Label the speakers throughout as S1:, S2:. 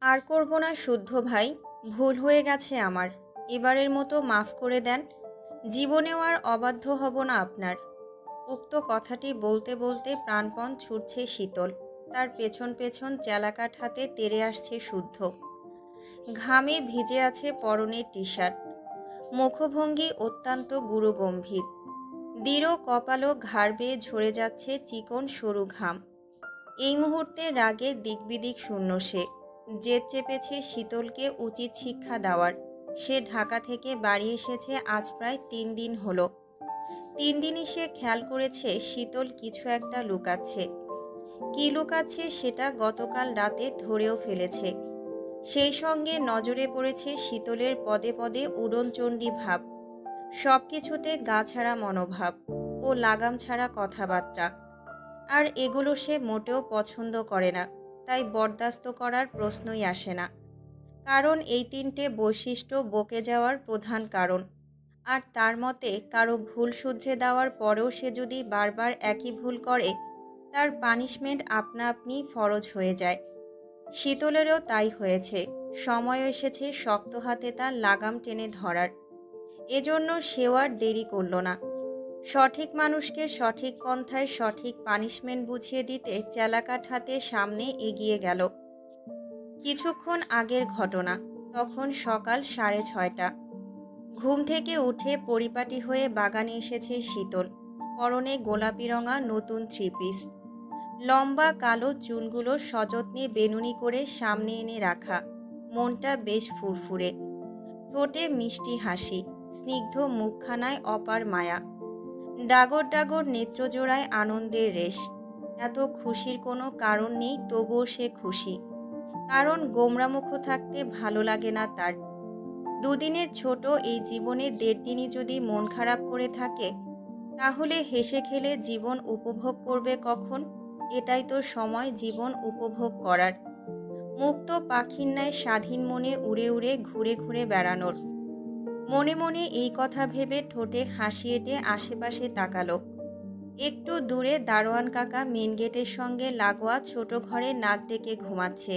S1: আর করব না শুদ্ধ ভাই, ভুল হয়ে গেছে আমার। এবারের মতো মাফ করে দেন। জীবনেও আর অবাধ্য হব না আপনার। উক্ত কথাটি বলতে বলতে প্রাণপণ ছুটছে শীতল। তার পেছন পেছন চ্যালাকাঠ হাতে তেড়ে আসছে শুদ্ধ। ঘামে ভিজে আছে পরনের টি শার্ট। মুখভঙ্গি অত্যন্ত গুরুগম্ভীর। দৃঢ় কপালও ঘাড় বেয়ে ঝরে যাচ্ছে চিকন সরু ঘাম। এই মুহূর্তে রাগে দিকবিদিক শূন্য সে। জেদ চেপেছে শীতলকে উচিত শিক্ষা দেওয়ার। সে ঢাকা থেকে বাড়ি এসেছে আজ প্রায় 3 দিন হলো। 3 দিনই সে খেয়াল করেছে শীতল কিছু একটা লুকাচ্ছে। কি লুকাচ্ছে সেটা গতকাল রাতে ধরেও ফেলেছে। সেই সঙ্গে নজরে পড়েছে শীতলের পদে পদে উড়নচণ্ডী ভাব, সব কিছুতে গা ছাড়া মনোভাব ও লাগাম ছাড়া কথাবার্তা। আর এগুলো সে মোটেও পছন্দ করে না, তাই বরদাস্ত করার প্রশ্নই আসে না। কারণ এই 3টে বৈশিষ্ট্য বকে যাওয়ার প্রধান কারণ। আর তার মতে কারো ভুল শুধরে দেওয়ার পরেও সে যদি বারবার একই ভুল করে, তার পানিশমেন্ট আপনা আপনি ফরজ হয়ে যায়। শীতলেরও তাই হয়েছে। সময় এসেছে শক্ত হাতে তার লাগাম টেনে ধরার। এজন্য সেও আর দেরি করল না। সঠিক মানুষকে সঠিক পন্থায় সঠিক পানিশমেন্ট বুঝিয়ে দিতে চ্যালাকাঠ হাতে সামনে এগিয়ে গেল। কিছুক্ষণ আগের ঘটনা। তখন সকাল 6:30। ঘুম থেকে উঠে পরিপাটি হয়ে বাগানে এসেছে শীতল। পরনে গোলাপি রঙা নতুন 3 পিস। লম্বা কালো চুলগুলো সযত্নে বেনুনি করে সামনে এনে রাখা। মনটা বেশ ফুরফুরে। ঠোঁটে মিষ্টি হাসি, স্নিগ্ধ মুখখানায় অপার মায়া। ডাগর ডাগর নেত্রজোড়ায় আনন্দের রেশ। এত খুশির কোনো কারণ নেই, তবুও সে খুশি। কারণ গোমরামুখ থাকতে ভালো লাগে না তার। দুদিনের ছোট এই জীবনে 1.5 দিনই যদি মন খারাপ করে থাকে, তাহলে হেসে খেলে জীবন উপভোগ করবে কখন? এটাই তো সময় জীবন উপভোগ করার। মুক্ত পাখির ন্যায় স্বাধীন মনে উড়ে উড়ে ঘুরে ঘুরে বেড়ানোর। মনে মনে এই কথা ভেবে ঠোঁটে হাসি এঁটে আশেপাশে তাকালো। একটু দূরে দারোয়ান কাকা মেন গেটের সঙ্গে লাগোয়া ছোট ঘরে নাক ডেকে ঘুমাচ্ছে।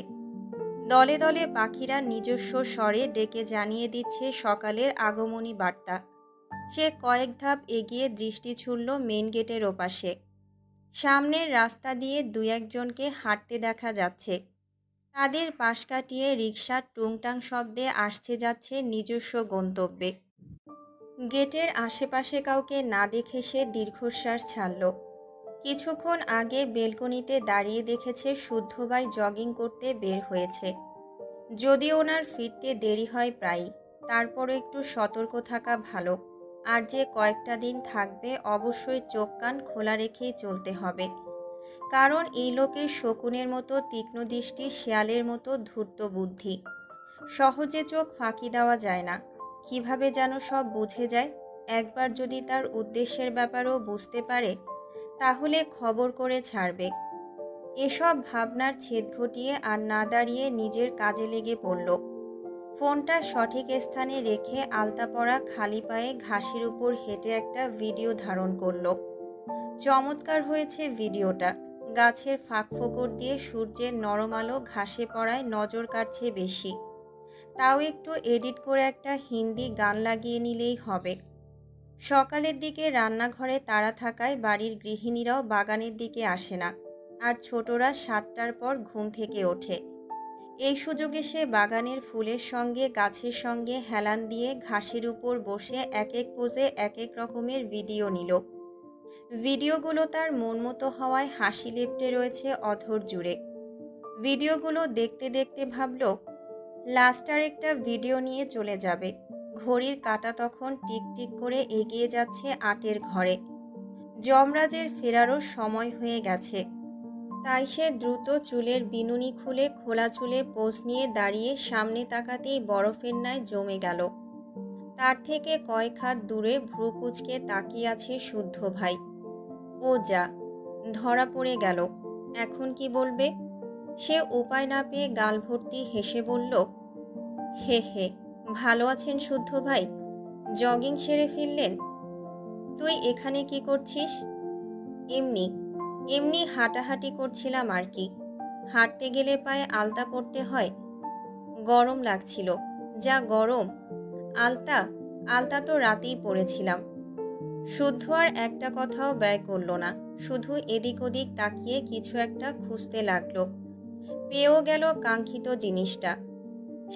S1: দলে দলে পাখিরা নিজস্ব স্বরে ডেকে জানিয়ে দিচ্ছে সকালের আগমনী বার্তা। সে কয়েক ধাপ এগিয়ে দৃষ্টি ছুড়ল মেন গেটের ওপাশে। সামনের রাস্তা দিয়ে 2-1জনকে হাঁটতে দেখা যাচ্ছে। তাদের পাশ কাটিয়ে রিকশার টুংটাং শব্দে আসছে যাচ্ছে নিজস্ব গন্তব্যে। গেটের আশেপাশে কাউকে না দেখে সে দীর্ঘশ্বাস ছাড়ল। কিছুক্ষণ আগে বেলকনিতে দাঁড়িয়ে দেখেছে শুদ্ধভাই জগিং করতে বের হয়েছে। যদিও ওনার ফিরতে দেরি হয় প্রায়ই, তারপরও একটু সতর্ক থাকা ভালো। আর যে কয়েকটা দিন থাকবে অবশ্যই চোখ কান খোলা রেখেই চলতে হবে। কারণ এই লোকের শকুনের মতো তীক্ষ্ণ দৃষ্টি, শেয়ালের মতো ধূর্ত বুদ্ধি। সহজে চোখ ফাঁকি দেওয়া যায় না। কিভাবে যেন সব বুঝে যায়। একবার যদি তার উদ্দেশ্যের ব্যাপারেও বুঝতে পারে, তাহলে খবর করে ছাড়বে। এসব ভাবনার ছেদ ঘটিয়ে আর না দাঁড়িয়ে নিজের কাজে লেগে পড়ল। ফোনটা সঠিক স্থানে রেখে আলতা পরা খালি পায়ে ঘাসের উপর হেঁটে একটা ভিডিও ধারণ করল। চমৎকার হয়েছে ভিডিওটা। গাছের ফাঁক ফোকর দিয়ে সূর্যের নরম আলো ঘাসে পড়ায় নজর কাটছে বেশি। তাও একটু এডিট করে একটা হিন্দি গান লাগিয়ে নিলেই হবে। সকালের দিকে রান্নাঘরে তাড়া থাকায় বাড়ির গৃহিণীরাও বাগানের দিকে আসে না। আর ছোটরা 7টার পর ঘুম থেকে ওঠে। এই সুযোগে সে বাগানের ফুলের সঙ্গে গাছের সঙ্গে হেলান দিয়ে ঘাসের উপর বসে এক এক পোজে এক এক রকমের ভিডিও নিল। ভিডিওগুলো তার মন মতো হওয়ায় হাসি লেপ্টে রয়েছে অধর জুড়ে। ভিডিওগুলো দেখতে দেখতে ভাবল, লাস্টার একটা ভিডিও নিয়ে চলে যাবে। ঘড়ির কাঁটা তখন টিকটিক করে এগিয়ে যাচ্ছে 8-এর ঘরে। যমরাজের ফেরারও সময় হয়ে গেছে। তাই সে দ্রুত চুলের বিনুনি খুলে খোলা চুলে পোজ নিয়ে দাঁড়িয়ে সামনে তাকাতেই বরফের ন্যায় জমে গেল। তার থেকে কয়েক হাত দূরে ভ্রু কুঁচকে তাকিয়ে আছে শুদ্ধ ভাই। ও যা, ধরা পড়ে গেল। এখন কি বলবে? সে উপায় না পেয়ে গাল ভর্তি হেসে বলল, হে হে, ভালো আছেন শুদ্ধ ভাই? জগিং সেরে ফিরলেন? তুই এখানে কি করছিস? এমনি এমনি হাঁটাহাঁটি করছিলাম আর কি। হাঁটতে গেলে পায়ে আলতা পরতে হয়। গরম লাগছিল। যা গরম! আলতা আলতা তো রাতেই পড়েছিলাম। শুদ্ধ আর একটা কথাও ব্যয় করল না, শুধু এদিক ওদিক তাকিয়ে কিছু একটা খুঁজতে লাগলো। পেয়েও গেল কাঙ্ক্ষিত জিনিসটা।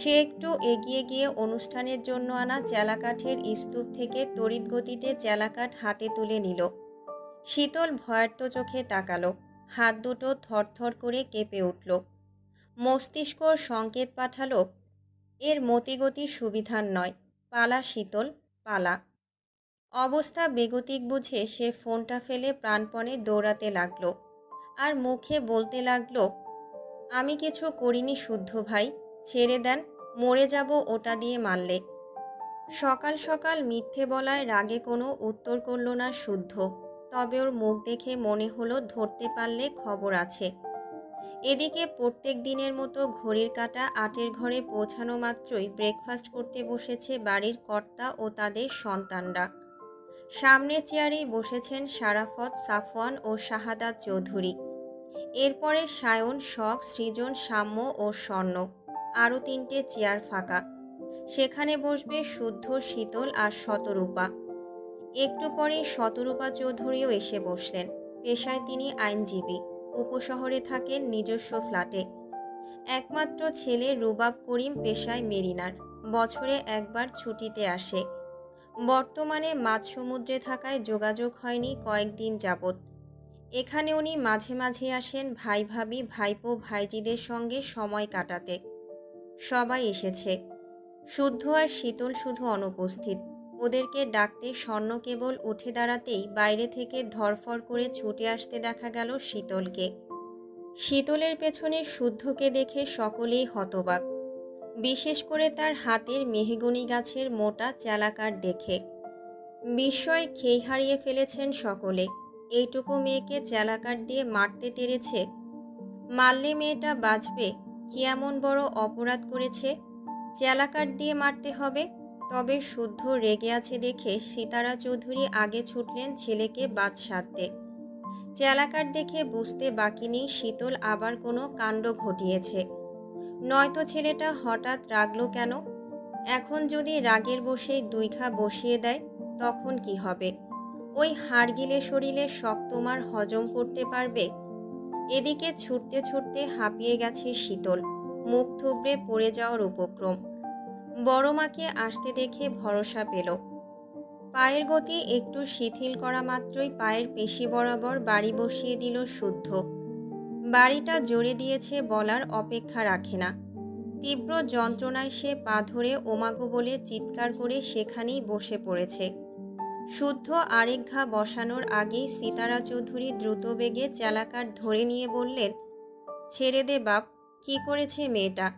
S1: সে একটু এগিয়ে গিয়ে অনুষ্ঠানের জন্য আনা চেলাকাঠের স্তূপ থেকে তড়িৎ গতিতে চেলাকাঠ হাতে তুলে নিল। শীতল ভয়ার্ত চোখে তাকালো। হাত দুটো থরথর করে কেঁপে উঠল। মস্তিষ্ক সংকেত পাঠালো, এর মতিগতি সুবিধার নয়, পালা শীতল, পালা। অবস্থা বেগতিক বুঝে সে ফোনটা ফেলে প্রাণপণে দৌড়াতে লাগলো আর মুখে বলতে লাগলো, আমি কিছু করিনি শুদ্ধ ভাই, ছেড়ে দেন, মরে যাব ওটা দিয়ে মারলে। সকাল সকাল মিথ্যে বলায় রাগে কোনো উত্তর করল না শুদ্ধ। তবে ওর মুখ দেখে মনে হলো ধরতে পারলে খবর আছে। এদিকে প্রত্যেক দিনের মতো ঘড়ির কাঁটা ৮-এর ঘরে পৌঁছানো মাত্রই ব্রেকফাস্ট করতে বসেছে বাড়ির কর্তা ও তাদের সন্তানরা। সামনে চেয়ারেই বসেছেন সারাফত, সাফওয়ান ও শাহাদাত চৌধুরী। এরপরে সায়ন, শখ, সৃজন, সাম্য ও স্বর্ণ। আরও ৩টে চেয়ার ফাঁকা। সেখানে বসবে শুদ্ধ, শীতল আর শতরূপা। একটু পরেই শতরূপা চৌধুরীও এসে বসলেন। পেশায় তিনি আইনজীবী। উপশহরে থাকেন নিজস্ব ফ্ল্যাটে। একমাত্র ছেলে রুবাব করিম পেশায় মেরিনার। বছরে একবার ছুটিতে আসে। বর্তমানে মাঝ সমুদ্রে থাকায় যোগাযোগ হয়নি কয়েকদিন যাবৎ। এখানে উনি মাঝে মাঝে আসেন ভাই ভাবি, ভাইপো, ভাইজিদের সঙ্গে সময় কাটাতে। সবাই এসেছে। শুদ্ধ আর শীতল শুধু অনুপস্থিত। ওদেরকে ডাকতে স্বর্ণ কেবল উঠে দাঁড়াতেই বাইরে থেকে ধরফর করে ছুটে আসতে দেখা গেল শীতলকে। শীতলের পেছনে শুদ্ধকে দেখে সকলেই হতবাক, বিশেষ করে তার হাতের মেহগনি গাছের মোটা চালাকার দেখে। বিস্ময় খেই হারিয়ে ফেলেছেন সকলে। এইটুকু মেয়েকে চালাকার দিয়ে মারতে তেড়েছে। মারলে মেয়েটা বাঁচবে? কি এমন বড় অপরাধ করেছে চেলাকাঠ দিয়ে মারতে হবে? তবে শুদ্ধ রেগে আছে দেখে সিতারা চৌধুরী আগে ছুটলেন ছেলেকে বাদ সাধতে। চেলাকাঠ দেখে বুঝতে বাকি নেই শীতল আবার কোনো কাণ্ড ঘটিয়েছে। নয়তো ছেলেটা হঠাৎ রাগলো কেন? এখন যদি রাগের বসে ২ ঘা বসিয়ে দেয় তখন কি হবে? ওই হাড়গিলে শরীরে শক্ত মার হজম করতে পারবে? এদিকে ছুটতে ছুটতে হাঁপিয়ে গেছে শীতল। মুখ থুবড়ে পড়ে যাওয়ার উপক্রম। বড় মাকে আসতে দেখে ভরসা পেল। পায়ের গতি একটু শিথিল করা মাত্রই পায়ের পেশি বরাবর বাড়ি বসিয়ে দিল শুদ্ধ। বাড়িটা জোরে দিয়েছে বলার অপেক্ষা রাখে না। তীব্র যন্ত্রণায় সে পা ধরে ওমাগো বলে চিৎকার করে সেখানেই বসে পড়েছে। শুদ্ধ আরেক ঘা বসানোর আগেই সিতারা চৌধুরী দ্রুত বেগে চালাকাঠ ধরে নিয়ে বললেন, ছেড়ে দে বাপ, কি করেছে মেয়েটা?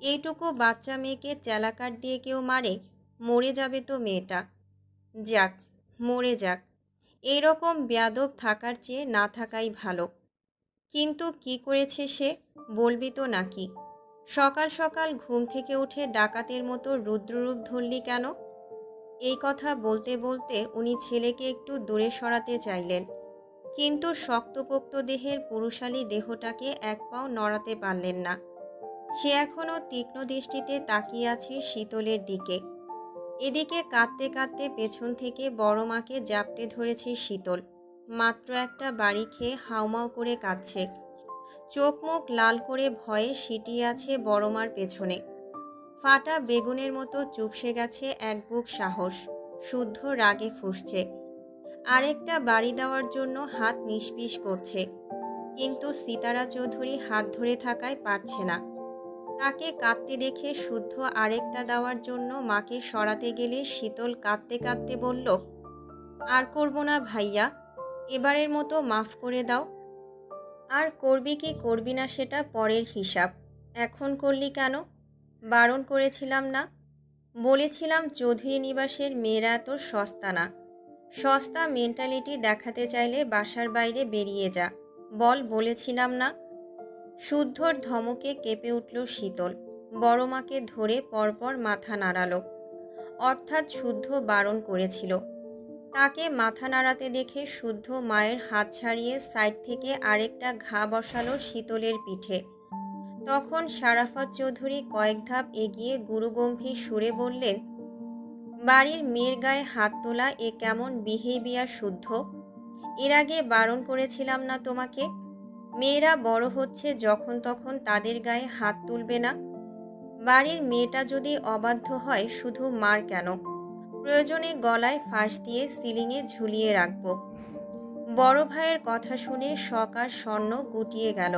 S1: এইটুকু বাচ্চা মেয়েকে চালাকাঠ দিয়ে কেউ মারে? মরে যাবে তো মেয়েটা। যাক, মরে যাক। এইরকম বেয়াদব থাকার চেয়ে না থাকাই ভালো। কিন্তু কি করেছে সে, বলবি তো নাকি? সকাল সকাল ঘুম থেকে উঠে ডাকাতের মতো রুদ্ররূপ ধরলি কেন? এই কথা বলতে বলতে উনি ছেলেকে একটু দূরে সরাতে চাইলেন, কিন্তু শক্তপোক্ত দেহের পুরুষালী দেহটাকে এক পাও নড়াতে পারলেন না। সে এখনও তীক্ষ্ণ দৃষ্টিতে তাকিয়ে আছে শীতলের দিকে। এদিকে কাঁদতে কাঁদতে পেছন থেকে বড় মাকে জাপটে ধরেছে শীতল। মাত্র একটা বাড়ি খেয়ে হাউমাউ করে কাঁদছে। চোখ মুখ লাল করে ভয়ে সিটিয়ে আছে বড় মার পেছনে। ফাটা বেগুনের মতো চুপসে গেছে এক বুক সাহস। শুদ্ধ রাগে ফুঁসছে। আরেকটা বাড়ি দেওয়ার জন্য হাত নিষ্পিস করছে, কিন্তু সিতারা চৌধুরী হাত ধরে থাকায় পারছে না। তাকে কাঁদতে দেখে শুদ্ধ আরেকটা দেওয়ার জন্য মাকে সরাতে গেলে শীতল কাঁদতে কাঁদতে বলল, আর করব না ভাইয়া, এবারের মতো মাফ করে দাও। আর করবি কি করবি না সেটা পরের হিসাব। এখন করলি কেন? বারণ করেছিলাম না? বলেছিলাম চৌধুরী নিবাসের মেয়েরা এত সস্তা না। সস্তা মেন্টালিটি দেখাতে চাইলে বাসার বাইরে বেরিয়ে যা। বলেছিলাম না? শুদ্ধর ধমকে কেঁপে উঠল শীতল। বড় মাকে ধরে পরপর মাথা নাড়ালো। অর্থাৎ শুদ্ধ বারণ করেছিল। তাকে মাথা নাড়াতে দেখে শুদ্ধ মায়ের হাত ছাড়িয়ে সাইড থেকে আরেকটা ঘা বসালো শীতলের পিঠে। তখন শারাফত চৌধুরী কয়েক ধাপ এগিয়ে গুরুগম্ভীর সুরে বললেন, বাড়ির মেয়ের গায়ে হাত তোলা এ কেমন বিহেভিয়ার শুদ্ধ? এর আগে বারণ করেছিলাম না তোমাকে? মেয়েরা বড় হচ্ছে, যখন তখন তাদের গায়ে হাত তুলবে না। বাড়ির মেয়েটা যদি অবাধ্য হয় শুধু মার কেন, প্রয়োজনে গলায় ফাঁস দিয়ে সিলিংয়ে ঝুলিয়ে রাখব। বড় ভাইয়ের কথা শুনে শখ আর স্বর্ণ গুটিয়ে গেল।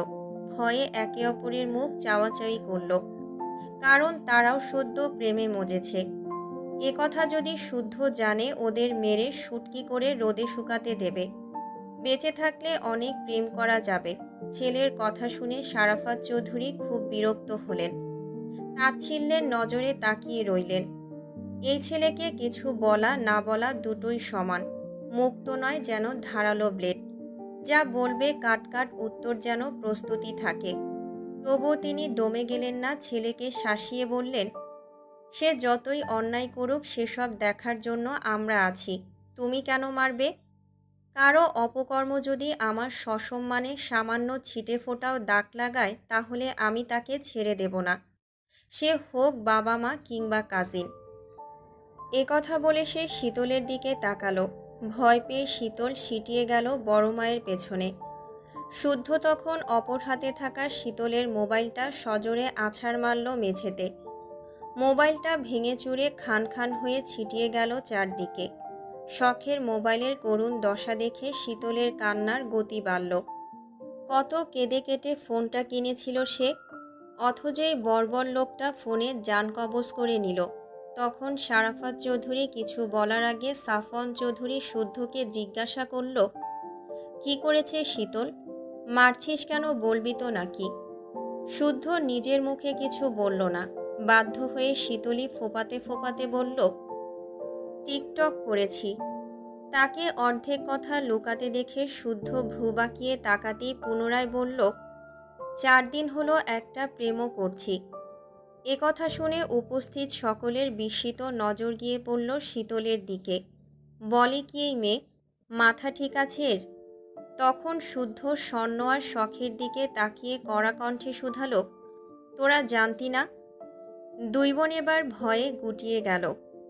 S1: ভয়ে একে অপরের মুখ চাওয়াচাওয়ি করল, কারণ তারাও সদ্য প্রেমে মজেছে। এ কথা যদি শুদ্ধ জানে, ওদের মেরে শুটকি করে রোদে শুকাতে দেবে। বেঁচে থাকলে অনেক প্রেম করা যাবে। ছেলের কথা শুনে শারাফত চৌধুরী খুব বিরক্ত হলেন। তাচ্ছিল্যের নজরে তাকিয়ে রইলেন। এই ছেলেকে কিছু বলা না বলা দুটোই সমান। মুক্ত নয়, যেন ধারালো ব্লেড। যা বলবে কাট কাট উত্তর যেন প্রস্তুতি থাকে। তবুও তিনি দমে গেলেন না। ছেলেকে শাসিয়ে বললেন, সে যতই অন্যায় করুক সেসব দেখার জন্য আমরা আছি। তুমি কেন মারবে? কারো অপকর্ম যদি আমার সসম্মানে সামান্য ছিটে ফোটাও দাগ লাগায়, তাহলে আমি তাকে ছেড়ে দেব না, সে হোক বাবা মা কিংবা কাজিন। এ কথা বলে সে শীতলের দিকে তাকালো। ভয় পেয়ে শীতল সিটিয়ে গেল বড় মায়ের পেছনে। শুদ্ধ তখন অপর হাতে থাকা শীতলের মোবাইলটা সজোরে আছাড় মারল মেঝেতে। মোবাইলটা ভেঙে চুরে খান খান হয়ে ছিটিয়ে গেল চারদিকে। শখের মোবাইলের করুণ দশা দেখে শীতলের কান্নার গতি বাড়ল। কত কেঁদে কেটে ফোনটা কিনেছিল সে, অথচ এই বর্বর লোকটা ফোনে জান কবজ করে নিল। তখন শারাফত চৌধুরী কিছু বলার আগে সাফওয়ান চৌধুরী শুদ্ধকে জিজ্ঞাসা করল, কি করেছে শীতল? মারছিস কেন, বলবি তো নাকি? শুদ্ধ নিজের মুখে কিছু বলল না। বাধ্য হয়ে শীতলী ফোপাতে ফোপাতে বলল, টিকটক করেছি। তাকে অর্ধেক কথা লুকাতে দেখে শুদ্ধ ভ্রু বাঁকিয়ে তাকাতেই পুনরায় বলল, 4 দিন হলো একটা প্রেমও করছি। এ কথা শুনে উপস্থিত সকলের বিস্মিত নজর গিয়ে পড়ল শীতলের দিকে। বলে কি এই মেয়ে, মাথা ঠিক আছে এর? তখন শুদ্ধ স্বর্ণ আর শখের দিকে তাকিয়ে কড়া কণ্ঠে শুধালো, তোরা জানতি না? দুই বোন এবার ভয়ে গুটিয়ে গেল।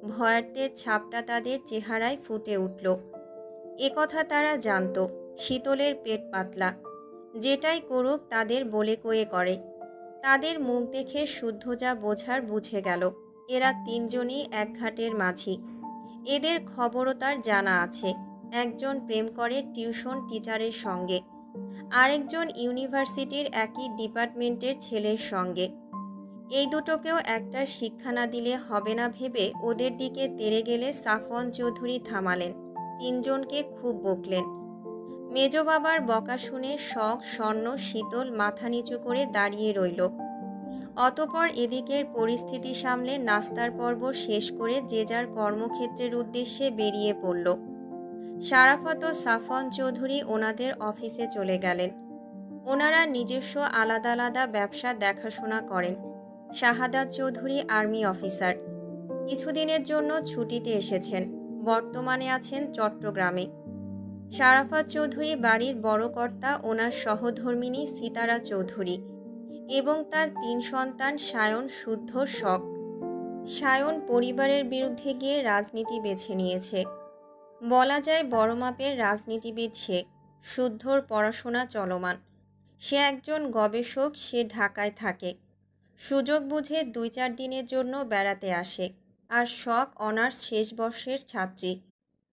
S1: ভয়ার্থের ছাপটা তাদের চেহারায় ফুটে উঠল। এ কথা তারা জানত, শীতলের পেট পাতলা। যেটাই করুক তাদের বলে কয়ে করে। তাদের মুখ দেখে শুদ্ধ যা বোঝার বুঝে গেল। এরা তিনজনই এক ঘাটের মাঝি। এদের খবরও তার জানা আছে। একজন প্রেম করে টিউশন টিচারের সঙ্গে, আরেকজন ইউনিভার্সিটির একই ডিপার্টমেন্টের ছেলের সঙ্গে। এই দুটোকেও একটা শিক্ষা না দিলে হবে না ভেবে ওদের দিকে তেড়ে গেলে সাফওয়ান চৌধুরী থামালেন। তিনজনকে খুব বকলেন। মেজ বাবার বকা শুনে শখ, স্বর্ণ, শীতল মাথা নিচু করে দাঁড়িয়ে রইল। অতপর এদিকের পরিস্থিতি সামলে নাস্তার পর্ব শেষ করে যে যার কর্মক্ষেত্রের উদ্দেশ্যে বেরিয়ে পড়ল। শারাফত ও সাফওয়ান চৌধুরী ওনাদের অফিসে চলে গেলেন। ওনারা নিজস্ব আলাদা আলাদা ব্যবসা দেখাশোনা করেন। শাহাদাত চৌধুরী আর্মি অফিসার, কিছুদিনের জন্য ছুটিতে এসেছেন। বর্তমানে আছেন চট্টগ্রামে। শারাফত চৌধুরী বাড়ির বড় কর্তা, ওনার সহধর্মিণী সিতারা চৌধুরী এবং তার 3 সন্তান সায়ন, শুদ্ধ, শখ। সায়ন পরিবারের বিরুদ্ধে গিয়ে রাজনীতি বেছে নিয়েছে। বলা যায় বড় মাপের রাজনীতিবিদ সে। শুদ্ধর পড়াশোনা চলমান। সে একজন গবেষক। সে ঢাকায় থাকে। সুযোগ বুঝে 2-4 দিনের জন্য বেড়াতে আসে। আর শখ অনার্স শেষ বর্ষের ছাত্রী।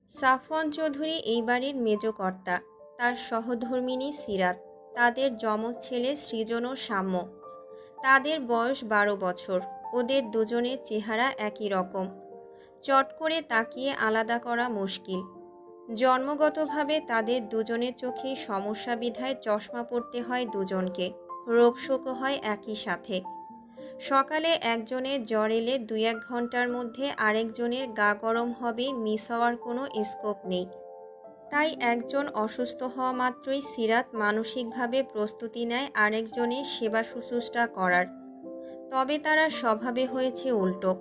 S1: সাফওয়ান চৌধুরী এই বাড়ির মেজ কর্তা। তার সহধর্মিণী সিরাত, তাদের যমজ ছেলে সৃজন ও সাম্য। তাদের বয়স 12 বছর। ওদের দুজনের চেহারা একই রকম। চট করে তাকিয়ে আলাদা করা মুশকিল। জন্মগতভাবে তাদের দুজনের চোখেই সমস্যা বিধায় চশমা পরতে হয় দুজনকে। রোগশোকও হয় একই সাথে। সকালে একজনের জ্বর এলে 2-1 ঘন্টার মধ্যে আরেকজনের গা গরম হবে, মিস হওয়ার কোনো স্কোপ নেই। তাই একজন অসুস্থ হওয়া মাত্রই সিরাত মানসিকভাবে প্রস্তুতি নেয় আরেকজনের সেবা শুশ্রূষা করার। তবে তারা স্বভাবে হয়েছে উল্টো।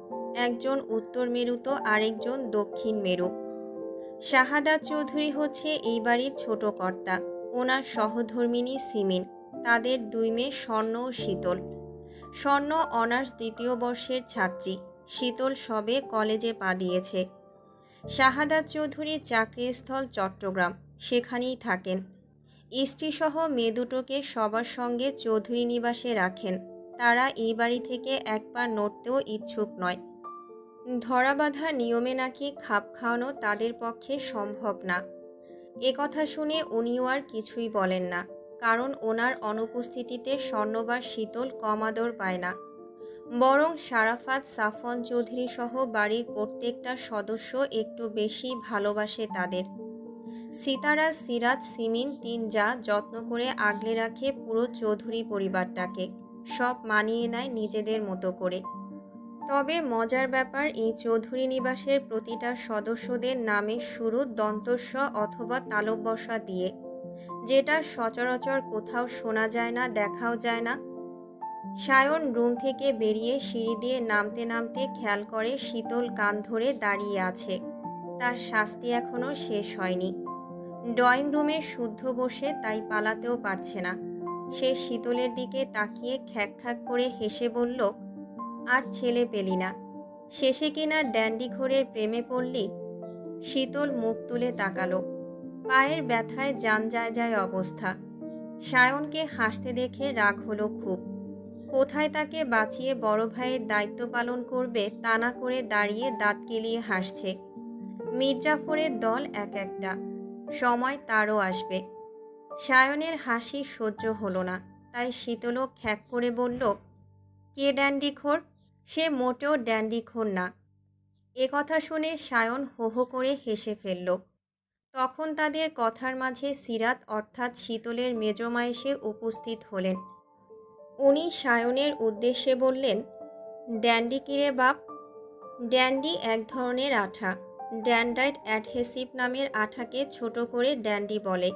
S1: একজন উত্তর মেরু তো আরেকজন দক্ষিণ মেরু। শাহাদাত চৌধুরী হচ্ছে এই বাড়ির ছোট কর্তা। ওনার সহধর্মিণী সিমিন, তাদের 2 মেয়ে স্বর্ণ ও শীতল। স্বর্ণ অনার্স দ্বিতীয় বর্ষের ছাত্রী। শীতল সবে কলেজে পা দিয়েছে। শাহাদাত চৌধুরীর চাকরিস্থল চট্টগ্রাম, সেখানেই থাকেন। স্ত্রীসহ মেয়ে দুটোকে সবার সঙ্গে চৌধুরী নিবাসে রাখেন। তারা এই বাড়ি থেকে এক পা নড়তেও ইচ্ছুক নয়। ধরাবাঁধা নিয়মে নাকি খাপ খাওয়ানো তাদের পক্ষে সম্ভব না। এ কথা শুনে উনিও আর কিছুই বলেন না, কারণ ওনার অনুপস্থিতিতে স্বর্ণবার শীতল কম আদর পায় না। বরং সারাফাত, সাফন চৌধুরী সহ বাড়ির প্রত্যেকটা সদস্য একটু বেশি ভালোবাসে তাদের। সিতারা, সিরাত, সিমিন তিন যা যত্ন করে আগলে রাখে পুরো চৌধুরী পরিবারটাকে। সব মানিয়ে নেয় নিজেদের মতো করে। তবে মজার ব্যাপার, এই চৌধুরী নিবাসের প্রতিটা সদস্যদের নামের শুরু দন্তস্ব অথবা তালব বসা দিয়ে, যেটা সচরাচর কোথাও শোনা যায় না, দেখাও যায় না। সায়ন রুম থেকে বেরিয়ে সিঁড়ি দিয়ে নামতে নামতে খেয়াল করে শীতল কান ধরে দাঁড়িয়ে আছে। তার শাস্তি এখনও শেষ হয়নি। ড্রয়িং রুমে শুদ্ধ বসে, তাই পালাতেও পারছে না। সে শীতলের দিকে তাকিয়ে খ্যাক খ্যাক করে হেসে বলল, আর ছেলে পেলি না, শেষে কিনা ড্যান্ডি ঘোরের প্রেমে পড়লি? শীতল মুখ তুলে তাকালো। পায়ের ব্যথায় জান যায় যায় অবস্থা। সায়নকে হাসতে দেখে রাগ হলো খুব। কোথায় তাকে বাঁচিয়ে বড় ভাইয়ের দায়িত্ব পালন করবে তা না করে দাঁড়িয়ে দাঁত কেলিয়ে হাসছে। মির্জাফরের দল এক একটা, সময় তারও আসবে। সায়নের হাসি সহ্য হলো না, তাই শীতলও খ্যাক করে বলল, কে ড্যান্ডিখোর? সে মোটেও ড্যান্ডিখোর না। এ কথা শুনে সায়ন হো হো করে হেসে ফেলল। তখন তাদের কথার মাঝে সিরাত অর্থাৎ শীতলের মেজমা এসে উপস্থিত হলেন। উনি সায়নের উদ্দেশ্যে বললেন, ড্যান্ডি কিরে বাপ? ড্যান্ডি এক ধরনের আঠা। ড্যান্ডাইট অ্যাডহেসিভ নামের আঠাকে ছোট করে ড্যান্ডি বলে।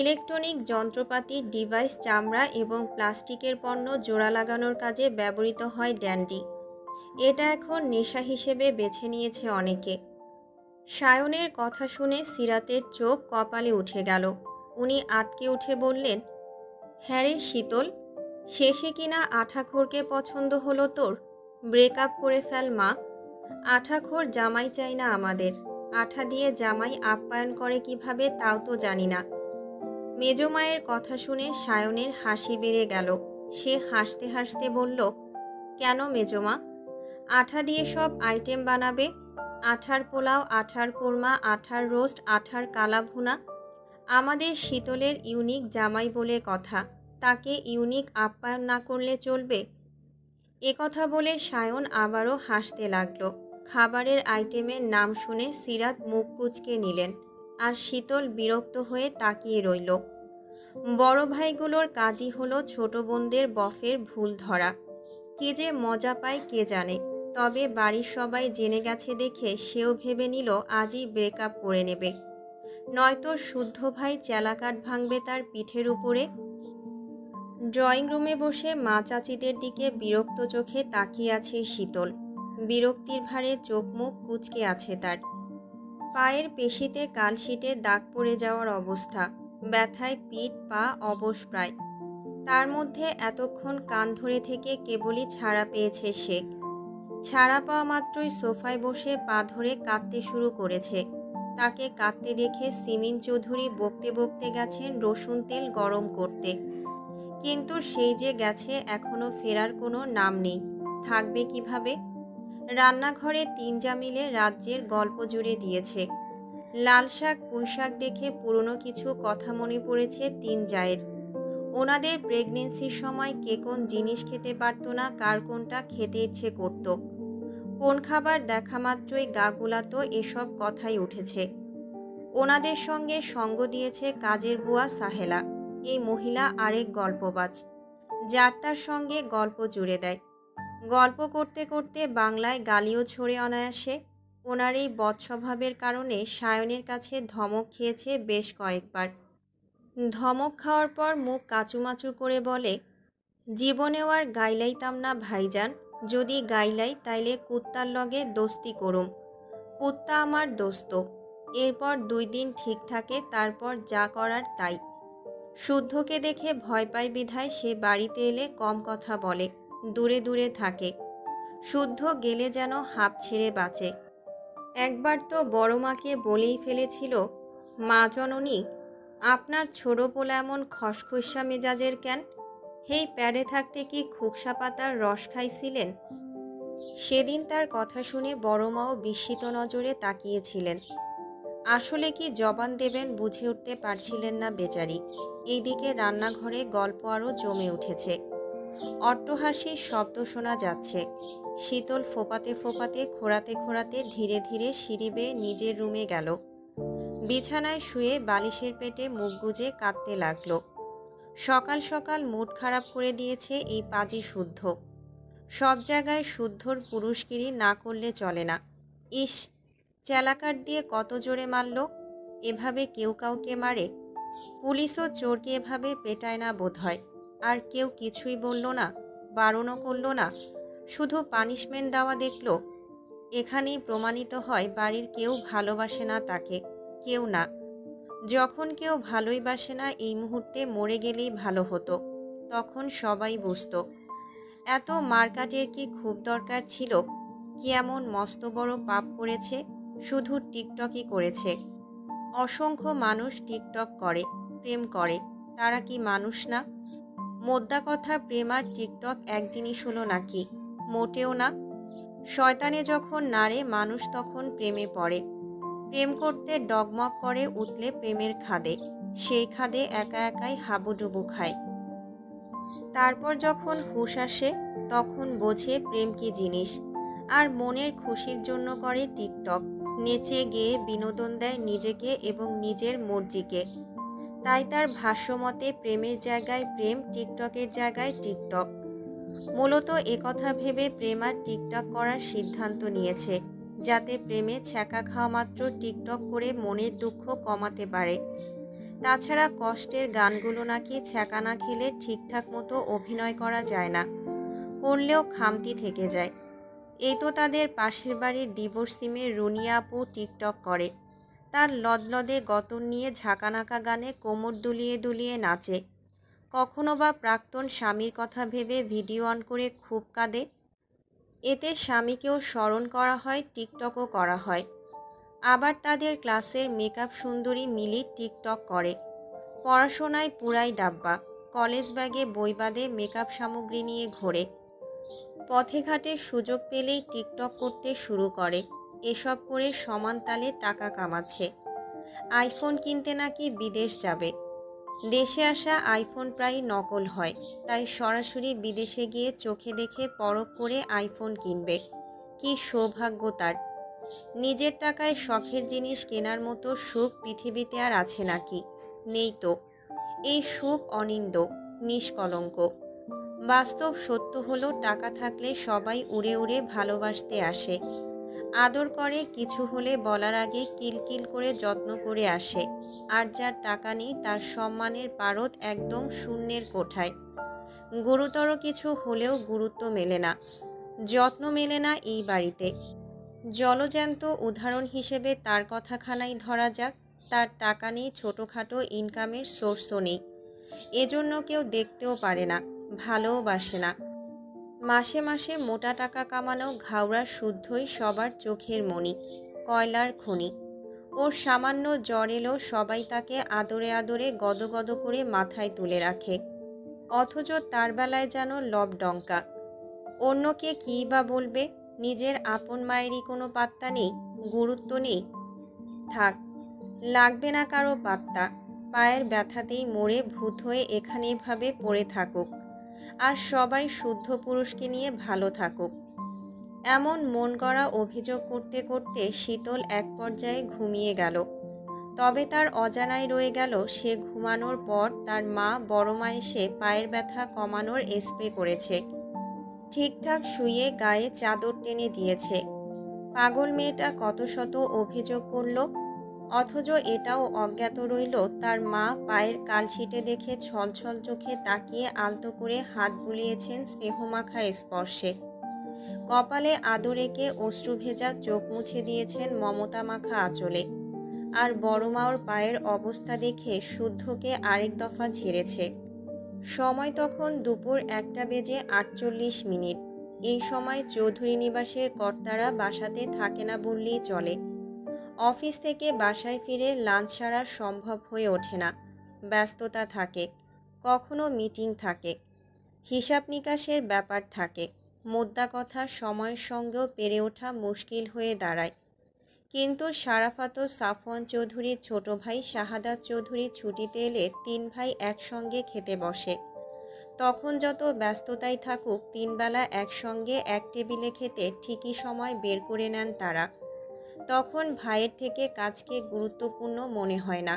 S1: ইলেকট্রনিক যন্ত্রপাতি, ডিভাইস, চামড়া এবং প্লাস্টিকের পণ্য জোড়া লাগানোর কাজে ব্যবহৃত হয় ড্যান্ডি। এটা এখন নেশা হিসেবে বেছে নিয়েছে অনেকে। সায়নের কথা শুনে সিরাতের চোখ কপালে উঠে গেল। উনি আঁতকে উঠে বললেন, হ্যাঁ রে শীতল, শেষে কিনা আঠাখোরকে পছন্দ হলো তোর? ব্রেকআপ করে ফেল মা। আঠাখোর জামাই চাই না আমাদের। আঠা দিয়ে জামাই আপ্যায়ন করে কিভাবে তাও তো জানি না। মেজমায়ের কথা শুনে সায়নের হাসি বেড়ে গেল। সে হাসতে হাসতে বলল, কেন মেজমা? আঠা দিয়ে সব আইটেম বানাবে। আঠার পোলাও, আঠার কোরমা, আঠার রোস্ট, আঠার কালা ভুনা। আমাদের শীতলের ইউনিক জামাই বলে কথা, তাকে ইউনিক আপ্যায়ন না করলে চলবে? এ কথা বলে সায়ন আবারও হাসতে লাগল। খাবারের আইটেমের নাম শুনে সিরাত মুখ কুঁচকে নিলেন, আর শীতল বিরক্ত হয়ে তাকিয়ে রইল। বড় ভাইগুলোর কাজই হলো ছোট বোনদের বফের ভুল ধরা। কি যে মজা পায় কে জানে। তবে বাড়ির সবাই জেনে গেছে দেখে সেও ভেবে নিল আজই ব্রেকআপ করে নেবে, নয়তো শুদ্ধ ভাই চেলাকাঠ ভাঙবে তার পিঠের উপরে। ড্রয়িং রুমে বসে মা চাচিদের দিকে বিরক্ত চোখে তাকিয়ে আছে শীতল। বিরক্তির ভারে চোখ মুখ কুঁচকে আছে তার। পায়ের পেশিতে কালশিটে দাগ পড়ে যাওয়ার অবস্থা। ব্যথায় পিঠ পা অবশ প্রায়। তার মধ্যে এতক্ষণ কান ধরে থেকে কেবলই ছাড়া পেয়েছে সে। ছাড়া পাওয়া মাত্রই সোফায় বসে পা ধরে কাঁদতে শুরু করেছে। তাকে কাঁদতে দেখে সিমিন চৌধুরী বকতে বকতে গেছেন রসুন তেল গরম করতে। কিন্তু সেই যে গেছে, এখনো ফেরার কোনো নাম নেই। থাকবে কিভাবে? রান্নাঘরে তিনজা মিলে রাজ্যের গল্প জুড়ে দিয়েছে। লাল শাক, পুঁই শাক দেখে পুরনো কিছু কথা মনে পড়েছে তিন জায়ের। ওনাদের প্রেগনেন্সির সময় কে কোন জিনিস খেতে পারত না, কার কোনটা খেতে ইচ্ছে করত। কোন খাবার দেখা মাত্রই গা গুলাতো, এসব কথাই উঠেছে। ওনাদের সঙ্গে সঙ্গ দিয়েছে কাজের বুয়া সাহেলা। এই মহিলা আরেক গল্পবাজ, যার তার সঙ্গে গল্প জুড়ে দেয়। গল্প করতে করতে বাংলায় গালিও ছড়ে অনায়াসে। ওনার এই বদস্বভাবের কারণে সায়নের কাছে ধমক খেয়েছে বেশ কয়েকবার। ধমক খাওয়ার পর মুখ কাচুমাচু করে বলে, জীবনেও আর গাইলাইতাম না ভাইজান। যদি গাইলাই তাইলে কুত্তার লগে দোস্তি করুম। কুত্তা আমার দোস্ত। এরপর 2 দিন ঠিক থাকে, তারপর যা করার তাই। শুদ্ধকে দেখে ভয় পায় বিধায় সে বাড়িতে এলে কম কথা বলে। দূরে দূরে থাকে। শুদ্ধ গেলে যেন হাঁপ ছেড়ে বাঁচে। একবার তো বড় মাকে বলেই ফেলেছিল, মা জননী, আপনার ছোট পোলা এমন খসখসা মেজাজের কেন? হেই প্যাডে থাকতে কি খুকসা পাতার রস খাইছিলেন? সেদিন তার কথা শুনে বড় মাও বিস্মিত নজরে তাকিয়েছিলেন। আসলে কি জবান দেবেন বুঝে উঠতে পারছিলেন না বেচারি। এইদিকে রান্নাঘরে গল্প আরও জমে উঠেছে। অট্টহাসির শব্দ শোনা যাচ্ছে। শীতল ফোপাতে ফোপাতে খোঁড়াতে খোঁড়াতে ধীরে ধীরে সিঁড়ি বেয়ে নিজের রুমে গেল। বিছানায় শুয়ে বালিশের পেটে মুখ গুজে কাঁদতে লাগলো। সকাল সকাল মুড খারাপ করে দিয়েছে এই পাজি শুদ্ধ। সব জায়গায় শুদ্ধর পুরুষগিরি না করলে চলে না। ইস, চেলাকাট দিয়ে কত জোরে মারল। এভাবে কেউ কাউকে মারে? পুলিশও চোরকে এভাবে পেটায় না বোধ হয়। আর কেউ কিছুই বলল না, বারণও করল না, শুধু পানিশমেন্ট দেওয়া দেখল। এখানেই প্রমাণিত হয় বাড়ির কেউ ভালোবাসে না তাকে, কেউ না। যখন কেউ ভালোই বাসে না এই মুহূর্তে মরে গেলেই ভালো হতো, তখন সবাই বুঝতো। এত মারকাটের কি খুব দরকার ছিল? কি এমন মস্ত বড় পাপ করেছে? শুধু টিকটকই করেছে। অসংখ্য মানুষ টিকটক করে, প্রেম করে, তারা কি মানুষ না? মোদ্দা কথা, প্রেম আর টিকটক এক জিনিস হলো নাকি? মোটেও না। শয়তানে যখন নাড়ে মানুষ তখন প্রেমে পড়ে। প্রেম করতে ডগমগ করে উঠলে প্রেমের খাদে, সেই খাদে একা একাই হাবুডুবু খায়। তারপর যখন হুঁশ আসে তখন বোঝে প্রেম কি জিনিস। আর মনের খুশির জন্য করে টিকটক, নেচে গেয়ে বিনোদন দেয় নিজেকে এবং নিজের মর্জিকে। তাই তার ভাষ্যমতে প্রেমের জায়গায় প্রেম, টিকটকের জায়গায় টিকটক। মূলত একথা ভেবে প্রেম আর টিকটক করার সিদ্ধান্ত নিয়েছে, যাতে প্রেমে ছ্যাঁকা খাওয়া মাত্র টিকটক করে মনের দুঃখ কমাতে পারে। তাছাড়া কষ্টের গানগুলো নাকি ছ্যাঁকা না খেলে ঠিকঠাক মতো অভিনয় করা যায় না, করলেও খামতি থেকে যায়। এই তো তাদের পাশের বাড়ির ডিভোর্সি মেয়ে রুনিয়া আপু টিকটক করে। তার লদলদে গতর নিয়ে ঝাঁকানাকা গানে কোমর দুলিয়ে দুলিয়ে নাচে। কখনো বা প্রাক্তন স্বামীর কথা ভেবে ভিডিও অন করে খুব কাঁদে। এতে স্বামীকেও স্মরণ করা হয়, টিকটকও করা হয়। আবার তাদের ক্লাসের মেকআপ সুন্দরী মিলি টিকটক করে। পড়াশোনায় পুরাই ডাব্বা, কলেজ ব্যাগে বই বাদে মেকআপ সামগ্রী নিয়ে ঘোরে। পথে ঘাটে সুযোগ পেলেই টিকটক করতে শুরু করে। এসব করে সমান তালে টাকা কামাচ্ছে। আইফোন কিনতে নাকি বিদেশ যাবে। দেশে আসা আইফোন প্রায় নকল হয়, তাই সরাসরি বিদেশে গিয়ে চোখে দেখে পরখ করে আইফোন কিনবে। কি সৌভাগ্য তার! নিজের টাকায় শখের জিনিস কেনার মতো সুখ পৃথিবীতে আর আছে নাকি? নেই তো। এই সুখ অনিন্দ, নিষ্কলঙ্ক। বাস্তব সত্য হলো, টাকা থাকলে সবাই উড়ে উড়ে ভালোবাসতে আসে, আদর করে, কিছু হলে বলার আগে কিলকিল করে যত্ন করে আসে। আর যার টাকা নেই তার সম্মানের পারদ একদম শূন্যের কোঠায়। গুরুতর কিছু হলেও গুরুত্ব মেলে না, যত্ন মেলে না এই বাড়িতে। জলজ্যান্ত উদাহরণ হিসেবে তার কথাখানাই ধরা যাক। তার টাকা নেই, ছোটোখাটো ইনকামের সোর্সও নেই, এজন্য কেউ দেখতেও পারে না, ভালোবাসে না। মাসে মাসে মোটা টাকা কামানো ঘাওড়া শুদ্ধই সবার চোখের মণি, কয়লার খনি। ওর সামান্য জ্বর এলো সবাই তাকে আদরে আদরে গদগদ করে মাথায় তুলে রাখে, অথচ তার বেলায় যেন লবডঙ্কা। অন্যকে কী বা বলবে? নিজের আপন মায়েরই কোনো পাত্তা নেই, গুরুত্ব নেই। থাক, লাগবে না কারো পাত্তা। পায়ের ব্যথাতেই মরে ভূত হয়ে এখানে এভাবে পড়ে থাকুক, আর সবাই শুদ্ধ পুরুষকে নিয়ে ভালো থাকুক। এমন মন গড়া অভিযোগ করতে করতে শীতল এক পর্যায়ে ঘুমিয়ে গেল। তবে তার অজানায় রয়ে গেল সে ঘুমানোর পর তার মা বড় মা এসে পায়ের ব্যথা কমানোর স্প্রে করেছে, ঠিকঠাক শুয়ে গায়ে চাদর টেনে দিয়েছে। পাগল মেয়েটা কত শত অভিযোগ করল, অথচ এটাও অজ্ঞাত রইল তার মা পায়ের কালছিটে দেখে ছলছল চোখে তাকিয়ে আলতো করে হাত বুলিয়েছেন স্নেহমাখা স্পর্শে। কপালে আদর এঁকে অশ্রু ভেজা চোখ মুছে দিয়েছেন মমতা মাখা আঁচলে। আর বড় মাওর পায়ের অবস্থা দেখে শুদ্ধকে আরেক দফা ঝেড়েছে। সময় তখন দুপুর 1:48। এই সময় চৌধুরী নিবাসের কর্তারা বাসাতে থাকে না বললেই চলে। অফিস থেকে বাসায় ফিরে লাঞ্চ ছাড়া সম্ভব হয়ে ওঠে না। ব্যস্ততা থাকে, কখনো মিটিং থাকে, হিসাব নিকাশের ব্যাপার থাকে। মোদ্দা কথা, সময়ের সঙ্গেও পেরে ওঠা মুশকিল হয়ে দাঁড়ায়। কিন্তু শারাফাত ও সাফওয়ান চৌধুরীর ছোট ভাই শাহাদাত চৌধুরী ছুটিতে এলে 3 ভাই একসঙ্গে খেতে বসে। তখন যত ব্যস্ততাই থাকুক, 3 বেলা একসঙ্গে এক টেবিলে খেতে ঠিকই সময় বের করে নেন তারা। তখন ভাইয়ের থেকে কাজকে গুরুত্বপূর্ণ মনে হয় না,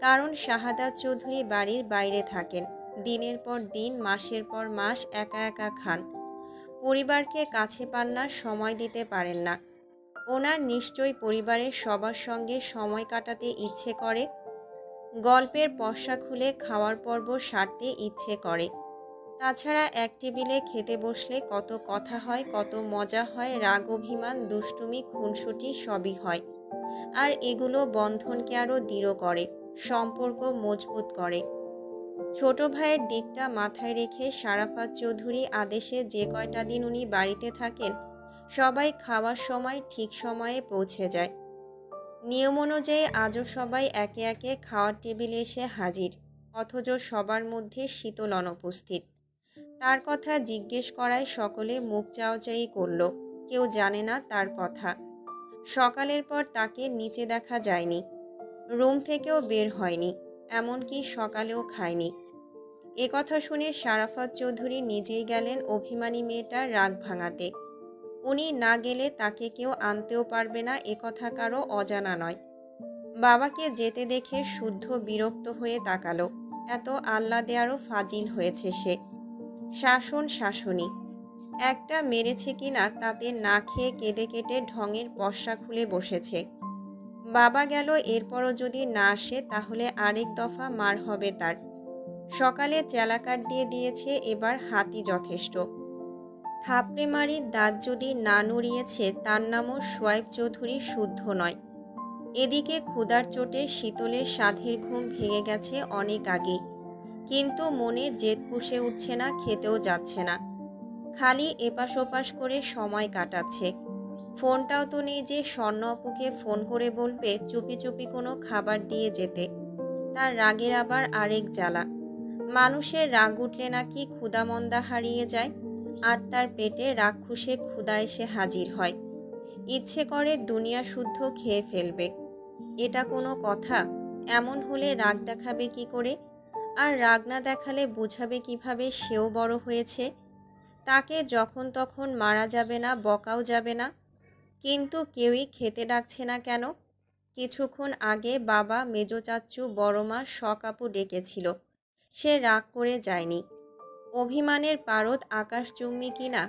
S1: কারণ শাহাদাত চৌধুরী বাড়ির বাইরে থাকেন। দিনের পর দিন, মাসের পর মাস একা একা খান, পরিবারকে কাছে পান না, সময় দিতে পারেন না। ওনার নিশ্চয়ই পরিবারের সবার সঙ্গে সময় কাটাতে ইচ্ছে করে, গল্পের পসরা খুলে খাওয়ার পর্ব সারতে ইচ্ছে করে। তাছাড়া এক টেবিলে খেতে বসলে কত কথা হয়, কত মজা হয়, রাগ অভিমান, দুষ্টুমি, খুনসুটি সবই হয়। আর এগুলো বন্ধনকে আরও দৃঢ় করে, সম্পর্ক মজবুত করে। ছোট ভাইয়ের দিকটা মাথায় রেখে শারাফাত চৌধুরী আদেশে যে কয়টা দিন উনি বাড়িতে থাকেন, সবাই খাওয়ার সময় ঠিক সময়ে পৌঁছে যায়। নিয়ম অনুযায়ী আজও সবাই একে একে খাওয়ার টেবিলে এসে হাজির, অথচ সবার মধ্যে শীতল অনুপস্থিত। তার কথা জিজ্ঞেস করায় সকলে মুখ চাওয়াচাই করল। কেউ জানে না তার কথা। সকালের পর তাকে নিচে দেখা যায়নি, রুম থেকেও বের হয়নি, এমনকি সকালেও খায়নি। এ কথা শুনে শারাফাত চৌধুরী নিজেই গেলেন অভিমানী মেয়েটার রাগ ভাঙাতে। উনি না গেলে তাকে কেউ আনতেও পারবে না, একথা কারো অজানা নয়। বাবাকে যেতে দেখে শুদ্ধ বিরক্ত হয়ে তাকালো। এত আহ্লাদে আরও ফাজিল হয়েছে সে। শাসন শাসনী একটা মেরেছে কিনা তাতে না খেয়ে কেঁদে কেটে ঢঙের পসরা খুলে বসেছে। বাবা গেল, এরপরও যদি না আসে তাহলে আরেক দফা মার হবে তার। সকালে চেলাকাট দিয়ে দিয়েছে, এবার হাতই যথেষ্ট। থাপড়ে মারির দাঁত যদি না নড়িয়েছে, তার নামও সোয়াইব চৌধুরী শুদ্ধ নয়। এদিকে ক্ষুধার চোটে শীতলের সাধের ঘুম ভেঙে গেছে অনেক আগেই, কিন্তু মনে জেদ পুষে উঠছে না, খেতেও যাচ্ছে না। খালি এপাশ ওপাশ করে সময় কাটাচ্ছে। ফোনটাও তো নেই যে স্বর্ণ অপুকে ফোন করে বলবে চুপি চুপি কোনো খাবার দিয়ে যেতে। তার রাগের আবার আরেক জ্বালা। মানুষের রাগ উঠলে নাকি ক্ষুধামন্দা হারিয়ে যায়, আর তার পেটে রাক্ষসে ক্ষুধা এসে হাজির হয়। ইচ্ছে করে দুনিয়া শুদ্ধ খেয়ে ফেলবে। এটা কোনো কথা? এমন হলে রাগ দেখাবে কি করে? আর রাগ না দেখালে বোঝাবে কিভাবে সেও বড় হয়েছে? তাকে যখন তখন মারা যাবে না, বকাও যাবে না। কিন্তু কেউই খেতে ডাকছে না কেন? কিছুক্ষণ আগে বাবা, মেজো চাচ্চু, বড় মা, শকাপু ডেকেছিল, সে রাগ করে যায়নি। অভিমানের পারদ আকাশচুম্বী কিনা,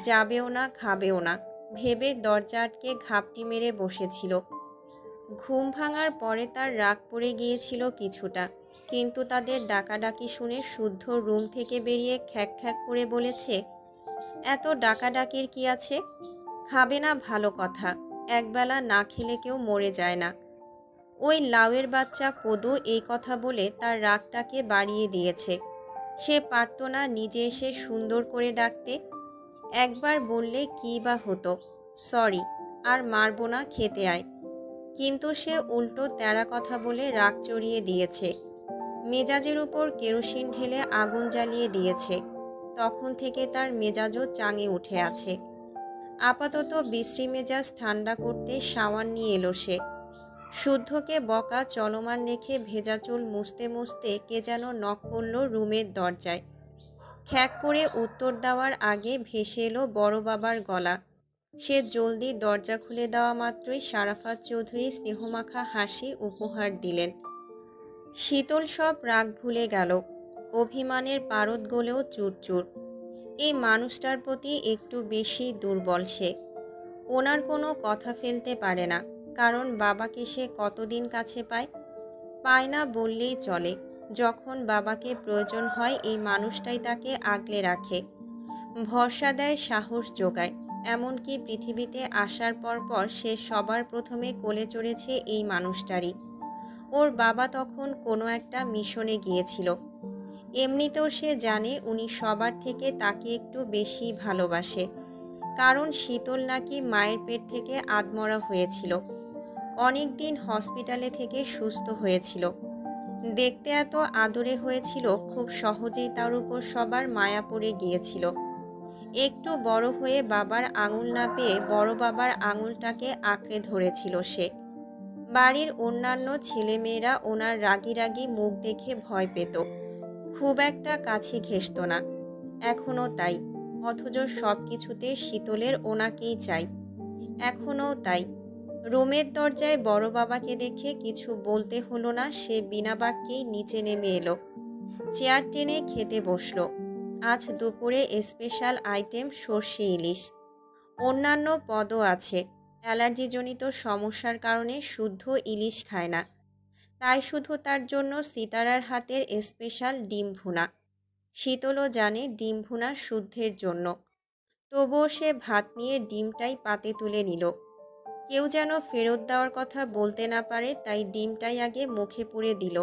S1: যাবেও না, খাবেও না ভেবে দরজা আটকে ঘাপটি মেরে বসেছিল। ঘুম ভাঙার পরে তার রাগ পড়ে গিয়েছিল কিছুটা, কিন্তু তাদের ডাকাডাকি শুনে শুদ্ধ রুম থেকে বেরিয়ে খ্যাক খ্যাক করে বলেছে, এত ডাকাডাকির কি আছে? খাবে না ভালো কথা, একবেলা না খেলে কেউ মরে যায় না। ওই লাউয়ের বাচ্চা কোদো এই কথা বলে তার রাগটাকে বাড়িয়ে দিয়েছে। সে পারত না নিজে এসে সুন্দর করে ডাকতে? একবার বললে কী বা হতো, সরি, আর মারব না, খেতে আয়। কিন্তু সে উল্টো তেরা কথা বলে রাগ চড়িয়ে দিয়েছে। মেজাজের উপর কেরোসিন ঢেলে আগুন জ্বালিয়ে দিয়েছে। তখন থেকে তার মেজাজও চাঙে উঠে আছে। আপাতত বিশ্রী মেজাজ ঠান্ডা করতে শাওয়ার নিয়ে এলো সে। শুদ্ধকে বকা চলমান রেখে ভেজা চুল মুছতে মুছতে কে যেন নক করল রুমের দরজায়। খ্যাক করে উত্তর দেওয়ার আগে ভেসে এলো বড় বাবার গলা। সে জলদি দরজা খুলে দেওয়া মাত্রই শারাফাত চৌধুরী স্নেহমাখা হাসি উপহার দিলেন। শীতল সব রাগ ভুলে গেল। অভিমানের পারদ গলেও চুরচুর। এই মানুষটার প্রতি একটু বেশি দুর্বল সে। ওনার কোনো কথা ফেলতে পারে না, কারণ বাবাকে সে কতদিন কাছে পায়? পায় না বললেই চলে। যখন বাবাকে প্রয়োজন হয় এই মানুষটাই তাকে আগলে রাখে, ভরসা দেয়, সাহস যোগায়। এমনকি পৃথিবীতে আসার পর সে সবার প্রথমে কোলে চড়েছে এই মানুষটারই। ওর বাবা তখন কোনো একটা মিশনে গিয়েছিল। এমনিতেও সে জানে উনি সবার থেকে তাকে একটু বেশি ভালোবাসে, কারণ শীতল নাকি মায়ের পেট থেকে আধমরা হয়েছিল, অনেক দিন হসপিটালে থেকে সুস্থ হয়েছিল, দেখতে এত আদরে হয়েছিল, খুব সহজেই তার উপর সবার মায়া পড়ে গিয়েছিল। একটু বড় হয়ে বাবার আঙুল না পেয়ে বড় বাবার আঙুলটাকে আঁকড়ে ধরেছিল সে। বাড়ির অন্যান্য ছেলেমেয়েরা ওনার রাগী রাগী মুখ দেখে ভয় পেত, খুব একটা কাছে ঘেঁষত না, এখনও তাই। অথচ সব কিছুতে শীতলের ওনাকেই চাই, এখনও তাই। রুমের দরজায় বড় বাবাকে দেখে কিছু বলতে হলো না, সে বিনা বাক্যেই নিচে নেমে এলো, চেয়ার টেনে খেতে বসলো। আজ দুপুরে স্পেশাল আইটেম সর্ষে ইলিশ, অন্যান্য পদও আছে। অ্যালার্জিজনিত সমস্যার কারণে শুদ্ধ ইলিশ খায় না, তাই শুধু তার জন্য সিতারার হাতের স্পেশাল ডিম ভুনা। শীতলও জানে ডিম ভুনা শুদ্ধের জন্য, তবুও সে ভাত নিয়ে ডিমটাই পাতে তুলে নিল। কেউ যেন ফেরত দেওয়ার কথা বলতে না পারে, তাই ডিমটাই আগে মুখে পুরে দিল।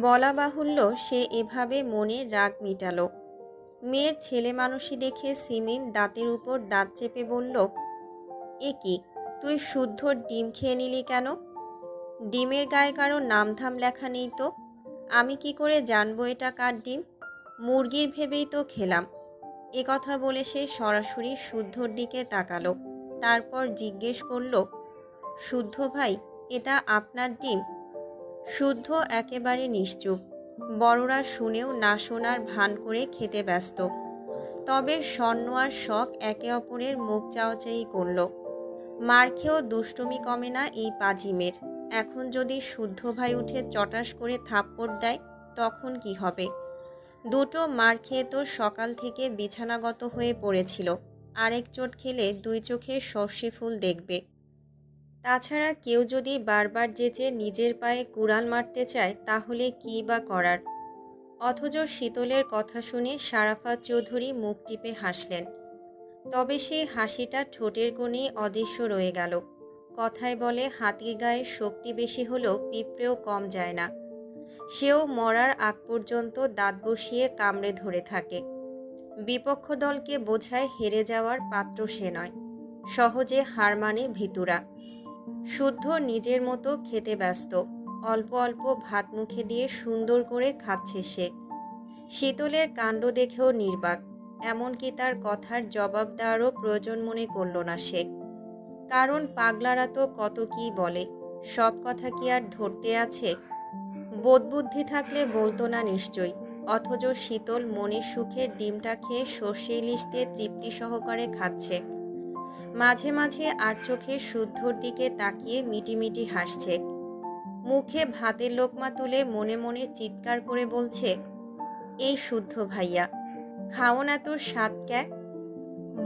S1: বলা বাহুল্য সে এভাবে মনে রাগ মিটালো। মেয়ের ছেলে মানুষই দেখে সিমিন দাঁতের উপর দাঁত চেপে বলল, এ কি, তুই শুদ্ধ ডিম খেয়ে নিলি কেন? ডিমের গায়ে কারো নামধাম লেখা নেই তো, আমি কি করে জানবো এটা কার ডিম? মুরগির ভেবেই তো খেলাম। এ কথা বলে সে সরাসরি শুদ্ধর দিকে তাকালো, তারপর জিজ্ঞেস করল, শুদ্ধ ভাই, এটা আপনার ডিম? শুদ্ধ একেবারে নিশ্চুপ, বড়রা শুনেও না শোনার ভান করে খেতে ব্যস্ত। তবে স্বর্ণ আর শখ একে অপরের মুখ চাওয়াচাই করল। মার খেয়েও দুষ্টুমি কমে না এই পাজিমের। এখন যদি শুদ্ধ ভাই উঠে চটাস করে থাপ্পড় দেয়, তখন কি হবে? দুটো মার খেয়ে তো সকাল থেকে বিছানাগত হয়ে পড়েছিল, আরেক চোট খেলে দুই চোখে সর্ষে ফুল দেখবে। তাছাড়া কেউ যদি বারবার যেচে নিজের পায়ে কুড়াল মারতে চায়, তাহলে কী বা করার? অথচ শীতলের কথা শুনে শারাফাত চৌধুরী মুখ টিপে হাসলেন, তবে সেই হাসিটা ঠোঁটের কোণেই অদৃশ্য রয়ে গেল। কথায় বলে, হাতির গায়ে শক্তি বেশি হলেও পিঁপড়েও কম যায় না। সেও মরার আগ পর্যন্ত দাঁত বসিয়ে কামড়ে ধরে থাকে। বিপক্ষ দলকে বোঝায় হেরে যাওয়ার পাত্র সে নয়, সহজে হার মানে ভীতুরা। শুদ্ধ নিজের মতো খেতে ব্যস্ত, অল্প অল্প ভাত মুখে দিয়ে সুন্দর করে খাচ্ছে সে। শীতলের কাণ্ড দেখেও নির্বাক, এমনকি তার কথার জবাব দেওয়ারও প্রয়োজন মনে করল না সে। কারণ পাগলারা তো কত কী বলে, সব কথা কি আর ধরতে আছে? বোধবুদ্ধি থাকলে বলতো না নিশ্চয়ই। অথচ শীতল মনের সুখে ডিমটা খেয়ে সর্ষে ইলিশ দিয়ে তৃপ্তি সহকারে খাচ্ছে। মাঝে মাঝে আর চোখে শুদ্ধর দিকে তাকিয়ে মিটিমিটি হাসছে। মুখে ভাতের লোকমা তুলে মনে মনে চিৎকার করে বলছে, এই শুদ্ধ ভাইয়া, খাও না তোর স্বাদ ক্যা?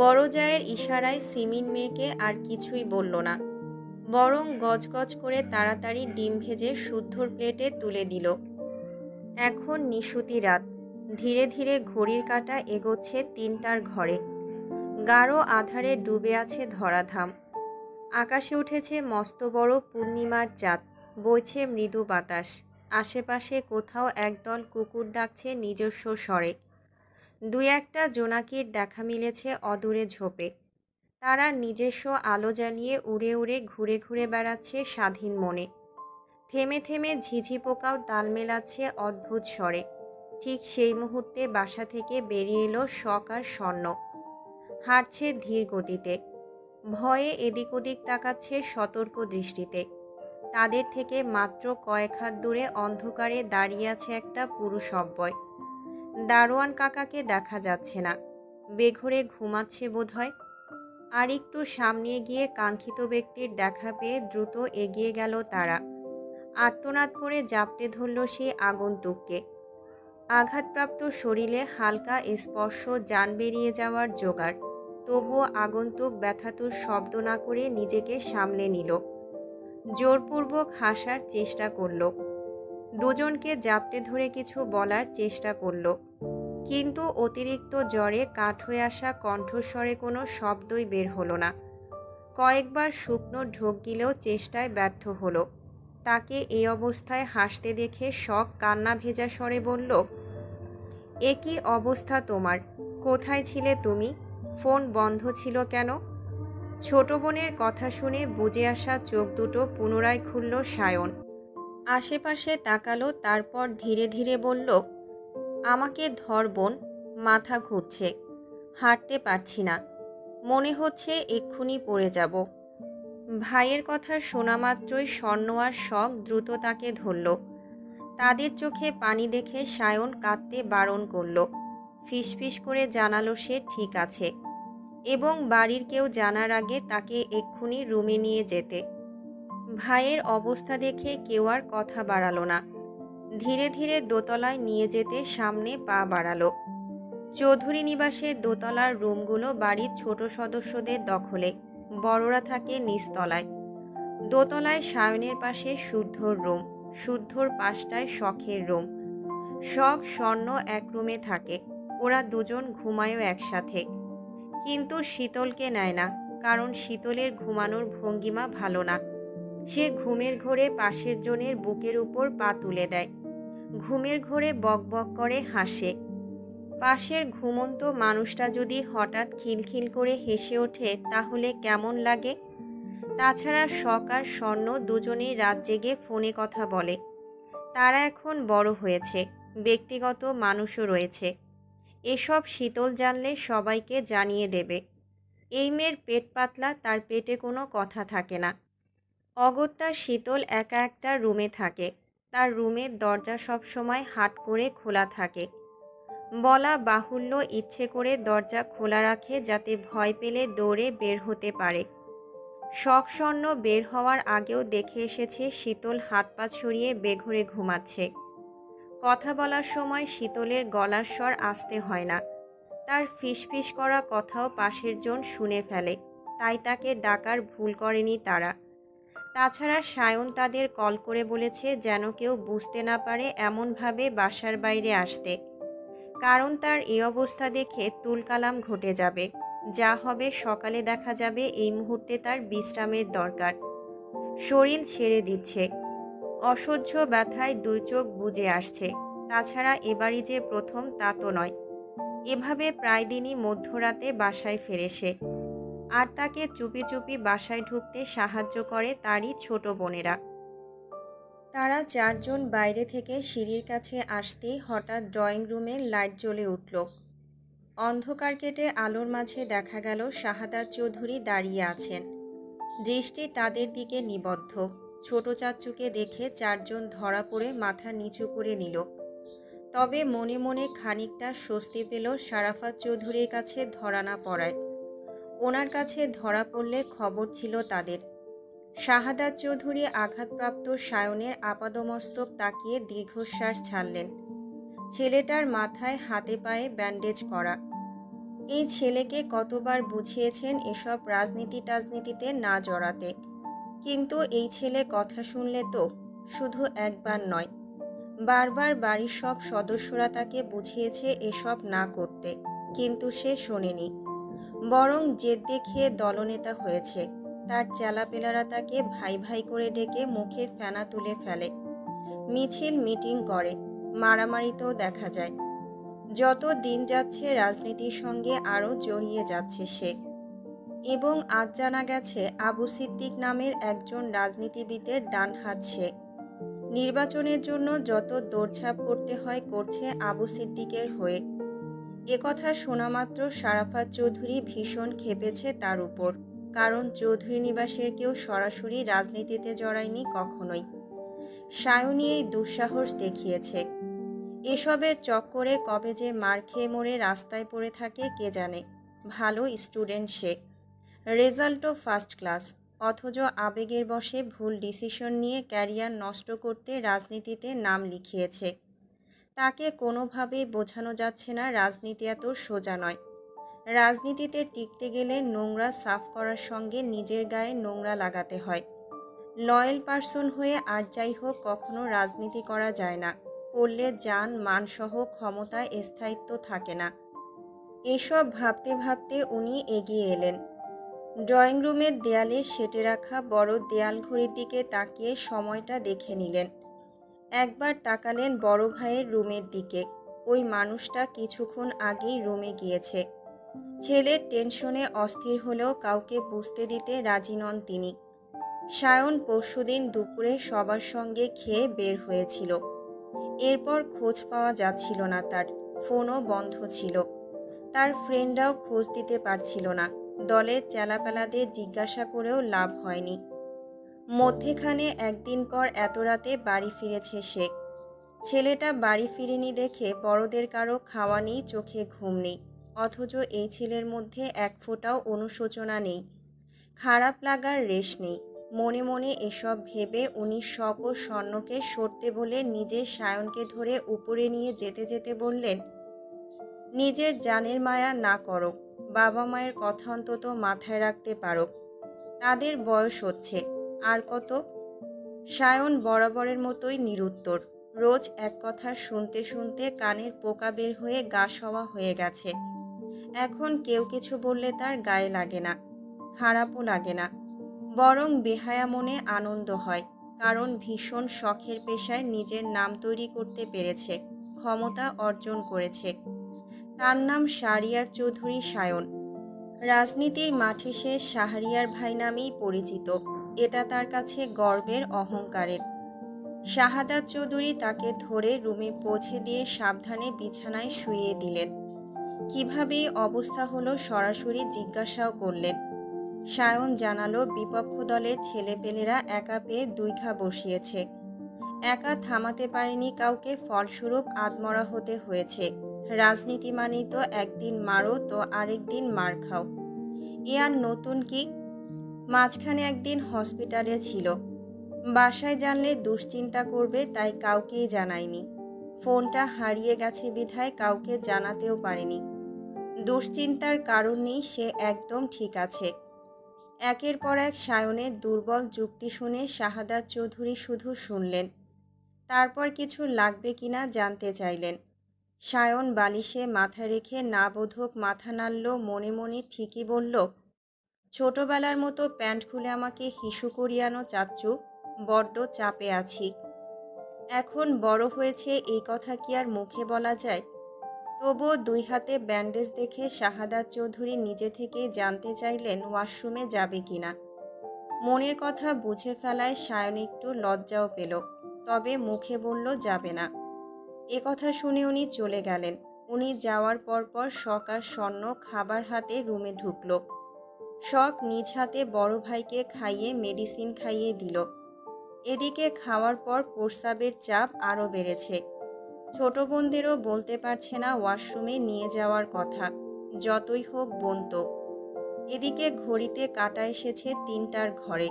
S1: বড় জায়ের ইশারায় সিমিন মেয়েকে আর কিছুই বলল না, বরং গজগজ করে তাড়াতাড়ি ডিম ভেজে শুদ্ধর প্লেটে তুলে দিল। এখন নিশুতি রাত, ধীরে ধীরে ঘড়ির কাঁটা এগোচ্ছে 3টার ঘরে। গাঢ় আধারে ডুবে আছে ধরাধাম। আকাশে উঠেছে মস্ত বড় পূর্ণিমার চাঁদ, বইছে মৃদু বাতাস। আশেপাশে কোথাও একদল কুকুর ডাকছে নিজস্ব স্বরে। দুই একটা জোনাকির দেখা মিলেছে অদূরে ঝোপে। তারা নিজস্ব আলো জ্বালিয়ে উড়ে উড়ে ঘুরে ঘুরে বেড়াচ্ছে স্বাধীন মনে। থেমে থেমে ঝিঝি পোকাও তাল মেলাচ্ছে অদ্ভুত স্বরে। ঠিক সেই মুহূর্তে বাসা থেকে বেরিয়ে এলো শখ আর স্বর্ণ। হাঁটছে ধীর গতিতে, ভয়ে এদিক ওদিক তাকাচ্ছে সতর্ক দৃষ্টিতে। তাদের থেকে মাত্র কয়েক হাত দূরে অন্ধকারে দাঁড়িয়ে আছে একটা পুরুষ অব্যয়। দারোয়ান কাকাকে দেখা যাচ্ছে না, বেঘরে ঘুমাচ্ছে বোধহয়। আর একটু সামনে গিয়ে কাঙ্ক্ষিত ব্যক্তির দেখা পেয়ে দ্রুত এগিয়ে গেল তারা। আর্তনাদ করে জাপটে ধরল সেই আগন্তুককে। আঘাতপ্রাপ্ত শরীরে হালকা স্পর্শ জান বেরিয়ে যাওয়ার জোগাড়, তবুও আগন্তুক ব্যথাতুর শব্দ না করে নিজেকে সামলে নিল। জোরপূর্বক হাসার চেষ্টা করল, দুজনকে জাপটে ধরে কিছু বলার চেষ্টা করল, কিন্তু অতিরিক্ত জ্বরে কাঠ হয়ে আসা কণ্ঠস্বরে কোনো শব্দই বের হলো না। কয়েকবার শুকনো ঢোক গিলেও চেষ্টায় ব্যর্থ হলো। তাকে এই অবস্থায় হাসতে দেখে শখ কান্না ভেজা স্বরে বলল, এ কী অবস্থা তোমার? কোথায় ছিলে তুমি? ফোন বন্ধ ছিল কেন? ছোট বোনের কথা শুনে বুজে আসা চোখ দুটো পুনরায় খুলল সায়ন। আশেপাশে তাকালো, তারপর ধীরে ধীরে বলল, আমাকে ধর বোন, মাথা ঘুরছে, হাঁটতে পারছি না, মনে হচ্ছে এক্ষুনি পড়ে যাব। ভাইয়ের কথা শোনা মাত্রই স্বর্ণ আর শখ দ্রুত তাকে ধরল। তাদের চোখে পানি দেখে সায়ন কাঁদতে বারণ করল। ফিসফিস করে জানালো সে ঠিক আছে এবং বাড়ির কেউ জানার আগে তাকে এক্ষুনি রুমে নিয়ে যেতে। ভাইয়ের অবস্থা দেখে কেউ আর কথা বাড়ালো না। ধীরে ধীরে দোতলায় নিয়ে যেতে সামনে পা বাড়ালো। চৌধুরী নিবাসের দোতলার রুমগুলো বাড়ির ছোট সদস্যদের দখলে, বড়রা থাকে নিচতলায়। দোতলায় সায়নের পাশে শুদ্ধর রুম, শুদ্ধর পাশটায় শখের রুম। শখ স্বর্ণ এক রুমে থাকে, ওরা দুজন ঘুমায়ও একসাথে। কিন্তু শীতলকে নেয় না, কারণ শীতলের ঘুমানোর ভঙ্গিমা ভালো না। সে ঘুমের ঘোরে পাশের জনের বুকের উপর পা তুলে দেয়, ঘুমের ঘোরে বক বক করে হাসে। পাশের ঘুমন্ত মানুষটা যদি হঠাৎ খিলখিল করে হেসে ওঠে তাহলে কেমন লাগে? তাছাড়া শখ আর স্বর্ণ দুজনেই রাত জেগে ফোনে কথা বলে। তারা এখন বড় হয়েছে, ব্যক্তিগত মানুষও রয়েছে। এসব শীতল জানলে সবাইকে জানিয়ে দেবে। এই মেয়ের পেট পাতলা, তার পেটে কোনো কথা থাকে না। অগত্যা শীতল একা একটা রুমে থাকে। তার রুমের দরজা সবসময় হাট করে খোলা থাকে। বলা বাহুল্য, ইচ্ছে করে দরজা খোলা রাখে যাতে ভয় পেলে দৌড়ে বের হতে পারে। শখ স্বর্ণ বের হওয়ার আগেও দেখে এসেছে শীতল হাত পা ছড়িয়ে বেঘরে ঘুমাচ্ছে। কথা বলার সময় শীতলের গলার স্বর আস্তে হয় না। তার ফিসফিস করা কথাও পাশের জন শুনে ফেলে, তাই তাকে ডাকার ভুল করেনি তারা। তাছাড়া সায়ন তাদের কল করে বলেছে যেন কেউ বুঝতে না পারে এমনভাবে বাসার বাইরে আসতে, কারণ তার এই অবস্থা দেখে তুলকালাম ঘটে যাবে। যা হবে সকালে দেখা যাবে। এই মুহূর্তে তার বিশ্রামের দরকার। শরীর ছেড়ে দিচ্ছে, অসহ্য ব্যথায় দুই চোখ বুজে আসছে। তাছাড়া এবারই যে প্রথম তা তো নয়। এভাবে প্রায় দিনই মধ্যরাতে বাসায় ফেরে সে, আর তাকে চুপি চুপি বাসায় ঢুকতে সাহায্য করে তারই ছোট বোনেরা। তারা চারজন বাইরে থেকে সিঁড়ির কাছে আসতেই হঠাৎ ড্রয়িং রুমের লাইট জ্বলে উঠল। অন্ধকার কেটে আলোর মাঝে দেখা গেল শাহাদাত চৌধুরী দাঁড়িয়ে আছেন। দৃষ্টি তাদের দিকে নিবদ্ধ। ছোট চাচ্চুকে দেখে চারজন ধরা পড়ে মাথা নিচু করে নিল। তবে মনে মনে খানিকটা স্বস্তি পেল শারাফাত চৌধুরীর কাছে ধরা না পড়ায়। ওনার কাছে ধরা পড়লে খবর ছিল তাদের। শাহাদাত চৌধুরী আঘাতপ্রাপ্ত সায়নের আপাদমস্তক তাকিয়ে দীর্ঘশ্বাস ছাড়লেন। ছেলেটার মাথায় হাতে পায়ে ব্যান্ডেজ করা। এই ছেলেকে কতবার বুঝিয়েছেন এসব রাজনীতি টাজনীতিতে না জড়াতে, কিন্তু এই ছেলে কথা শুনলে তো। শুধু একবার নয়, বারবার বাড়ির সব সদস্যরা তাকে বুঝিয়েছে এসব না করতে, কিন্তু সে শোনেনি। বরং জেদ দেখিয়ে দলনেতা হয়েছে। তার চেলাপেলারা তাকে ভাই ভাই করে ডেকে মুখে ফেনা তুলে ফেলে, মিছিল মিটিং করে, মারামারিতেও দেখা যায়। যত দিন যাচ্ছে রাজনীতির সঙ্গে আরও জড়িয়ে যাচ্ছে সে। এবং আজ জানা গেছে আবু সিদ্দিক নামের একজন রাজনীতিবিদের ডান হাত সে। নির্বাচনের জন্য যত দৌড়ঝাঁপ করতে হয় করছে আবু সিদ্দিকের হয়ে। একথা শোনা মাত্র শারাফাত চৌধুরী ভীষণ ক্ষেপেছে তার উপর, কারণ চৌধুরী নিবাসের কেউ সরাসরি রাজনীতিতে জড়ায়নি কখনোই। সায়নী এই দুঃসাহস দেখিয়েছে। এসবের চক্করে কবে যে মার খেয়ে মরে রাস্তায় পড়ে থাকে কে জানে। ভালো স্টুডেন্ট সে, রেজাল্টও ফার্স্ট ক্লাস, অথচ আবেগের বশে ভুল ডিসিশন নিয়ে ক্যারিয়ার নষ্ট করতে রাজনীতিতে নাম লিখিয়েছে। তাকে কোনোভাবেই বোঝানো যাচ্ছে না রাজনীতি এত সোজা নয়। রাজনীতিতে টিকতে গেলে নোংরা সাফ করার সঙ্গে নিজের গায়ে নোংরা লাগাতে হয়। লয়াল পারসন হয়ে আর যাই হোক কখনো রাজনীতি করা যায় না। করলে জান মানসহ ক্ষমতায় স্থায়িত্ব থাকে না। এসব ভাবতে ভাবতে উনি এগিয়ে এলেন। ড্রয়িং রুমের দেয়ালে সেটে রাখা বড় দেয়াল ঘড়ির দিকে তাকিয়ে সময়টা দেখে নিলেন। একবার তাকালেন বড় ভাইয়ের রুমের দিকে। ওই মানুষটা কিছুক্ষণ আগেই রুমে গিয়েছে। ছেলের টেনশনে অস্থির হলেও কাউকে বুঝতে দিতে রাজি নন তিনি। সায়ন পরশুদিন দুপুরে সবার সঙ্গে খেয়ে বের হয়েছিল। এরপর খোঁজ পাওয়া যাচ্ছিল না তার, ফোনও বন্ধ ছিল। তার ফ্রেন্ডরাও খোঁজ দিতে পারছিল না। দলের চেলাপেলাদের জিজ্ঞাসা করেও লাভ হয়নি। মধ্যেখানে একদিন পর এত রাতে বাড়ি ফিরেছে সে। ছেলেটা বাড়ি ফিরেনি দেখে বড়দের কারো খাওয়া নেই, চোখে ঘুম নেই। অথচ এই ছেলের মধ্যে এক ফোঁটাও অনুশোচনা নেই, খারাপ লাগার রেশ নেই। মনে মনে এসব ভেবে উনি শখ ও স্বর্ণকে সরতে বলে নিজের সায়নকে ধরে উপরে নিয়ে যেতে যেতে বললেন, নিজের জানের মায়া না করো, বাবা মায়ের কথা অন্তত মাথায় রাখতে পারো। তাদের বয়স হচ্ছে, আর কত। সায়ন বরাবরের মতোই নিরুত্তর। রোজ এক কথা শুনতে শুনতে কানের পোকা বের হয়ে গা সওয়া হয়ে গেছে। এখন কেউ কিছু বললে তার গায়ে লাগে না, খারাপও লাগে না, বরং বেহায়া মনে আনন্দ হয়। কারণ ভীষণ শখের পেশায় নিজের নাম তৈরি করতে পেরেছে, ক্ষমতা অর্জন করেছে। তার নাম শাহরিয়ার চৌধুরী সায়ন। রাজনীতির মাঠে সে শাহরিয়ার ভাই নামেই পরিচিত। এটা তার কাছে গর্বের, অহংকারের। শাহাদাত চৌধুরী তাকে ধরে রুমে পৌঁছে দিয়ে সাবধানে বিছানায় শুইয়ে দিলেন। কিভাবে এই অবস্থা হলো সরাসরি জিজ্ঞাসাও করলেন। সায়ন জানালো, বিপক্ষ দলের ছেলেপেলেরা একা পেয়ে দুই ঘা বসিয়েছে। একা থামাতে পারেনি কাউকে, ফলস্বরূপ আদমরা হতে হয়েছে। রাজনীতি মানেই তো একদিন মারো তো আরেক দিন মার খাও। এ আর নতুন কি? মাঝখানে একদিন হসপিটালে ছিল। বাসায় জানলে দুশ্চিন্তা করবে, তাই কাউকেই জানায়নি। ফোনটা হারিয়ে গেছে বিধায় কাউকে জানাতেও পারেনি। দুশ্চিন্তার কারণ নেই, সে একদম ঠিক আছে। একের পর এক সায়নের দুর্বল যুক্তি শুনে শাহাদাত চৌধুরী শুধু শুনলেন। তারপর কিছু লাগবে কিনা জানতে চাইলেন। সায়ন বালিশে মাথা রেখে না বোধক মাথা নাড়ল, মনে মনে ঠিকই বলল, ছোটবেলার মতো প্যান্ট খুলে আমাকে হিসু করিয়ানো চাচ্চু, বড্ড চাপে আছি। এখন বড় হয়েছে এই কথা কি আর মুখে বলা যায়? তবুও দুই হাতে ব্যান্ডেজ দেখে শাহাদাত চৌধুরী নিজে থেকেই জানতে চাইলেন ওয়াশরুমে যাবে কিনা। মনের কথা বুঝে ফেলায় সায়ন একটু লজ্জাও পেল, তবে মুখে বলল যাবে না। এ কথা শুনে উনি চলে গেলেন। উনি যাওয়ার পরপর শখ আর স্বর্ণ খাবার হাতে রুমে ঢুকল। শখ নিজ হাতে বড় ভাইকে খাইয়ে মেডিসিন খাইয়ে দিল। এদিকে খাওয়ার পর প্রস্রাবের চাপ আরও বেড়েছে। ছোট বোনদেরও বলতে পারছে না ওয়াশরুমে নিয়ে যাওয়ার কথা, যতই হোক বোন তো। এদিকে ঘড়িতে কাঁটা এসেছে ৩টার ঘরে।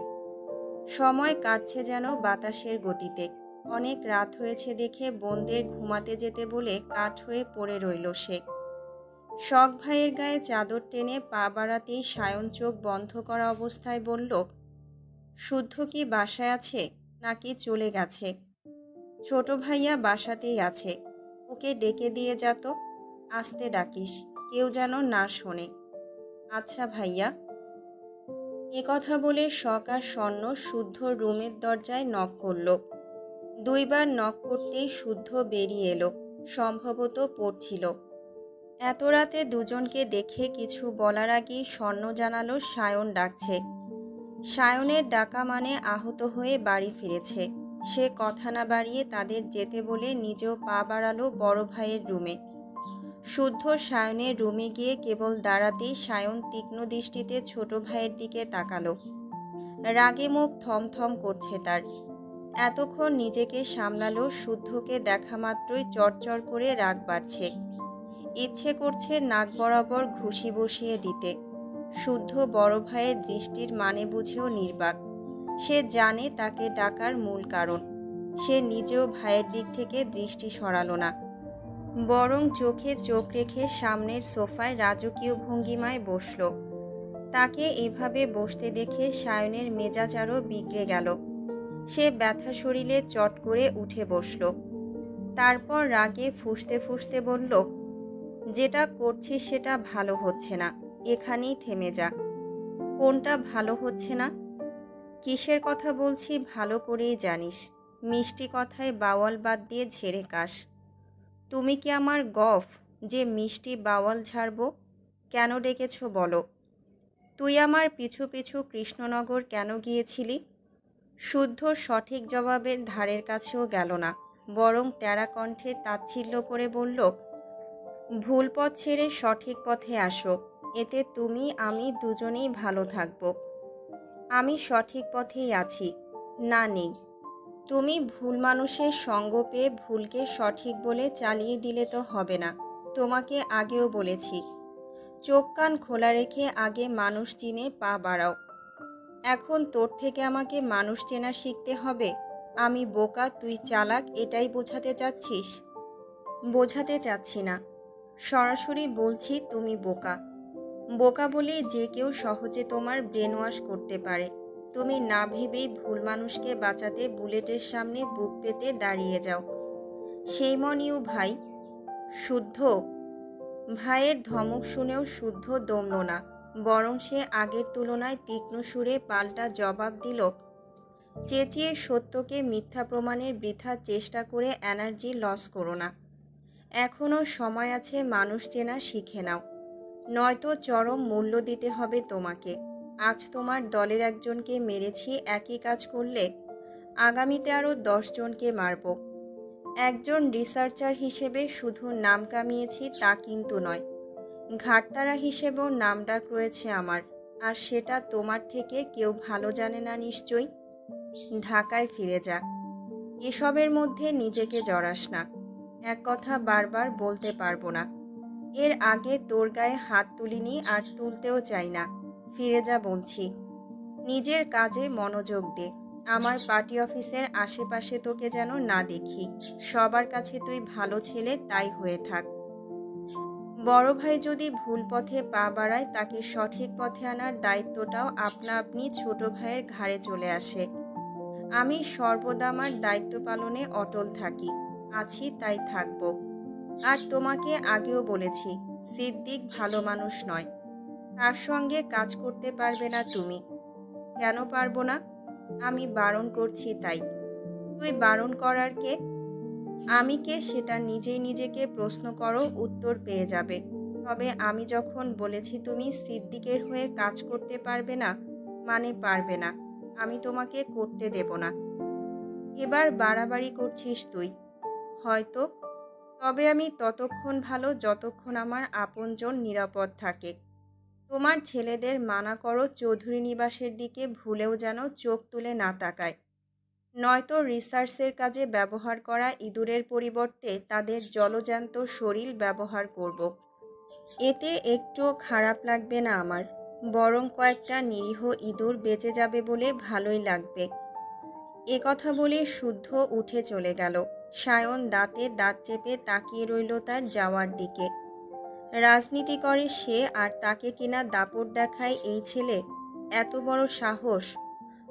S1: সময় কাটছে যেন বাতাসের গতিতে। অনেক রাত হয়েছে দেখে বোনদের ঘুমাতে যেতে বলে কাঠ হয়ে পড়ে রইল সে। শখ ভাইয়ের গায়ে চাদর টেনে পা বাড়াতেই সায়ন চোখ বন্ধ করা অবস্থায় বলল, শুদ্ধ কি বাসায় আছে নাকি চলে গেছে? ছোট ভাইয়া বাসাতেই আছে, ওকে ডেকে দিয়ে যা তো, আস্তে ডাকিস, কেউ যেন না শোনে। আচ্ছা ভাইয়া। এ কথা বলে শখ আর স্বর্ণ শুদ্ধ রুমের দরজায় নক করল। দুইবার নক করতেই শুদ্ধ বেরিয়ে এলো, সম্ভবত পড়ছিল। এত রাতে দুজনকে দেখে কিছু বলার আগেই স্বর্ণ জানালো সায়ন ডাকছে। সায়নের ডাকা মানে আহত হয়ে বাড়ি ফিরেছে। সে কথা না বাড়িয়ে তাদের যেতে বলে নিজেও পা বাড়ালো বড় ভাইয়ের রুমে। শুদ্ধ সায়নের রুমে গিয়ে কেবল দাঁড়াতেই সায়ন তীক্ষ্ণ দৃষ্টিতে ছোট ভাইয়ের দিকে তাকালো। রাগে মুখ থমথম করছে তার। এতক্ষণ নিজেকে সামলালো, শুদ্ধকে দেখা মাত্রই চড়চড় করে রাগ বাড়ছে। ইচ্ছে করছে নাক বরাবর ঘুষি বসিয়ে দিতে। শুদ্ধ বড় ভাইয়ের দৃষ্টির মানে বুঝেও নির্বাক। সে জানে তাকে ডাকার মূল কারণ। সে নিজেও ভাইয়ের দিক থেকে দৃষ্টি সরালো না, বরং চোখে চোখ রেখে সামনের সোফায় রাজকীয় ভঙ্গিমায় বসল। তাকে এভাবে বসতে দেখে সায়নের মেজাজ আরও বিগড়ে গেল। সে ব্যথা শরীরে চট করে উঠে বসল। তারপর রাগে ফুঁসতে ফুঁসতে বলল, যেটা করছিস সেটা ভালো হচ্ছে না, এখানেই থেমে যা। কোনটা ভালো হচ্ছে না? কিসের কথা বলছি ভালো করেই জানিস। মিষ্টি কথায় বাওয়াল বাদ দিয়ে ঝেড়ে কাশ। তুমি কি আমার গফ যে মিষ্টি বাওয়াল ঝাড়ব? কেন ডেকেছ বলো? তুই আমার পিছু পিছু কৃষ্ণনগর কেন গিয়েছিলি? শুদ্ধ সঠিক জবাবের ধারের কাছেও গেল না, বরং তেরা কণ্ঠে তাচ্ছিল্য করে বলল, ভুল পথ ছেড়ে সঠিক পথে আসো, এতে তুমি আমি দুজনেই ভালো থাকব। আমি সঠিক পথেই আছি। না, নেই। তুমি ভুল মানুষের সঙ্গ পেয়ে ভুলকে সঠিক বলে চালিয়ে দিলে তো হবে না। তোমাকে আগেও বলেছি, চোখ কান খোলা রেখে আগে মানুষ চিনে পা বাড়াও। এখন তোর থেকে আমাকে মানুষ চেনা শিখতে হবে? আমি বোকা, তুই চালাক, এটাই বোঝাতে চাচ্ছিস? বোঝাতে চাচ্ছি না, সরাসরি বলছি তুমি বোকা। বোকা বলে যে কেউ সহজে তোমার ব্রেন ওয়াশ করতে পারে। তুমি না ভেবেই ভুল মানুষকে বাঁচাতে বুলেটের সামনে বুক পেতে দাঁড়িয়ে যাও। সেই মনিউ ভাই। শুদ্ধ। ভাইয়ের ধমক শুনেও শুদ্ধ দমল না, বরং সে আগের তুলনায় তীক্ষ্ণ সুরে পাল্টা জবাব দিল, চেঁচিয়ে সত্যকে মিথ্যা প্রমাণের বৃথা চেষ্টা করে এনার্জি লস করো না। এখনও সময় আছে, মানুষ চেনা শিখে নাও, নয়তো চরম মূল্য দিতে হবে তোমাকে। আজ তোমার দলের একজনকে মেরেছি, একই কাজ করলে আগামীতে আরও 10 জনকে মারব। একজন রিসার্চার হিসেবে শুধু নাম কামিয়েছি তা কিন্তু নয়, ঘাটতারা হিসেবেও নামডাক রয়েছে আমার, আর সেটা তোমার থেকে কেউ ভালো জানে না নিশ্চয়ই। ঢাকায় ফিরে যা, এসবের মধ্যে নিজেকে জড়াস না। এক কথা বারবার বলতে পারবো না। এর আগে তোর গায়ে হাত তুলিনি, আর তুলতেও চাই না। ফিরে যা বলছি। নিজের কাজে মনোযোগ দে। আমার পার্টি অফিসের আশেপাশে তোকে যেন না দেখি। সবার কাছে তুই ভালো ছেলে, তাই হয়ে থাক। বড় ভাই যদি ভুল পথে পা বাড়ায়, তাকে সঠিক পথে আনার দায়িত্বটাও আপনা আপনি ছোট ভাইয়ের ঘাড়ে চলে আসে। আমি সর্বদা আমার দায়িত্ব পালনে অটল থাকি, আছি, তাই থাকব। আর তোমাকে আগেও বলেছি, সিদ্দিক ভালো মানুষ নয়, তার সঙ্গে কাজ করতে পারবে না তুমি। কেন পারবো না? আমি বারণ করছি তাই। তুই বারণ করার কে? আমি কে সেটা নিজেই নিজেকে প্রশ্ন করো, উত্তর পেয়ে যাবে। তবে আমি যখন বলেছি তুমি সিদ্দিকের হয়ে কাজ করতে পারবে না, মানে পারবে না। আমি তোমাকে করতে দেব না। এবার বাড়াবাড়ি করছিস তুই, হয়তো। তবে আমি ততক্ষণ ভালো যতক্ষণ আমার আপনজন নিরাপদ থাকে। তোমার ছেলেদের মানা করো চৌধুরী নিবাসের দিকে ভুলেও যেন চোখ তুলে না তাকায়, নয়তো রিসার্চের কাজে ব্যবহার করা ইঁদুরের পরিবর্তে তাদের জলজ্যান্ত শরীর ব্যবহার করব। এতে একটুও খারাপ লাগবে না আমার, বরং কয়েকটা নিরীহ ইঁদুর বেঁচে যাবে বলে ভালোই লাগবে। এ কথা বলে শুদ্ধ উঠে চলে গেল। সায়ন দাঁতে দাঁত চেপে তাকিয়ে রইল তার যাওয়ার দিকে। রাজনীতি করে সে, আর তাকে কিনা দাপট দেখায় এই ছেলে। এত বড় সাহস!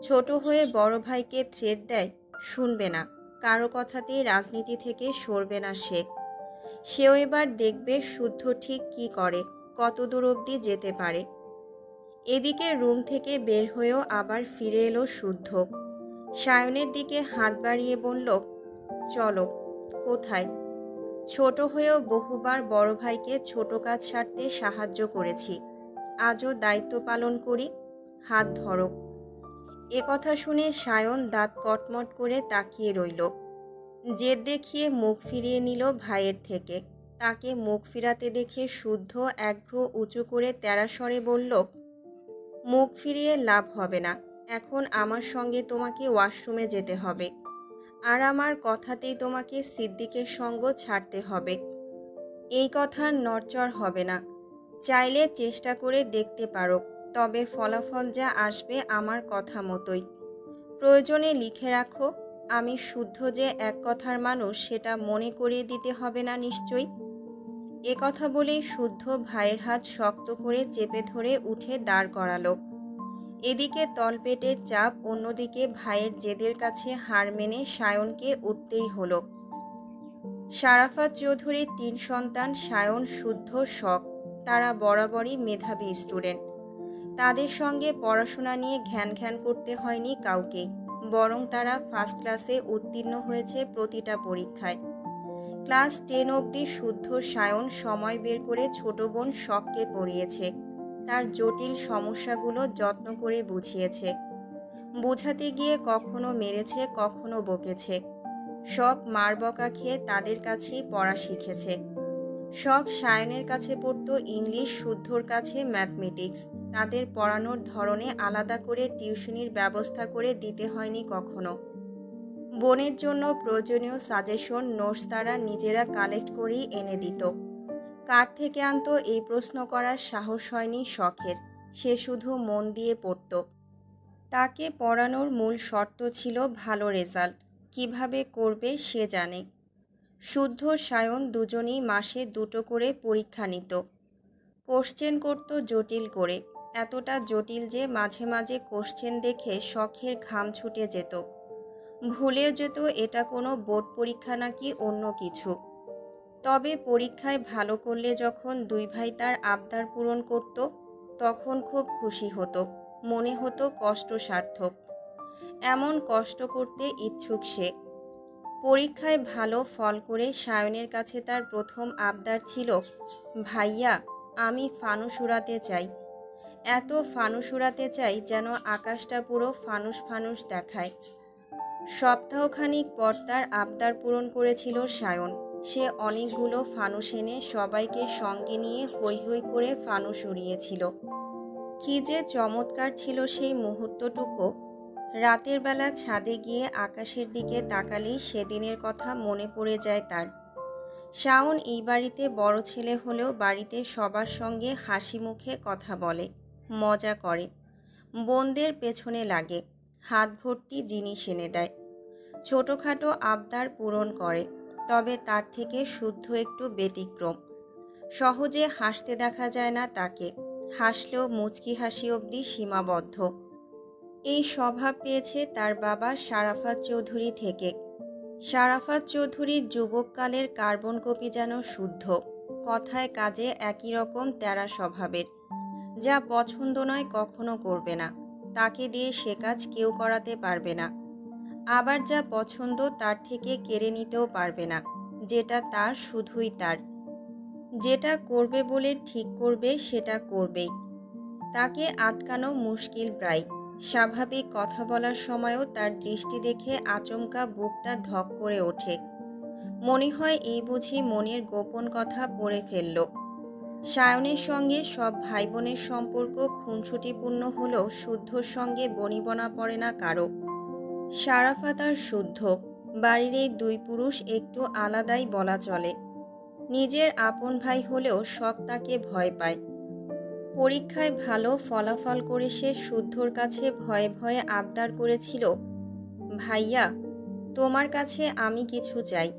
S1: ছোট হয়ে বড় ভাইকে থ্রেট দেয়। শুনবে না, কারো কথাতেই রাজনীতি থেকে সরবে না সে। সেও এবার দেখবে শুদ্ধ ঠিক কি করে, কত দূর অবধি যেতে পারে। এদিকে রুম থেকে বের হয়েও আবার ফিরে এলো শুদ্ধ। সায়নের দিকে হাত বাড়িয়ে বলল, চলো। কোথায়? ছোট হয়েও বহুবার বড় ভাইকে ছোট কাজ সারতে সাহায্য করেছি, আজও দায়িত্ব পালন করি। হাত ধরো। এ কথা শুনে সায়ন দাঁত কটমট করে তাকিয়ে রইল। জেদ দেখিয়ে মুখ ফিরিয়ে নিল ভাইয়ের থেকে। তাকে মুখ ফিরাতে দেখে শুদ্ধ এক ভ্রু উঁচু করে তেরা স্বরে বলল, মুখ ফিরিয়ে লাভ হবে না। এখন আমার সঙ্গে তোমাকে ওয়াশরুমে যেতে হবে, আর আমার কথাতেই তোমাকে সিদ্দিকের সঙ্গ ছাড়তে হবে। এই কথার নড়চড় হবে না। চাইলে চেষ্টা করে দেখতে পারো, তবে ফলাফল যা আসবে আমার কথা মতোই। প্রয়োজনে লিখে রাখো, আমি শুদ্ধ যে এক কথার মানুষ সেটা মনে করিয়ে দিতে হবে না নিশ্চয়ই। এ কথা বলেই শুদ্ধ ভাইয়ের হাত শক্ত করে চেপে ধরে উঠে দাঁড় করালো। এদিকে তলপেটের চাপ, অন্যদিকে ভাইয়ের জেদের কাছে হার মেনে সায়নকে উঠতেই হলো। শারাফাত চৌধুরীর 3 সন্তান সায়ন, শুদ্ধ, শখ। তারা বরাবরই মেধাবী স্টুডেন্ট। তাদের সঙ্গে পড়াশোনা নিয়ে ঘ্যান ঘ্যান করতে হয়নি কাউকেই, বরং তারা ফার্স্ট ক্লাসে উত্তীর্ণ হয়েছে প্রতিটা পরীক্ষায়। ক্লাস 10 অবধি শুদ্ধ সায়ন সময় বের করে ছোট বোন শখকে পড়িয়েছে। তার জটিল সমস্যাগুলো যত্ন করে বুঝিয়েছে। বোঝাতে গিয়ে কখনো মেরেছে, কখনো বকেছে। শখ মার বকা খেয়ে তাদের কাছেই পড়া শিখেছে। শখ সায়নের কাছে পড়তো ইংলিশ, শুদ্ধর কাছে ম্যাথমেটিক্স। তাদের পড়ানোর ধরনে আলাদা করে টিউশনির ব্যবস্থা করে দিতে হয়নি কখনো। বোনের জন্য প্রয়োজনীয় সাজেশন, নোটস তারা নিজেরা কালেক্ট করেই এনে দিত। কার থেকে আনতো এই প্রশ্ন করার সাহস হয়নি শখের। সে শুধু মন দিয়ে পড়ত। তাকে পড়ানোর মূল শর্ত ছিল ভালো রেজাল্ট। কিভাবে করবে সে জানে। শুদ্ধ সায়ন দুজনেই মাসে 2টো করে পরীক্ষা নিত। কোশ্চেন করত জটিল করে, এতটা জটিল যে মাঝে মাঝে কোশ্চেন দেখে শখের ঘাম ছুটে যেত। ভুলেও যেত এটা কোনো বোর্ড পরীক্ষা নাকি অন্য কিছু। তবে পরীক্ষায় ভালো করলে যখন দুই ভাই তার আবদার পূরণ করত, তখন খুব খুশি হতো। মনে হতো কষ্ট সার্থক। এমন কষ্ট করতে ইচ্ছুক সে। পরীক্ষায় ভালো ফল করে সায়নের কাছে তার প্রথম আবদার ছিল, ভাইয়া আমি ফানুস উড়াতে চাই। এত ফানুস উড়াতে চাই যেন আকাশটা পুরো ফানুস ফানুস দেখায়। সপ্তাহখানিক পর তার আবদার পূরণ করেছিল সায়ন। সে অনেকগুলো ফানুস এনে সবাইকে সঙ্গে নিয়ে হৈ হৈ করে ফানুস উড়িয়েছিল। কি যে চমৎকার ছিল সেই মুহূর্তটুকু। রাতের বেলা ছাদে গিয়ে আকাশের দিকে তাকালেই সেদিনের কথা মনে পড়ে যায় তার। শাওন এই বাড়িতে বড় ছেলে হলেও বাড়িতে সবার সঙ্গে হাসি মুখে কথা বলে, মজা করে, বোনদের পেছনে লাগে, হাত ভর্তি জিনিস এনে দেয়, ছোটোখাটো আবদার পূরণ করে। তবে তার থেকে শুদ্ধ একটু ব্যতিক্রম। সহজে হাসতে দেখা যায় না তাকে। হাসলেও মুচকি হাসি অবধি সীমাবদ্ধ। এই স্বভাব পেয়েছে তার বাবা শারাফাত চৌধুরী থেকে। শারাফাত চৌধুরীর যুবককালের কার্বন কপি যেন শুদ্ধ, কথায় কাজে একই রকম তেরা স্বভাবের। যা পছন্দ নয় কখনো করবে না, তাকে দিয়ে সে কাজ কেউ করাতে পারবে না। আবার যা পছন্দ তার থেকে কেড়ে নিতেও পারবে না। যেটা তার শুধুই তার। যেটা করবে বলে ঠিক করবে সেটা করবেই। তাকে আটকানো মুশকিল প্রায়। স্বাভাবিক কথা বলার সময়ও তার দৃষ্টি দেখে আচমকা বুকটা ধক করে ওঠে। মনে হয় এই বুঝি মনের গোপন কথা পড়ে ফেলল। সায়নের সঙ্গে সব ভাই বোনের সম্পর্ক খুনসুটিপূর্ণ হলেও শুদ্ধর সঙ্গে বনিবনা পড়ে না কারো। শারাফাত আর শুদ্ধ, বাড়ির এই দুই পুরুষ একটু আলাদাই বলা চলে। নিজের আপন ভাই হলেও শখ তাকে ভয় পায়। পরীক্ষায় ভালো ফলাফল করে সে শুদ্ধর কাছে ভয়ে ভয়ে আবদার করেছিল, ভাইয়া তোমার কাছে আমি কিছু চাই।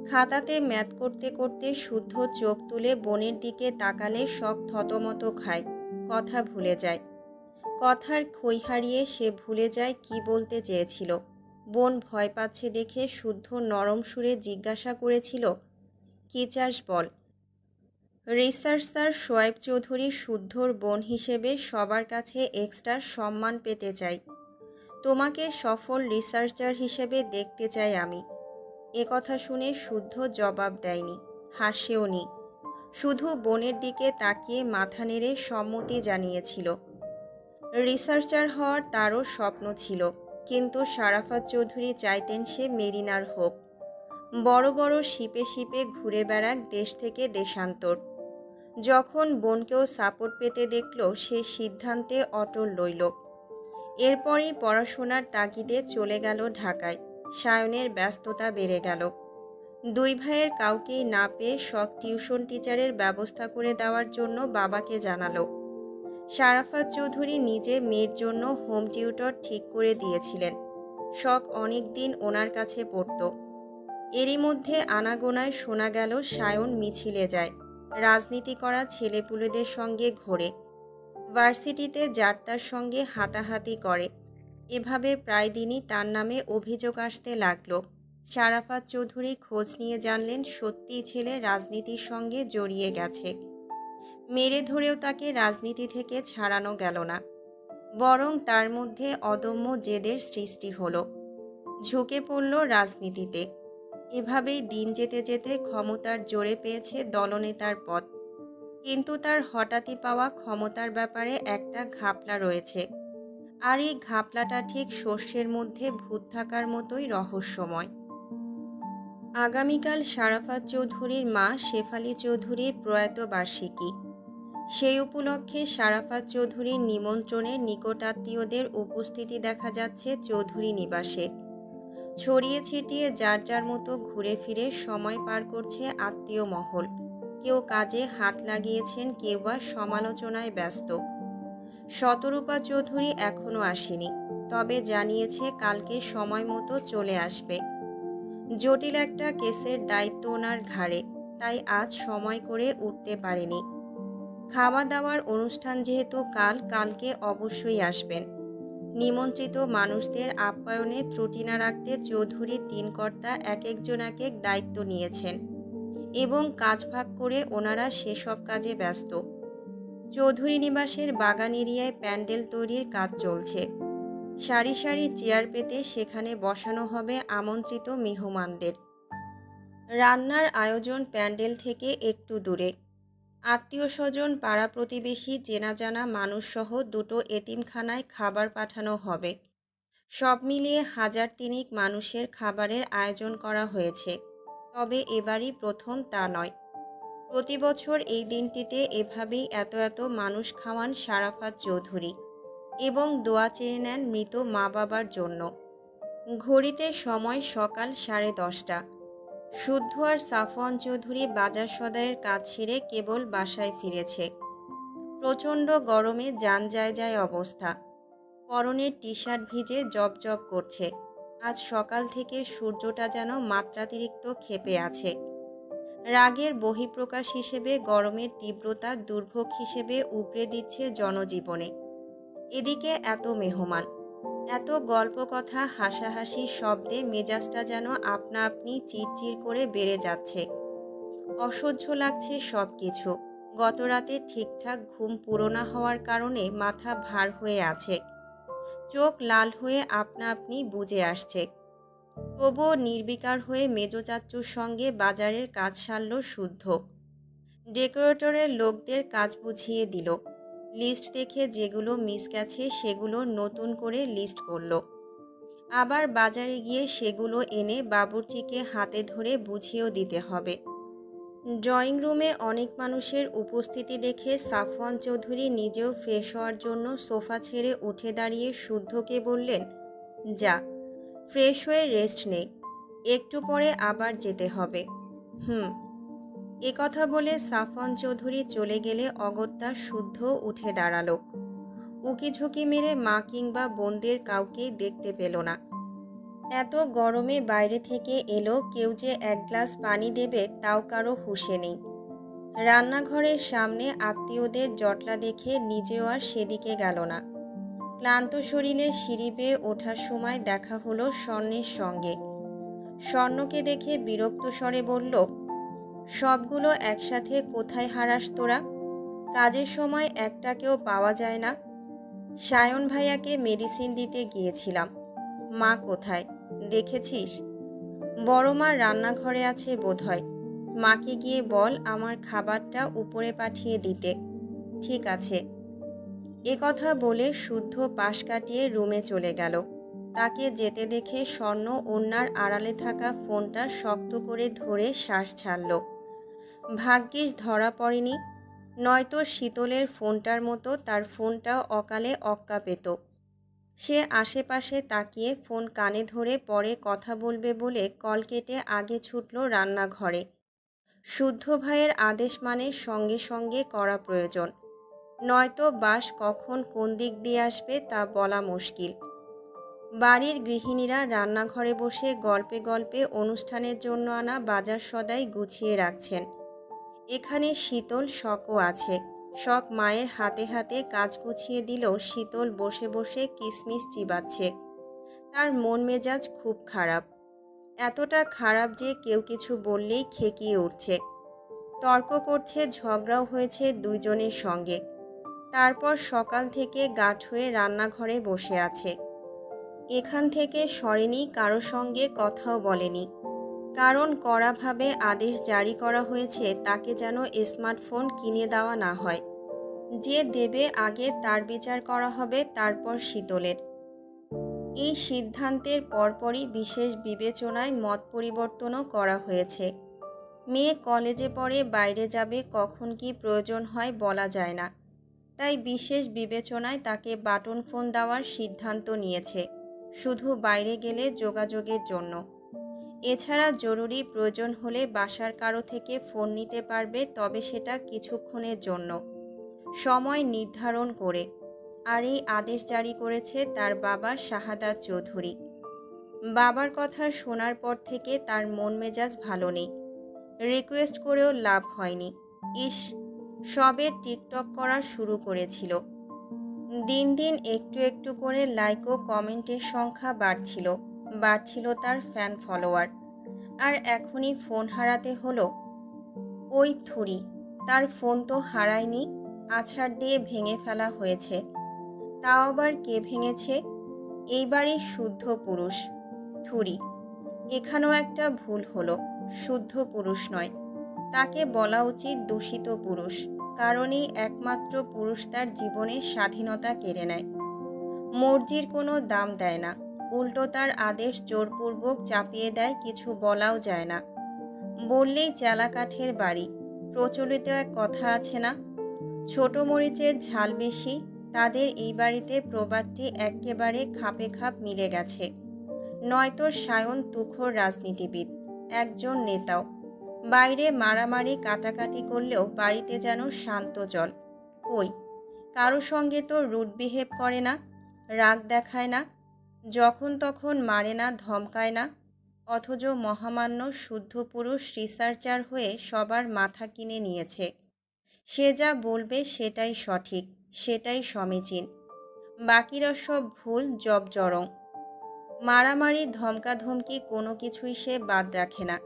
S1: খাতাতে ম্যাথ করতে করতে শুদ্ধ চোখ তুলে বোনের দিকে তাকালে শখ থতমত খায়, কথা ভুলে যায়। কথার খই হারিয়ে সে ভুলে যায় কি বলতে চেয়েছিল। বোন ভয় পাচ্ছে দেখে শুদ্ধ নরম সুরে জিজ্ঞাসা করেছিল, কি চাস বল। রিসার্চার শোয়েব চৌধুরী শুদ্ধর বোন হিসেবে সবার কাছে এক্সট্রা সম্মান পেতে চাই। তোমাকে সফল রিসার্চার হিসেবে দেখতে চাই আমি। কথা শুনে শুদ্ধ জবাব দেয়নি, হাসেও নি। শুধু বোনের দিকে তাকিয়ে মাথা নেড়ে সম্মতি জানিয়েছিল। রিসার্চার হওয়ার তারও স্বপ্ন ছিল, কিন্তু শারাফাত চৌধুরী চাইতেন সে মেরিনার হোক। বড় বড় শিপে শিপে ঘুরে বেড়াক দেশ থেকে দেশান্তর। যখন বোনকেও সাপোর্ট পেতে দেখল সে সিদ্ধান্তে অটল রইল। এরপরই পড়াশোনার তাগিদে চলে গেল ঢাকায়। সায়নের ব্যস্ততা বেড়ে গেল। দুই ভাইয়ের কাউকেই না পেয়ে শখ টিউশন টিচারের ব্যবস্থা করে দেওয়ার জন্য বাবাকে জানালো। শারাফাত চৌধুরী নিজে মেয়ের জন্য হোম টিউটর ঠিক করে দিয়েছিলেন। শখ অনেক দিন ওনার কাছে পড়ত। এরই মধ্যে আনাগোনায় শোনা গেল সায়ন মিছিলে যায়, রাজনীতি করা ছেলেপুলেদের সঙ্গে ঘোরে, ভার্সিটিতে যার তার সঙ্গে হাতাহাতি করে। এভাবে প্রায় দিনই তার নামে অভিযোগ আসতে লাগল। শারাফাত চৌধুরী খোঁজ নিয়ে জানলেন সত্যিই ছেলে রাজনীতির সঙ্গে জড়িয়ে গেছে। মেরে ধরেও তাকে রাজনীতি থেকে ছাড়ানো গেল না, বরং তার মধ্যে অদম্য জেদের সৃষ্টি হলো। ঝুঁকে পড়ল রাজনীতিতে। এভাবেই দিন যেতে যেতে ক্ষমতার জোরে পেয়েছে দলনেতার পদ। কিন্তু তার হঠাৎই পাওয়া ক্ষমতার ব্যাপারে একটা ঘাপলা রয়েছে। আর এই ঘাপলাটা ঠিক শস্যের মধ্যে ভূত থাকার মতোই রহস্যময়। আগামীকাল শারাফাত চৌধুরীর মা শেফালী চৌধুরীর প্রয়াত বার্ষিকী। সেই উপলক্ষে শারাফাত চৌধুরীর নিমন্ত্রণে নিকটাত্মীয়দের উপস্থিতি দেখা যাচ্ছে চৌধুরী নিবাসে। ছড়িয়ে ছিটিয়ে যার যার মতো ঘুরে ফিরে সময় পার করছে আত্মীয় মহল। কেউ কাজে হাত লাগিয়েছেন, কেউ বা সমালোচনায় ব্যস্ত। শতরূপা চৌধুরী এখনও আসেনি, তবে জানিয়েছে কালকে সময় মতো চলে আসবে। জটিল একটা কেসের দায়িত্ব ওনার ঘাড়ে, তাই আজ সময় করে উঠতে পারেনি। খাওয়া দাওয়ার অনুষ্ঠান যেহেতু কালকে অবশ্যই আসবেন। নিমন্ত্রিত মানুষদের আপ্যায়নে ত্রুটি না রাখতে চৌধুরী তিন কর্তা এক একজন এক এক দায়িত্ব নিয়েছেন এবং কাজ ভাগ করে ওনারা সেসব কাজে ব্যস্ত। চৌধুরী নিবাসের বাগান এরিয়ায় প্যান্ডেল তৈরির কাজ চলছে। সারি সারি চেয়ার পেতে সেখানে বসানো হবে আমন্ত্রিত মেহমানদের। রান্নার আয়োজন প্যান্ডেল থেকে একটু দূরে। আত্মীয় স্বজন, পাড়া প্রতিবেশী, চেনা জানা মানুষসহ দুটো এতিমখানায় খাবার পাঠানো হবে। সব মিলিয়ে ১,০০০ মানুষের খাবারের আয়োজন করা হয়েছে। তবে এবারই প্রথম তা নয়। প্রতি বছর এই দিনটিতে এভাবেই এত এত মানুষ খাওয়ান শারাফাত চৌধুরী এবং দোয়া চেয়ে নেন মৃত মা বাবার জন্য। ঘড়িতে সময় সকাল 10:30। শুদ্ধ আর সাফওয়ান চৌধুরী বাজার সদাইয়ের কাজ ছেড়ে কেবল বাসায় ফিরেছে। প্রচণ্ড গরমে যান যায় যায় অবস্থা। পরনের টি শার্ট ভিজে জব জব করছে। আজ সকাল থেকে সূর্যটা যেন মাত্রাতিরিক্ত ক্ষেপে আছে। রাগের বহিঃপ্রকাশ হিসেবে গরমের তীব্রতা দুর্ভোগ হিসেবে উগরে দিচ্ছে জনজীবনে। এদিকে এত মেহমান, এত গল্প কথা, হাসাহাসি শব্দে মেজাজটা যেন আপনা আপনি চিরচির করে বেড়ে যাচ্ছে। অসহ্য লাগছে সব কিছু। গত রাতে ঠিকঠাক ঘুম পুরো না হওয়ার কারণে মাথা ভার হয়ে আছে। চোখ লাল হয়ে আপনা আপনি বুজে আসছে। তবুও নির্বিকার হয়ে মেজ চাচ্চুর সঙ্গে বাজারের কাজ সারল শুদ্ধ। ডেকোরেটরের লোকদের কাজ বুঝিয়ে দিল। লিস্ট দেখে যেগুলো মিস গেছে সেগুলো নতুন করে লিস্ট করল। আবার বাজারে গিয়ে সেগুলো এনে বাবুর্চিকে হাতে ধরে বুঝিয়েও দিতে হবে। ড্রয়িং রুমে অনেক মানুষের উপস্থিতি দেখে সাফওয়ান চৌধুরী নিজেও ফ্রেশ হওয়ার জন্য সোফা ছেড়ে উঠে দাঁড়িয়ে শুদ্ধকে বললেন, যা, ফ্রেশ হয়ে রেস্ট নে, একটু পরে আবার যেতে হবে। এ কথা বলে সাফওয়ান চৌধুরী চলে গেলে অগত্যা শুদ্ধ উঠে দাঁড়ালো। উকিঝুঁকি মেরে মা কিংবা বোনদের কাউকেই দেখতে পেল না। এত গরমে বাইরে থেকে এলো, কেউ যে এক গ্লাস পানি দেবে তাও কারো হুঁশে নেই। রান্নাঘরের সামনে আত্মীয়দের জটলা দেখে নিজেও আর সেদিকে গেল না। ক্লান্ত শরীরে সিঁড়ি বেয়ে ওঠার সময় দেখা হলো স্বর্ণের সঙ্গে। স্বর্ণকে দেখে বিরক্ত স্বরে বলল, সবগুলো একসাথে কোথায় হারাস তোরা? কাজের সময় একটাকেও পাওয়া যায় না। সায়ন ভাইয়াকে মেডিসিন দিতে গিয়েছিলাম। মা কোথায় দেখেছিস? বড় মা রান্নাঘরে আছে বোধহয়। মাকে গিয়ে বল আমার খাবারটা উপরে পাঠিয়ে দিতে। ঠিক আছে। এ কথা বলে শুদ্ধ পাশ কাটিয়ে রুমে চলে গেল। তাকে যেতে দেখে স্বর্ণ ওড়নার আড়ালে থাকা ফোনটা শক্ত করে ধরে শ্বাস ছাড়ল। ভাগ্যিস ধরা পড়েনি, নয়তো শীতলের ফোনটার মতো তার ফোনটাও অকালে অক্কা পেত। সে আশেপাশে তাকিয়ে ফোন কানে ধরে পরে কথা বলবে বলে কল কেটে আগে ছুটল রান্নাঘরে। শুদ্ধ ভাইয়ের আদেশ মানে সঙ্গে সঙ্গে করা প্রয়োজন, নয়তো বাস কখন কোন দিক দিয়ে আসবে তা বলা মুশকিল। বাড়ির গৃহিণীরা রান্নাঘরে বসে গল্পে গল্পে অনুষ্ঠানের জন্য আনা বাজার সদাই গুছিয়ে রাখছেন। এখানে শীতল শখও আছে। শখ মায়ের হাতে হাতে কাজ গুছিয়ে দিলেও শীতল বসে বসে কিসমিস চিবাচ্ছে। তার মন মেজাজ খুব খারাপ, এতটা খারাপ যে কেউ কিছু বললেই খেকিয়ে উঠছে। তর্ক করছে, ঝগড়াও হয়েছে দুইজনের সঙ্গে। তারপর সকাল থেকে গাঁট হয়ে রান্নাঘরে বসে আছে। এখান থেকে সরেনি, কারো সঙ্গে কথাও বলেনি। কারণ কড়াভাবে আদেশ জারি করা হয়েছে তাকে যেন স্মার্টফোন কিনে দেওয়া না হয়। যে দেবে আগে তার বিচার করা হবে, তারপর শীতলের। এই সিদ্ধান্তের পরপরই বিশেষ বিবেচনায় মত পরিবর্তনও করা হয়েছে। মেয়ে কলেজে পড়ে, বাইরে যাবে, কখন কি প্রয়োজন হয় বলা যায় না। তাই বিশেষ বিবেচনায় তাকে বাটন ফোন দেওয়ার সিদ্ধান্ত নিয়েছে, শুধু বাইরে গেলে যোগাযোগের জন্য। এছাড়া জরুরি প্রয়োজন হলে বাসার কারো থেকে ফোন নিতে পারবে, তবে সেটা কিছুক্ষণের জন্য, সময় নির্ধারণ করে। আর এই আদেশ জারি করেছে তার বাবা শাহাদাত চৌধুরী। বাবার কথা শোনার পর থেকে তার মন মেজাজ ভালো নেই। রিকোয়েস্ট করেও লাভ হয়নি। ইস, সবে টিকটক করা শুরু করেছিল। দিন দিন একটু একটু করে লাইক ও কমেন্টের সংখ্যা বাড়ছিল তার ফ্যান ফলোয়ার। আর এখনই ফোন হারাতে হলো। ওই থুরি, তার ফোন তো হারায়নি, আছাড় দিয়ে ভেঙে ফেলা হয়েছে। তাও আবার কে ভেঙেছে? এইবারই শুদ্ধ পুরুষ। থুরি, এখানেও একটা ভুল হলো। শুদ্ধ পুরুষ নয়, তাকে বলা উচিত দূষিত পুরুষ। কারণেই একমাত্র পুরুষ তার জীবনের স্বাধীনতা কেড়ে নেয়। মর্জির কোনো দাম দেয় না, উল্টো তার আদেশ জোরপূর্বক চাপিয়ে দেয়, কিছু বলাও যায় না। বললেই চেলা কাঠের বাড়ি। প্রচলিত এক কথা আছে না, ছোট মরিচের ঝাল বেশি। তাদের এই বাড়িতে প্রবাদটি এক্কেবারে খাপে খাপ মিলে গেছে। নয়তো সায়ন তুখোড় রাজনীতিবিদ, একজন নেতাও। বাইরে মারামারি কাটাকাটি করলেও বাড়িতে যেন শান্ত জল। কই, কারো সঙ্গে তো রুড বিহেভ করে না, রাগ দেখায় না, যখন তখন মারে না, ধমকায় না। অথচ মহামান্য শুদ্ধ পুরুষ রিসার্চার হয়ে সবার মাথা কিনে নিয়েছে। সে যা বলবে সেটাই সঠিক, সেটাই সমীচীন। বাকিরা সব ভুল জবজরং। মারামারি ধমকাধমকি কোনো কিছুই সে বাদ রাখে না।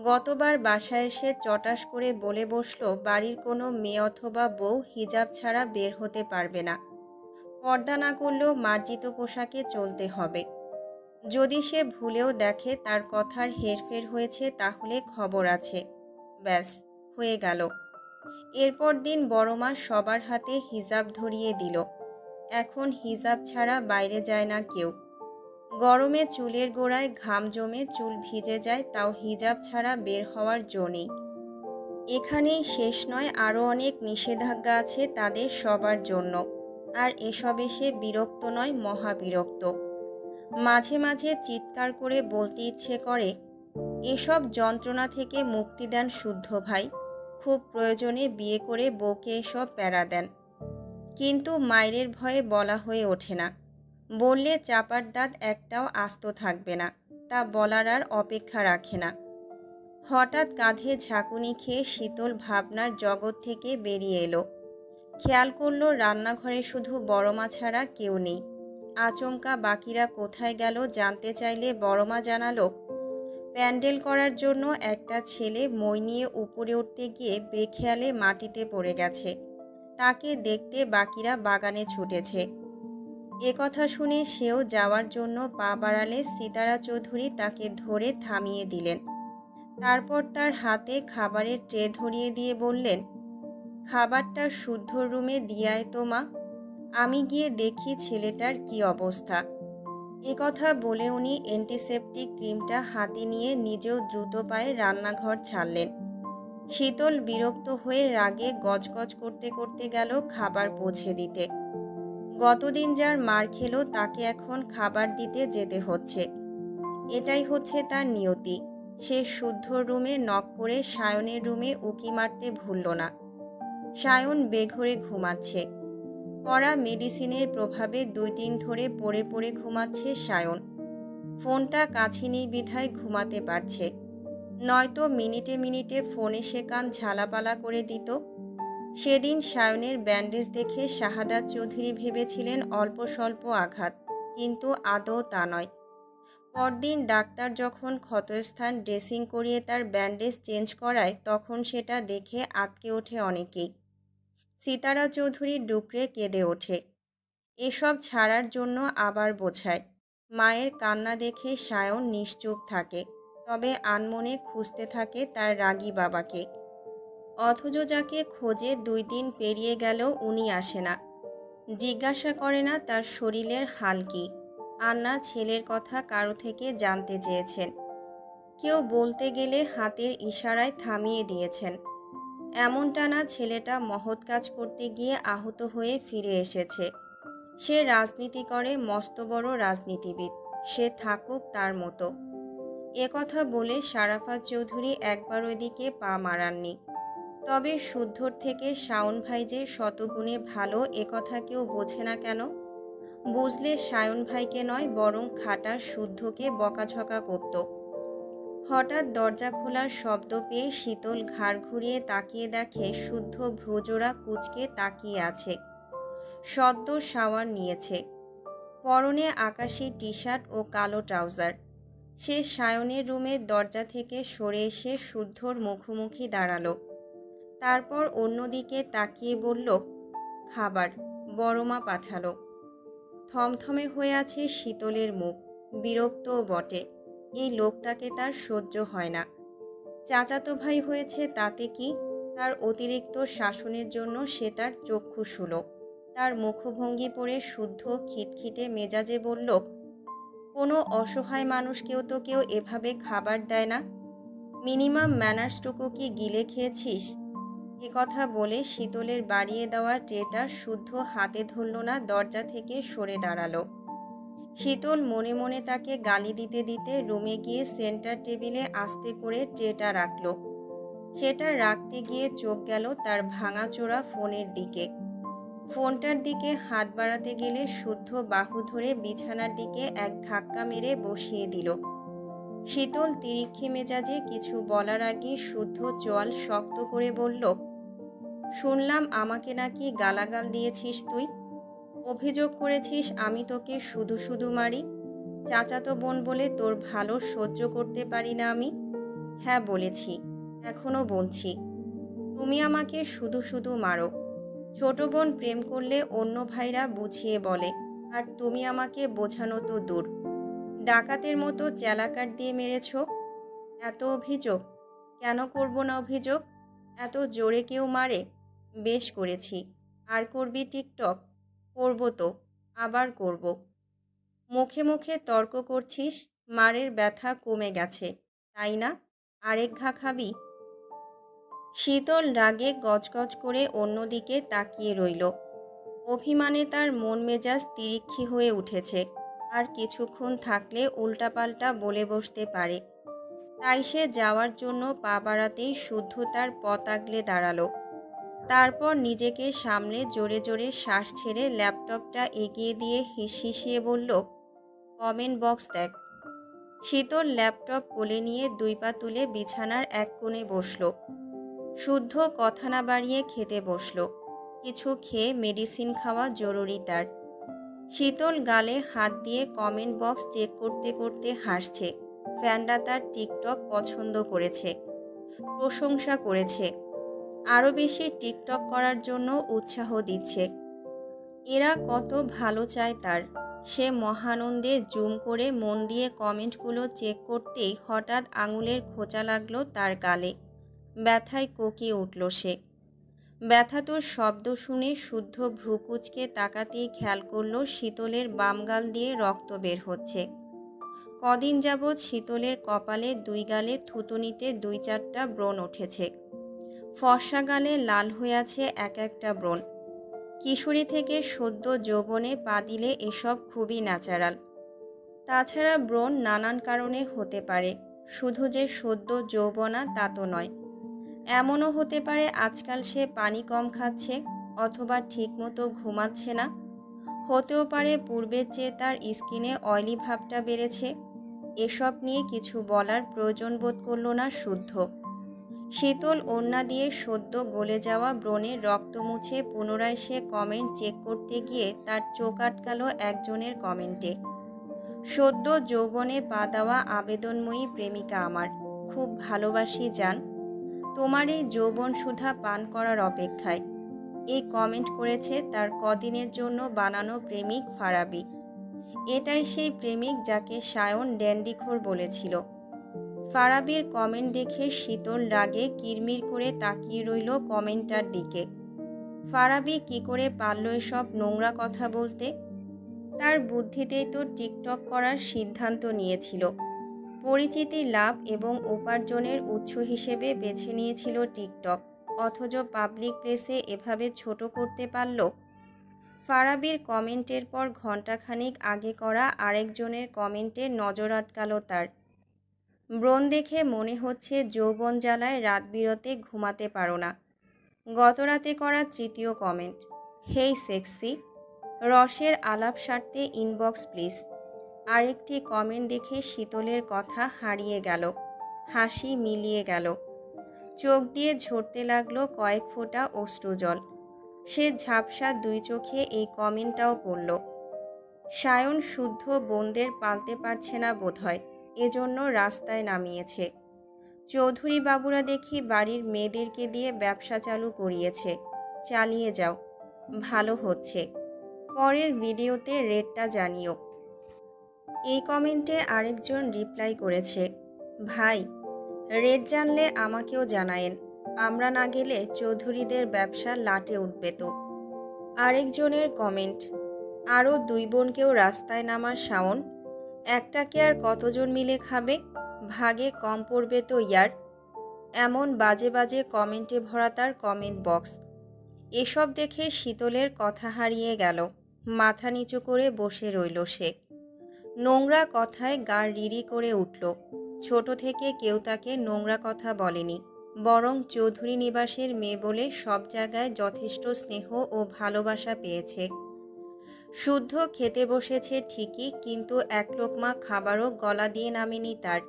S1: গতবার বাসায় এসে চটাস করে বলে বসলো বাড়ির কোনো মেয়ে অথবা বউ হিজাব ছাড়া বের হতে পারবে না, পর্দা না করলেও মার্জিত পোশাকে চলতে হবে। যদি সে ভুলেও দেখে তার কথার হেরফের হয়েছে তাহলে খবর আছে। ব্যাস, হয়ে গেল। এরপর দিন বড়মা সবার হাতে হিজাব ধরিয়ে দিল। এখন হিজাব ছাড়া বাইরে যায় না কেউ। গরমে চুলের গোড়ায় ঘাম জমে চুল ভিজে যায়, তাও হিজাব ছাড়া বের হওয়ার জো নেই। এখানেই শেষ নয়, আরও অনেক নিষেধাজ্ঞা আছে তাদের সবার জন্য। আর এসব এসে বিরক্ত নয়, মহাবিরক্ত। মাঝে মাঝে চিৎকার করে বলতে ইচ্ছে করে, এসব যন্ত্রণা থেকে মুক্তি দেন শুদ্ধ ভাই। খুব প্রয়োজনে বিয়ে করে বউকে এসব প্যারা দেন। কিন্তু মায়ের ভয়ে বলা হয়ে ওঠে না। বললে চাপার দাঁত একটাও আস্ত থাকবে না, তা বলার আর অপেক্ষা রাখে না। হঠাৎ কাঁধে ঝাঁকুনি খেয়ে শীতল ভাবনার জগৎ থেকে বেরিয়ে এলো। খেয়াল করলো রান্নাঘরে শুধু বড়মা ছাড়া কেউ নেই। আচমকা বাকিরা কোথায় গেল জানতে চাইলে বড়মা জানালো, প্যান্ডেল করার জন্য একটা ছেলে মই নিয়ে উপরে উঠতে গিয়ে বেখেয়ালে মাটিতে পড়ে গেছে। তাকে দেখতে বাকিরা বাগানে ছুটেছে। কথা শুনে সেও যাওয়ার জন্য পা বাড়ালে সিতারা চৌধুরী তাকে ধরে থামিয়ে দিলেন। তারপর তার হাতে খাবারের ট্রে ধরিয়ে দিয়ে বললেন, খাবারটা শুদ্ধ রুমে দিয়ায় তো মা, আমি গিয়ে দেখি ছেলেটার কি অবস্থা। কথা বলে উনি অ্যান্টিসেপটিক ক্রিমটা হাতে নিয়ে নিজেও দ্রুত পায়ে রান্নাঘর ছাড়লেন। শীতল বিরক্ত হয়ে রাগে গজগজ করতে করতে গেল খাবার পৌঁছে দিতে। গতদিন যার মার খেলো তাকে এখন খাবার দিতে যেতে হচ্ছে। এটাই হচ্ছে তার নিয়তি। সে শুদ্ধ রুমে নক করে সায়নের রুমে উকি মারতে ভুলল না। সায়ন বেঘরে ঘুমাচ্ছে। কড়া মেডিসিনের প্রভাবে 2 দিন ধরে পড়ে পড়ে ঘুমাচ্ছে সায়ন। ফোনটা কাছে নেই বিধায় ঘুমাতে পারছে, নয়তো মিনিটে মিনিটে ফোন এসে কান ঝালাপালা করে দিত। সেদিন সায়নের ব্যান্ডেজ দেখে শাহাদাত চৌধুরী ভেবেছিলেন অল্প স্বল্প আঘাত, কিন্তু আদৌ তা নয়। পরদিন ডাক্তার যখন ক্ষতস্থান ড্রেসিং করিয়ে তার ব্যান্ডেজ চেঞ্জ করায় তখন সেটা দেখে আঁতকে ওঠে অনেকেই। সিতারা চৌধুরী ডুকরে কেঁদে ওঠে। এসব ছাড়ার জন্য আবার বোঝায়। মায়ের কান্না দেখে সায়ন নিশ্চুপ থাকে। তবে আনমনে খুঁজতে থাকে তার রাগী বাবাকে। অথচ যাকে খোঁজে 2 দিন পেরিয়ে গেলেও উনি আসে না, জিজ্ঞাসা করে না তার শরীরের হাল কি, আর না ছেলের কথা কারো থেকে জানতে চেয়েছেন। কেউ বলতে গেলে হাতের ইশারায় থামিয়ে দিয়েছেন। এমনটা না ছেলেটা মহৎ কাজ করতে গিয়ে আহত হয়ে ফিরে এসেছে। সে রাজনীতি করে, মস্ত বড় রাজনীতিবিদ, সে থাকুক তার মতো। কথা বলে শারাফাত চৌধুরী একবার ওইদিকে পা মারাননি। তবে শুদ্ধর থেকে শাওন ভাই যে শতগুণে ভালো কথা কেউ বোঝে না কেন? বুঝলে শাওন ভাইকে নয়, বরং খাঁটা শুদ্ধকে বকাঝকা করত। হঠাৎ দরজা খোলার শব্দ পেয়ে শীতল ঘাড় ঘুরিয়ে তাকিয়ে দেখে শুদ্ধ ভ্রজোড়া কুঁচকে তাকিয়ে আছে। সদ্য শাওয়ার নিয়েছে, পরনে আকাশি টি শার্ট ও কালো ট্রাউজার। সে সায়নের রুমের দরজা থেকে সরে এসে শুদ্ধর মুখোমুখি দাঁড়ালো। তারপর অন্যদিকে তাকিয়ে বলল, খাবার বড়মা পাঠালো। থমথমে হয়ে আছে শীতলের মুখ, বিরক্তও বটে। এই লোকটাকে তার সহ্য হয় না। চাচাতো ভাই হয়েছে তাতে কি? তার অতিরিক্ত শাসনের জন্য সে তার চক্ষু শুলো। তার মুখভঙ্গি পড়ে শুদ্ধ খিটখিটে মেজাজে বলল, কোনো অসহায় মানুষকেও তো কেউ এভাবে খাবার দেয় না। মিনিমাম ম্যানার্সটুকু কি গিলে খেয়েছিস? কথা বলে শীতলের বাড়িয়ে দেওয়া ট্রেটা শুদ্ধ হাতে ধরল না, দরজা থেকে সরে দাঁড়ালো। শীতল মনে মনে তাকে গালি দিতে দিতে রুমে গিয়ে সেন্টার টেবিলে আস্তে করে ট্রেটা রাখল। সেটা রাখতে গিয়ে চোখ গেল তার ভাঙাচোরা ফোনের দিকে। ফোনটার দিকে হাত বাড়াতে গেলে শুদ্ধ বাহু ধরে বিছানার দিকে এক ধাক্কা মেরে বসিয়ে দিল। শীতল তিরিক্ষি মেজাজে কিছু বলার আগে শুদ্ধ চোয়াল শক্ত করে বলল, শুনলাম আমাকে নাকি গালাগাল দিয়েছিস তুই। অভিযোগ করেছিস আমি তোকে শুধু শুধু মারি। চাচাতো বোন বলে তোর ভালো সহ্য করতে পারি না আমি। হ্যাঁ বলেছি, এখনো বলছি, তুমি আমাকে শুধু শুধু মারো। ছোট বোন প্রেম করলে অন্য ভাইরা বুঝিয়ে বলে, আর তুমি আমাকে বোঝানো তো দূর, ডাকাতের মতো চেলাকাট দিয়ে মেরেছ। এত অভিযোগ? কেন করব না অভিযোগ? এত জোরে কেউ মারে? বেশ করেছি। আর করবি টিকটক? করব তো, আবার করব। মুখে মুখে তর্ক করছিস, মারের ব্যথা কমে গেছে তাই না? আরেক ঘা খাবি? শীতল রাগে গজগজ করে অন্যদিকে তাকিয়ে রইল। অভিমানে তার মন মেজাজ তিরিক্ষি হয়ে উঠেছে, আর কিছুক্ষণ থাকলে উল্টাপাল্টা বলে বসতে পারে। তাই সে যাওয়ার জন্য পা বাড়াতেই শুদ্ধ তার পথ আগলে দাঁড়ালো। তারপর নিজেকে সামলে জোরে জোরে শ্বাস ছেড়ে ল্যাপটপটা এগিয়ে দিয়ে হিসিয়ে বলল, কমেন্ট বক্স দেখ। শীতল ল্যাপটপ কোলে নিয়ে 2 পা তুলে বিছানার এক কোণে বসল। শুদ্ধ কথা না বাড়িয়ে খেতে বসল। কিছু খেয়ে মেডিসিন খাওয়া জরুরি তার। শীতল গালে হাত দিয়ে কমেন্ট বক্স চেক করতে করতে হাসছে। ফ্যানরা তার টিকটক পছন্দ করেছে, প্রশংসা করেছে, আরও বেশি টিকটক করার জন্য উৎসাহ দিচ্ছে। এরা কত ভালো চায় তার। সে মহানন্দে জুম করে মন দিয়ে কমেন্টগুলো চেক করতেই হঠাৎ আঙুলের খোঁচা লাগলো তার গালে। ব্যথায় কোকিয়ে উঠল সে। ব্যথাতুর শব্দ শুনে শুদ্ধ ভ্রুকুচকে তাকাতেই খেয়াল করল শীতলের বাম গাল দিয়ে রক্ত বের হচ্ছে। কদিন যাবৎ শীতলের কপালে 2 গালে থুতুনিতে 2-4টা ব্রণ উঠেছে। ফর্সা গালে লাল হয়ে আছে এক একটা ব্রণ। কিশোরী থেকে সদ্য যৌবনে পা দিলে এসব খুবই ন্যাচারাল। তাছাড়া ব্রণ নানান কারণে হতে পারে, শুধু যে সদ্য যৌবনা তা তো নয়। এমনও হতে পারে আজকাল সে পানি কম খাচ্ছে, অথবা ঠিকমতো ঘুমাচ্ছে না। হতেও পারে পূর্বের চেয়ে তার স্কিনে অয়েলি ভাবটা বেড়েছে। এসব নিয়ে কিছু বলার প্রয়োজন বোধ করল না শুদ্ধ। শীতল ওড়না দিয়ে সদ্য গলে যাওয়া ব্রণের রক্ত মুছে পুনরায় সে কমেন্ট চেক করতে গিয়ে তার চোখ আটকালো একজনের কমেন্টে। সদ্য যৌবনে পা দেওয়া আবেদনময়ী প্রেমিকা আমার, খুব ভালোবাসি জান, তোমার এই যৌবন সুধা পান করার অপেক্ষায়। এই কমেন্ট করেছে তার কদিনের জন্য বানানো প্রেমিক ফারাবি। এটাই সেই প্রেমিক যাকে সায়ন ড্যান্ডিখোর বলেছিল। ফারাবির কমেন্ট দেখে শীতল রাগে কিরমির করে তাকিয়ে রইল কমেন্টার দিকে। ফারাবি কি করে পারল এসব নোংরা কথা বলতে? তার বুদ্ধিতেই তো টিকটক করার সিদ্ধান্ত নিয়েছিল। পরিচিতি লাভ এবং উপার্জনের উৎস হিসেবে বেছে নিয়েছিল টিকটক, অথচ পাবলিক প্লেসে এভাবে ছোট করতে পারল। ফারাবির কমেন্টের পর ঘণ্টাখানিক আগে করা আরেকজনের কমেন্টে নজর আটকাল তার। ব্রণ দেখে মনে হচ্ছে যৌবন জ্বালায় রাত বিরতে ঘুমাতে পারো না। গতরাতে করা তৃতীয় কমেন্ট, হেই সেক্সি, রসের আলাপ সারতে ইনবক্স প্লিজ। আরেকটি কমেন্ট দেখে শীতলের কথা হারিয়ে গেল, হাসি মিলিয়ে গেল। চোখ দিয়ে ঝরতে লাগলো কয়েক ফোঁটা অশ্রুজল। সে ঝাপসা দুই চোখে এই কমেন্টটাও পড়ল। সায়ন শুদ্ধ বোনদের পালতে পারছে না বোধহয়, এজন্য রাস্তায় নামিয়েছে। চৌধুরী বাবুরা দেখি বাড়ির মেয়েদেরকে দিয়ে ব্যবসা চালু করিয়েছে। চালিয়ে যাও, ভালো হচ্ছে। পরের ভিডিওতে রেটটা জানিও। এই কমেন্টে আরেকজন রিপ্লাই করেছে, ভাই রেট জানলে আমাকেও জানায়েন, আমরা না গেলে চৌধুরীদের ব্যবসা লাটে উঠবে তো। আরেকজনের কমেন্ট, আরও দুই বোনকেও রাস্তায় নামার শাওন, একটাকে আর কতজন মিলে খাবে, ভাগে কম পড়বে তো ইয়ার। এমন বাজে বাজে কমেন্টে ভরা তার কমেন্ট বক্স। এসব দেখে শীতলের কথা হারিয়ে গেল। মাথা নিচু করে বসে রইল সে। নোংরা কথায় গা রিরি করে উঠল। ছোট থেকে কেউ তাকে নোংরা কথা বলেনি, বরং চৌধুরী নিবাসের মেয়ে বলে সব জায়গায় যথেষ্ট স্নেহ ও ভালোবাসা পেয়েছে। শুদ্ধ খেতে বসেছে ঠিকই, কিন্তু এক লোকমা খাবারও গলা দিয়ে নামেনি তার।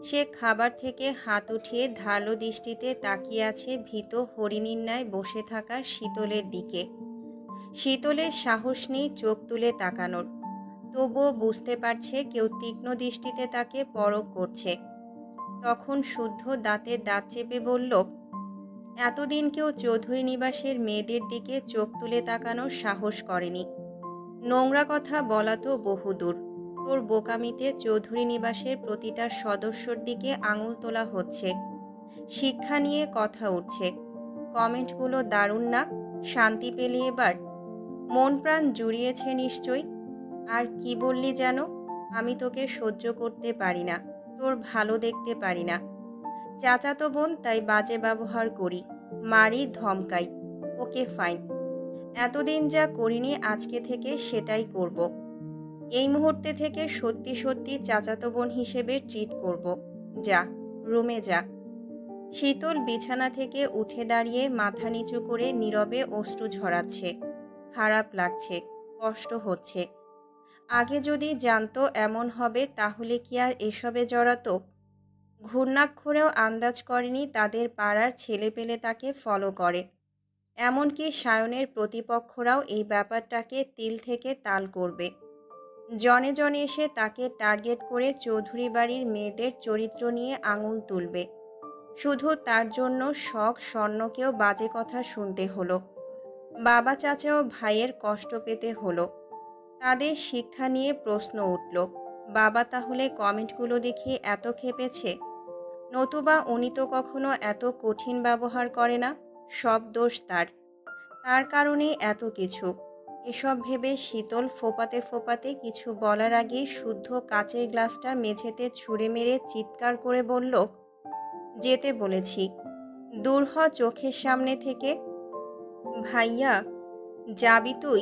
S1: সে খাবার থেকে হাত উঠিয়ে ধারালো দৃষ্টিতে তাকিয়ে আছে ভীত হরিণীর ন্যায় বসে থাকা শীতলের দিকে। শীতলের সাহস নেই চোখ তুলে তাকানোর, তবুও বুঝতে পারছে কেউ তীক্ষ্ণ দৃষ্টিতে তাকে পরখ করছে। তখন শুদ্ধ দাঁতে দাঁত চেপে বলল, এতদিন কেউ চৌধুরী নিবাসের মেয়েদের দিকে চোখ তুলে তাকানোর সাহস করেনি। নোংরা কথা বলা তো বহুদূর, তোর বোকামিতে চৌধুরী নিবাসের প্রতিটা সদস্যর দিকে আঙুল তোলা হচ্ছে। শিক্ষা নিয়ে কথা উঠছে। কমেন্টগুলো দারুণ না? শান্তি পেলি এবার? মন প্রাণ জুড়িয়েছে নিশ্চয়ই। আর কি বললি যেন, আমি তোকে সহ্য করতে পারি না, তোর ভালো দেখতে পারি না। চাচাতো বোন তাই বাজে ব্যবহার করি, মারি, ধমকাই। ওকে ফাইন, এতদিন যা করিনি আজকে থেকে সেটাই করব। এই মুহূর্তে থেকে সত্যি সত্যি চাচাতো বোন হিসেবে ট্রিট করব। যা, রুমে যা। শীতল বিছানা থেকে উঠে দাঁড়িয়ে মাথা নিচু করে নীরবে অশ্রু ঝরাচ্ছে। খারাপ লাগছে, কষ্ট হচ্ছে। আগে যদি জানতো এমন হবে তাহলে কি আর এসবে জড়াতো? ঘূর্ণাক্ষরেও আন্দাজ করেনি তাদের পাড়ার ছেলেপেলে তাকে ফলো করে। এমনকি সায়নের প্রতিপক্ষরাও এই ব্যাপারটাকে তিল থেকে তাল করবে। জনে জনে এসে তাকে টার্গেট করে চৌধুরী বাড়ির মেয়েদের চরিত্র নিয়ে আঙুল তুলবে। শুধু তার জন্য শখ স্বর্ণকেও বাজে কথা শুনতে হলো। বাবা চাচা ও ভাইয়ের কষ্ট পেতে হলো। তাদের শিক্ষা নিয়ে প্রশ্ন উঠল। বাবা তাহলে কমেন্টগুলো দেখে এত খেপেছে? নতুবা উনি তো কখনো এত কঠিন ব্যবহার করে না। সব দোষ তার, তার কারণেই এত কিছু। এসব ভেবে শীতল ফোপাতে ফোপাতে কিছু বলার আগেই শুদ্ধ কাচের গ্লাসটা মেঝেতে ছুঁড়ে মেরে চিৎকার করে বলল, যেতে বলেছি, দূর হ চোখের সামনে থেকে। ভাইয়া, যাবি তুই?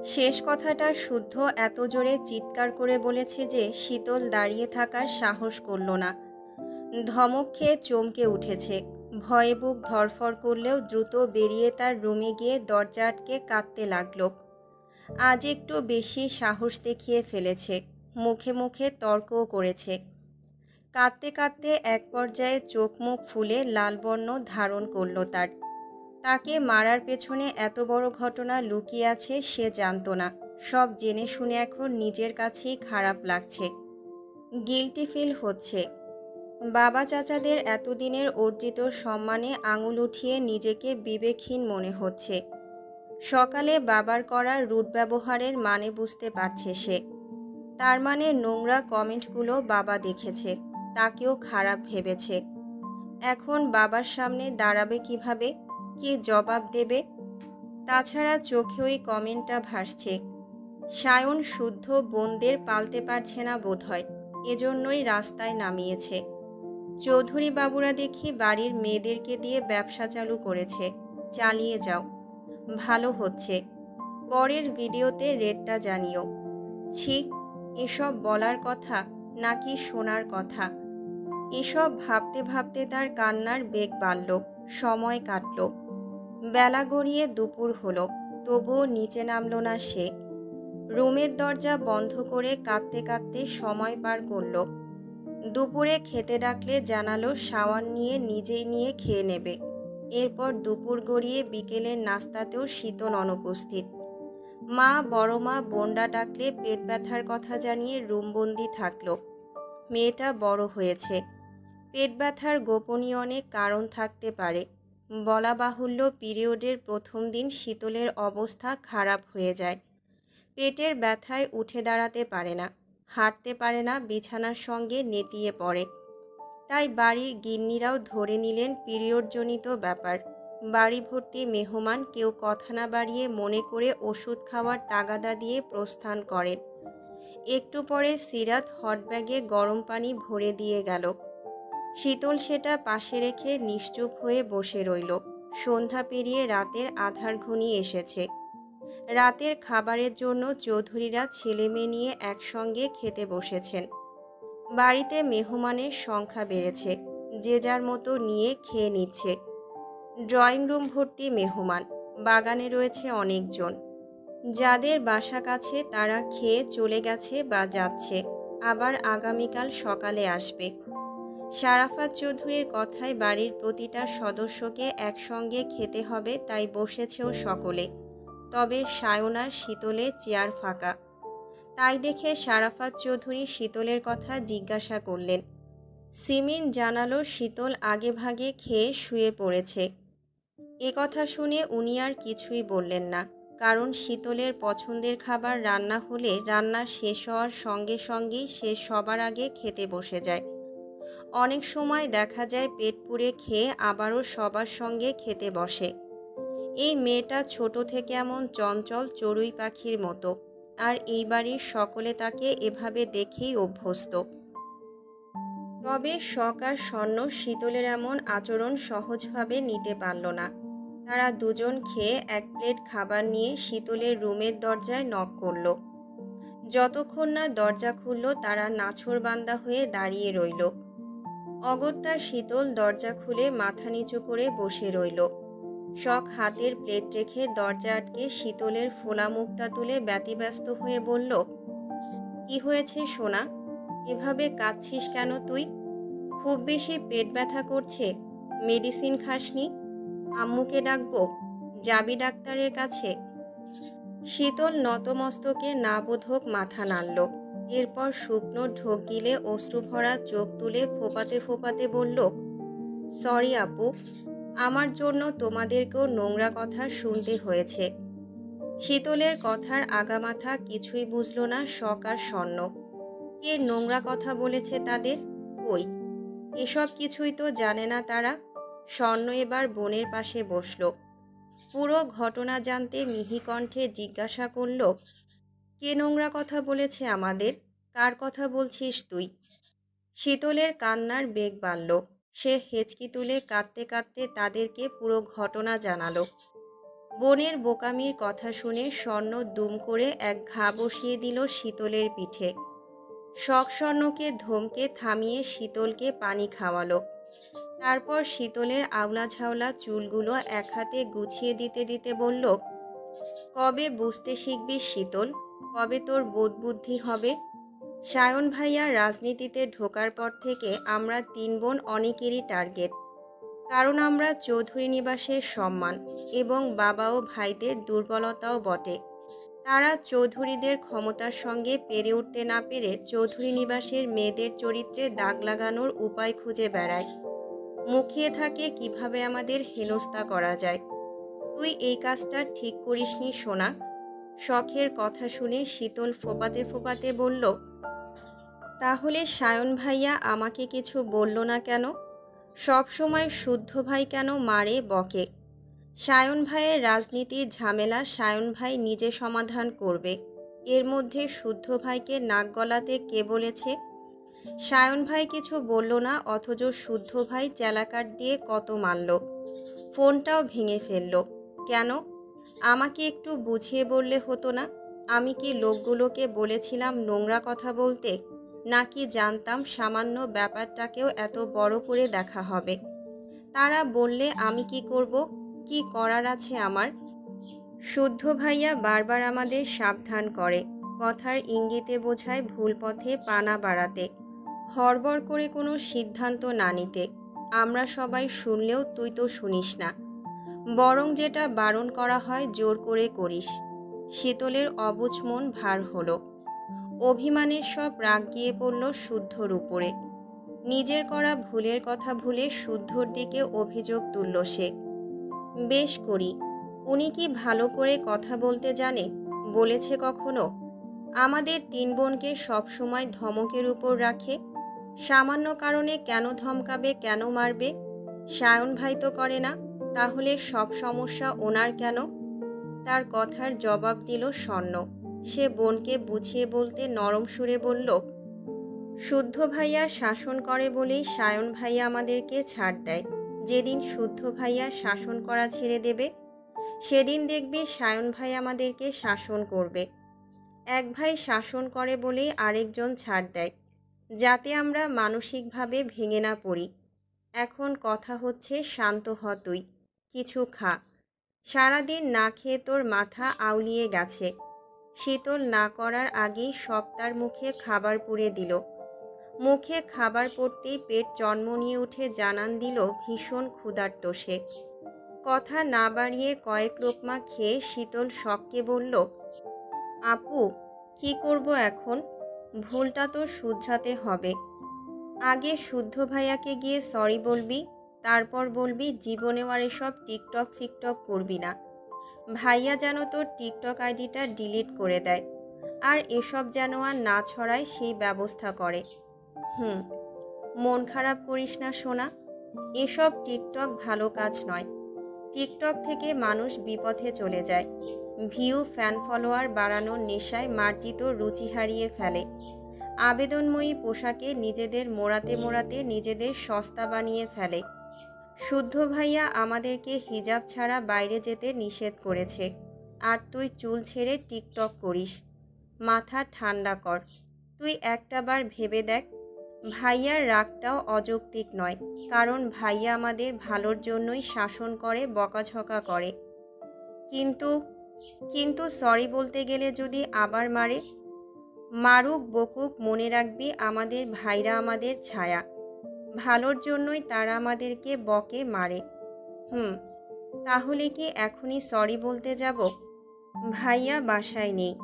S1: শেষ কথাটা শুদ্ধ এত জোরে চিৎকার করে বলেছে যে শীতল দাঁড়িয়ে থাকার সাহস করল না। ধমক খেয়ে চমকে উঠেছে। ভয়ে বুক ধড়ফড় করলেও দ্রুত বেরিয়ে তার রুমে গিয়ে দরজা আটকে কাঁদতে লাগল। আজ একটু বেশি সাহস দেখিয়ে ফেলেছে, মুখে মুখে তর্কও করেছে। কাঁদতে কাঁদতে এক পর্যায়ে চোখ মুখ ফুলে লালবর্ণ ধারণ করল তার। তাকে মারার পেছনে এত বড় ঘটনা লুকিয়ে আছে সে জানত না। সব জেনে শুনে এখন নিজের কাছেই খারাপ লাগছে, গিল্টি ফিল হচ্ছে। বাবা চাচাদের এতদিনের অর্জিত সম্মানে আঙুল উঠিয়ে নিজেকে বিবেকহীন মনে হচ্ছে। সকালে বাবার করা রুড ব্যবহারের মানে বুঝতে পারছে সে। তার মানে নোংরা কমেন্টগুলো বাবা দেখেছে, তাকেও খারাপ ভেবেছে। এখন বাবার সামনে দাঁড়াবে কিভাবে, কি জবাব দেবে? তাছাড়া চোখে ওই কমেন্টটা ভাসছে, সায়ন শুদ্ধ বোনদের পালতে পারছে না বোধহয়, এজন্যই রাস্তায় নামিয়েছে। চৌধুরী বাবুরা দেখি বাড়ির মেয়েদেরকে দিয়ে ব্যবসা চালু করেছে, চালিয়ে যাও, ভালো হচ্ছে। পরের ভিডিওতে রেটটা জানিও। ছি, এসব বলার কথা নাকি শোনার কথা? এসব ভাবতে ভাবতে তার কান্নার বেগ বাড়ল। সময় কাটল, বেলা গড়িয়ে দুপুর হলো, তবুও নিচে নামল না সে। রুমের দরজা বন্ধ করে কাঁদতে কাঁদতে সময় পার করল। দুপুরে খেতে ডাকলে জানালো শাওয়ার নিয়ে নিজেই নিয়ে খেয়ে নেবে। এরপর দুপুর গড়িয়ে বিকেলের নাস্তাতেও শীতল অনুপস্থিত। মা বড় মা বোনডা ডাকলে পেট ব্যথার কথা জানিয়ে রুমবন্দি থাকলো। মেয়েটা বড় হয়েছে, পেট ব্যথার গোপনীয় অনেক কারণ থাকতে পারে। বলা বাহুল্য, পিরিয়ডের প্রথম দিন শীতলের অবস্থা খারাপ হয়ে যায়। পেটের ব্যথায় উঠে দাঁড়াতে পারে না, হাঁটতে পারে না, বিছানার সঙ্গে নেতিয়ে পড়ে। তাই বাড়ির গিন্নিরাও ধরে নিলেন পিরিয়ডজনিত ব্যাপার। বাড়ি ভর্তি মেহমান, কেউ কথা না বাড়িয়ে মনে করে ওষুধ খাওয়ার তাগাদা দিয়ে প্রস্থান করেন। একটু পরে সিরাত হট ব্যাগে গরম পানি ভরে দিয়ে গেল। শীতল সেটা পাশে রেখে নিশ্চুপ হয়ে বসে রইল। সন্ধ্যা পেরিয়ে রাতের আঁধার ঘনিয়ে এসেছে। রাতের খাবারের জন্য চৌধুরীরা ছেলে মেয়ে নিয়ে একসঙ্গে খেতে বসেছেন। বাড়িতে মেহমানের সংখ্যা বেড়েছে, যে যার মতো নিয়ে খেয়ে নিচ্ছে। ড্রয়িং রুম ভর্তি মেহমান, বাগানে রয়েছে অনেকজন। যাদের বাসা কাছে তারা খেয়ে চলে গেছে বা যাচ্ছে, আবার আগামীকাল সকালে আসবে। শারাফাত চৌধুরীর কথায় বাড়ির প্রতিটা সদস্যকে একসঙ্গে খেতে হবে, তাই বসেছেও সকলে। তবে সায়ন আর শীতলের চেয়ার ফাঁকা। তাই দেখে শারাফাত চৌধুরী শীতলের কথা জিজ্ঞাসা করলেন। সিমিন জানালো শীতল আগে ভাগে খেয়ে শুয়ে পড়েছে। এ কথা শুনে উনি আর কিছুই বললেন না, কারণ শীতলের পছন্দের খাবার রান্না হলে রান্না শেষ হওয়ার সঙ্গে সঙ্গেই সে সবার আগে খেতে বসে যায়। অনেক সময় দেখা যায় পেট পুড়ে খেয়ে আবারও সবার সঙ্গে খেতে বসে। এই মেয়েটা ছোট থেকে এমন চঞ্চল চড়ুই পাখির মতো, আর এই বাড়ির সকলে তাকে এভাবে দেখেই অভ্যস্ত। তবে শখ আর স্বর্ণ শীতলের এমন আচরণ সহজভাবে নিতে পারল না। তারা দুজন খেয়ে এক প্লেট খাবার নিয়ে শীতলের রুমের দরজায় নক করল। যতক্ষণ না দরজা খুলল তারা নাছোড়বান্দা হয়ে দাঁড়িয়ে রইল। অগত্যা শীতল দরজা খুলে মাথা নিচু করে বসে রইল। শখ হাতের প্লেট রেখে দরজা আটকে শীতলের ফোলা মুখটা তুলে ব্যতিব্যস্ত হয়ে বলল, কি হয়েছে সোনা, এভাবে কাঁদছিস কেন তুই? খুব বেশি পেট ব্যথা করছে? মেডিসিন খাসনি? আম্মুকে ডাকবো? যাবি ডাক্তারের কাছে? শীতল নতমস্তকে না বোধক মাথা নাড়ল। এরপর শুকনো ঢোক গিলে অশ্রুভরা চোখ তুলে ফোপাতে ফোপাতে বলল, সরি আপু, আমার জন্য তোমাদেরকেও নোংরা কথা শুনতে হয়েছে। শীতলের কথার আগামাথা কিছুই বুঝল না শখ আর স্বর্ণ। কে নোংরা কথা বলেছে তাদের? কই, এসব কিছুই তো জানে না তারা। স্বর্ণ এবার বোনের পাশে বসল। পুরো ঘটনা জানতে মিহি কণ্ঠে জিজ্ঞাসা করল, কে নোংরা কথা বলেছে আমাদের? কার কথা বলছিস তুই? শীতলের কান্নার বেগ বাড়ল। সে হেঁচকি তুলে কাঁদতে কাঁদতে তাদেরকে পুরো ঘটনা জানালো। বোনের বোকামির কথা শুনে স্বর্ণ দুম করে এক ঘা বসিয়ে দিল শীতলের পিঠে। শখ স্বর্ণকে ধমকে থামিয়ে শীতলকে পানি খাওয়ালো। তারপর শীতলের আওলা ঝাওলা চুলগুলো এক হাতে গুছিয়ে দিতে দিতে বলল, কবে বুঝতে শিখবি শীতল? কবে তোর বোধ বুদ্ধি হবে? সায়ন ভাইয়া রাজনীতিতে ঢোকার পর থেকে আমরা তিন বোন অনেকেরই টার্গেট। কারণ আমরা চৌধুরী নিবাসের সম্মান এবং বাবা ও ভাইদের দুর্বলতাও বটে। তারা চৌধুরীদের ক্ষমতার সঙ্গে পেরে উঠতে না পেরে চৌধুরী নিবাসের মেয়েদের চরিত্রে দাগ লাগানোর উপায় খুঁজে বেড়ায়। মুখিয়ে থাকে কিভাবে আমাদের হেনস্থা করা যায়। তুই এই কাজটা ঠিক করিসনি সোনা। শখের কথা শুনে শীতল ফোপাতে ফোপাতে বলল, তাহলে সায়ন ভাইয়া আমাকে কিছু বলল না কেন? সব সময় শুদ্ধ ভাই কেন মারে বকে? সায়ন ভাইয়ের রাজনীতির ঝামেলা সায়ন ভাই নিজে সমাধান করবে। এর মধ্যে শুদ্ধ ভাইকে নাক গলাতে কে বলেছে? সায়ন ভাই কিছু বলল না, অথচ শুদ্ধ ভাই চেলাকাট দিয়ে কত মারল, ফোনটাও ভেঙে ফেলল। কেন? আমাকে একটু বুঝিয়ে বললে হতো না? আমি কি লোকগুলোকে বলেছিলাম নোংরা কথা বলতে, নাকি জানতাম সামান্য ব্যাপারটাকেও এত বড় করে দেখা হবে? তারা বললে আমি কি করব? কি করার আছে আমার? শুদ্ধ ভাইয়া বারবার আমাদের সাবধান করে, কথার ইঙ্গিতে বোঝায় ভুল পথে পা না বাড়াতে, হড়বড় করে কোনো সিদ্ধান্ত না নিতে। আমরা সবাই শুনলেও তুই তো শুনিস না, বরং যেটা বারণ করা হয় জোর করে করিস। শীতলের অবুঝ মন ভার হলো। অভিমানের সব রাগ গিয়ে পড়ল শুদ্ধর উপরে। নিজের করা ভুলের কথা ভুলে শুদ্ধর দিকে অভিযোগ তুলল সে। বেশ করি, উনি কি ভালো করে কথা বলতে জানে? বলেছে কখনো? আমাদের তিন বোনকে সবসময় ধমকের উপর রাখে। সামান্য কারণে কেন ধমকাবে, কেন মারবে? সায়ন ভাই তো করে না, তাহলে সব সমস্যা ওনার কেন? তার কথার জবাব দিল স্বর্ণ। সে বোনকে বুঝিয়ে বলতে নরম সুরে বলল, শুদ্ধ ভাইয়া শাসন করে বলেই সায়ন ভাইয়া আমাদেরকে ছাড় দেয়। যেদিন শুদ্ধ ভাইয়া শাসন করা ছেড়ে দেবে, সেদিন দেখবি সায়ন ভাই আমাদেরকে শাসন করবে। এক ভাই শাসন করে বলেই আরেকজন ছাড় দেয়, যাতে আমরা মানসিকভাবে ভেঙে না পড়ি। এখন কথা হচ্ছে, শান্ত হ তুই, কিছু খা। সারাদিন না খেয়ে তোর মাথা আউলিয়ে গেছে। শীতল না করার আগেই সব তার মুখে খাবার পুরে দিল। মুখে খাবার পড়তেই পেট চনমনিয়ে উঠে জানান দিল ভীষণ ক্ষুধার্ত সে। কথা না বাড়িয়ে কয়েক লোকমা খেয়ে শীতল শখকে বলল, আপু, কি করব এখন? ভুলটা তো শুধরাতে হবে। আগে শুদ্ধ ভাইয়াকে গিয়ে সরি বলবি, তারপর বলবি জীবনেও আর এসব টিকটক ফিকটক করবি না। ভাইয়া যেন তোর টিকটক আইডিটা ডিলিট করে দেয়, আর এসব যেন আর না ছড়ায় সেই ব্যবস্থা করে। মন খারাপ করিস না সোনা, এসব টিকটক ভালো কাজ নয়। টিকটক থেকে মানুষ বিপথে চলে যায়। ভিউ, ফ্যান ফলোয়ার বাড়ানোর নেশায় মার্জিত রুচি হারিয়ে ফেলে। আবেদনময়ী পোশাকে নিজেদের মোড়াতে মোড়াতে নিজেদের সস্তা বানিয়ে ফেলে। শুদ্ধ ভাইয়া আমাদেরকে হিজাব ছাড়া বাইরে যেতে নিষেধ করেছে, আর তুই চুল ছেড়ে টিকটক করিস। মাথা ঠান্ডা কর। তুই একটাবার ভেবে দেখ, ভাইয়ার রাগটাও অযৌক্তিক নয়, কারণ ভাইয়া আমাদের ভালোর জন্যই শাসন করে, বকাঝকা করে। কিন্তু কিন্তু সরি বলতে গেলে যদি আবার মারে? মারুক বকুক, মনে রাখবি আমাদের ভাইরা আমাদের ছায়া। ভালোর জন্যই তারা আমাদেরকে বকে, মারে। তাহলে কি এখনই সরি বলতে যাব? ভাইয়া বাসায় নেই,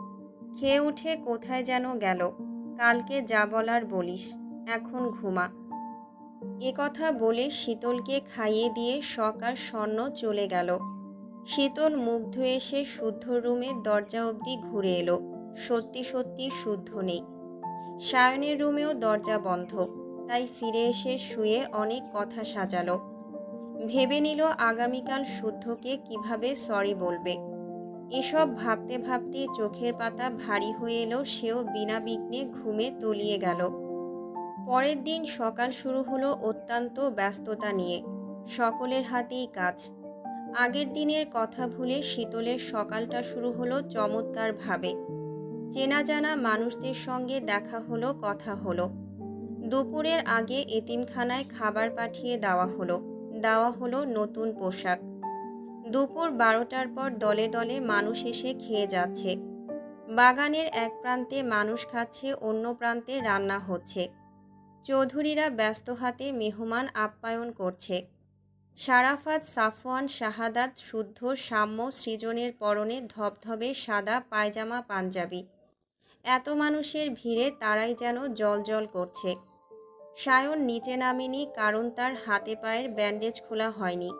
S1: খেয়ে উঠে কোথায় যেন গেল। কালকে যা বলার বলিস, এখন ঘুমা। এ কথা বলে শীতলকে খাইয়ে দিয়ে শখ আর স্বর্ণ চলে গেল। শীতল মুখ ধুয়ে এসে শুদ্ধ রুমের দরজা অবধি ঘুরে এলো। সত্যি সত্যি শুদ্ধ নেই। সায়নের রুমেও দরজা বন্ধ, তাই ফিরে এসে শুয়ে অনেক কথা সাজালো। ভেবে নিল আগামীকাল শুদ্ধকে কিভাবে সরি বলবে। এসব ভাবতে ভাবতে চোখের পাতা ভারী হয়ে এলো, সেও বিনা বিঘ্নে ঘুমে তলিয়ে গেল। পরের দিন সকাল শুরু হলো অত্যন্ত ব্যস্ততা নিয়ে। সকলের হাতেই কাজ। আগের দিনের কথা ভুলে শীতলের সকালটা শুরু হলো চমৎকারভাবে। চেনা জানা মানুষদের সঙ্গে দেখা হলো, কথা হলো। দুপুরের আগে এতিমখানায় খাবার পাঠিয়ে দেওয়া হলো নতুন পোশাক। দুপুর 12টার পর দলে দলে মানুষ এসে খেয়ে যাচ্ছে। বাগানের এক প্রান্তে মানুষ খাচ্ছে, অন্য প্রান্তে রান্না হচ্ছে। চৌধুরীরা ব্যস্ত হাতে মেহমান আপ্যায়ন করছে। শারাফাত, সাফওয়ান, শাহাদাত, শুদ্ধ, সাম্য, সৃজনের পরনে ধবধবে সাদা পায়জামা পাঞ্জাবি। এত মানুষের ভিড়ে তারাই যেন জলজল করছে। সায়ন নিচে নামেনি, কারণ তার হাতে পায়ের ব্যান্ডেজ খোলা হয়নি।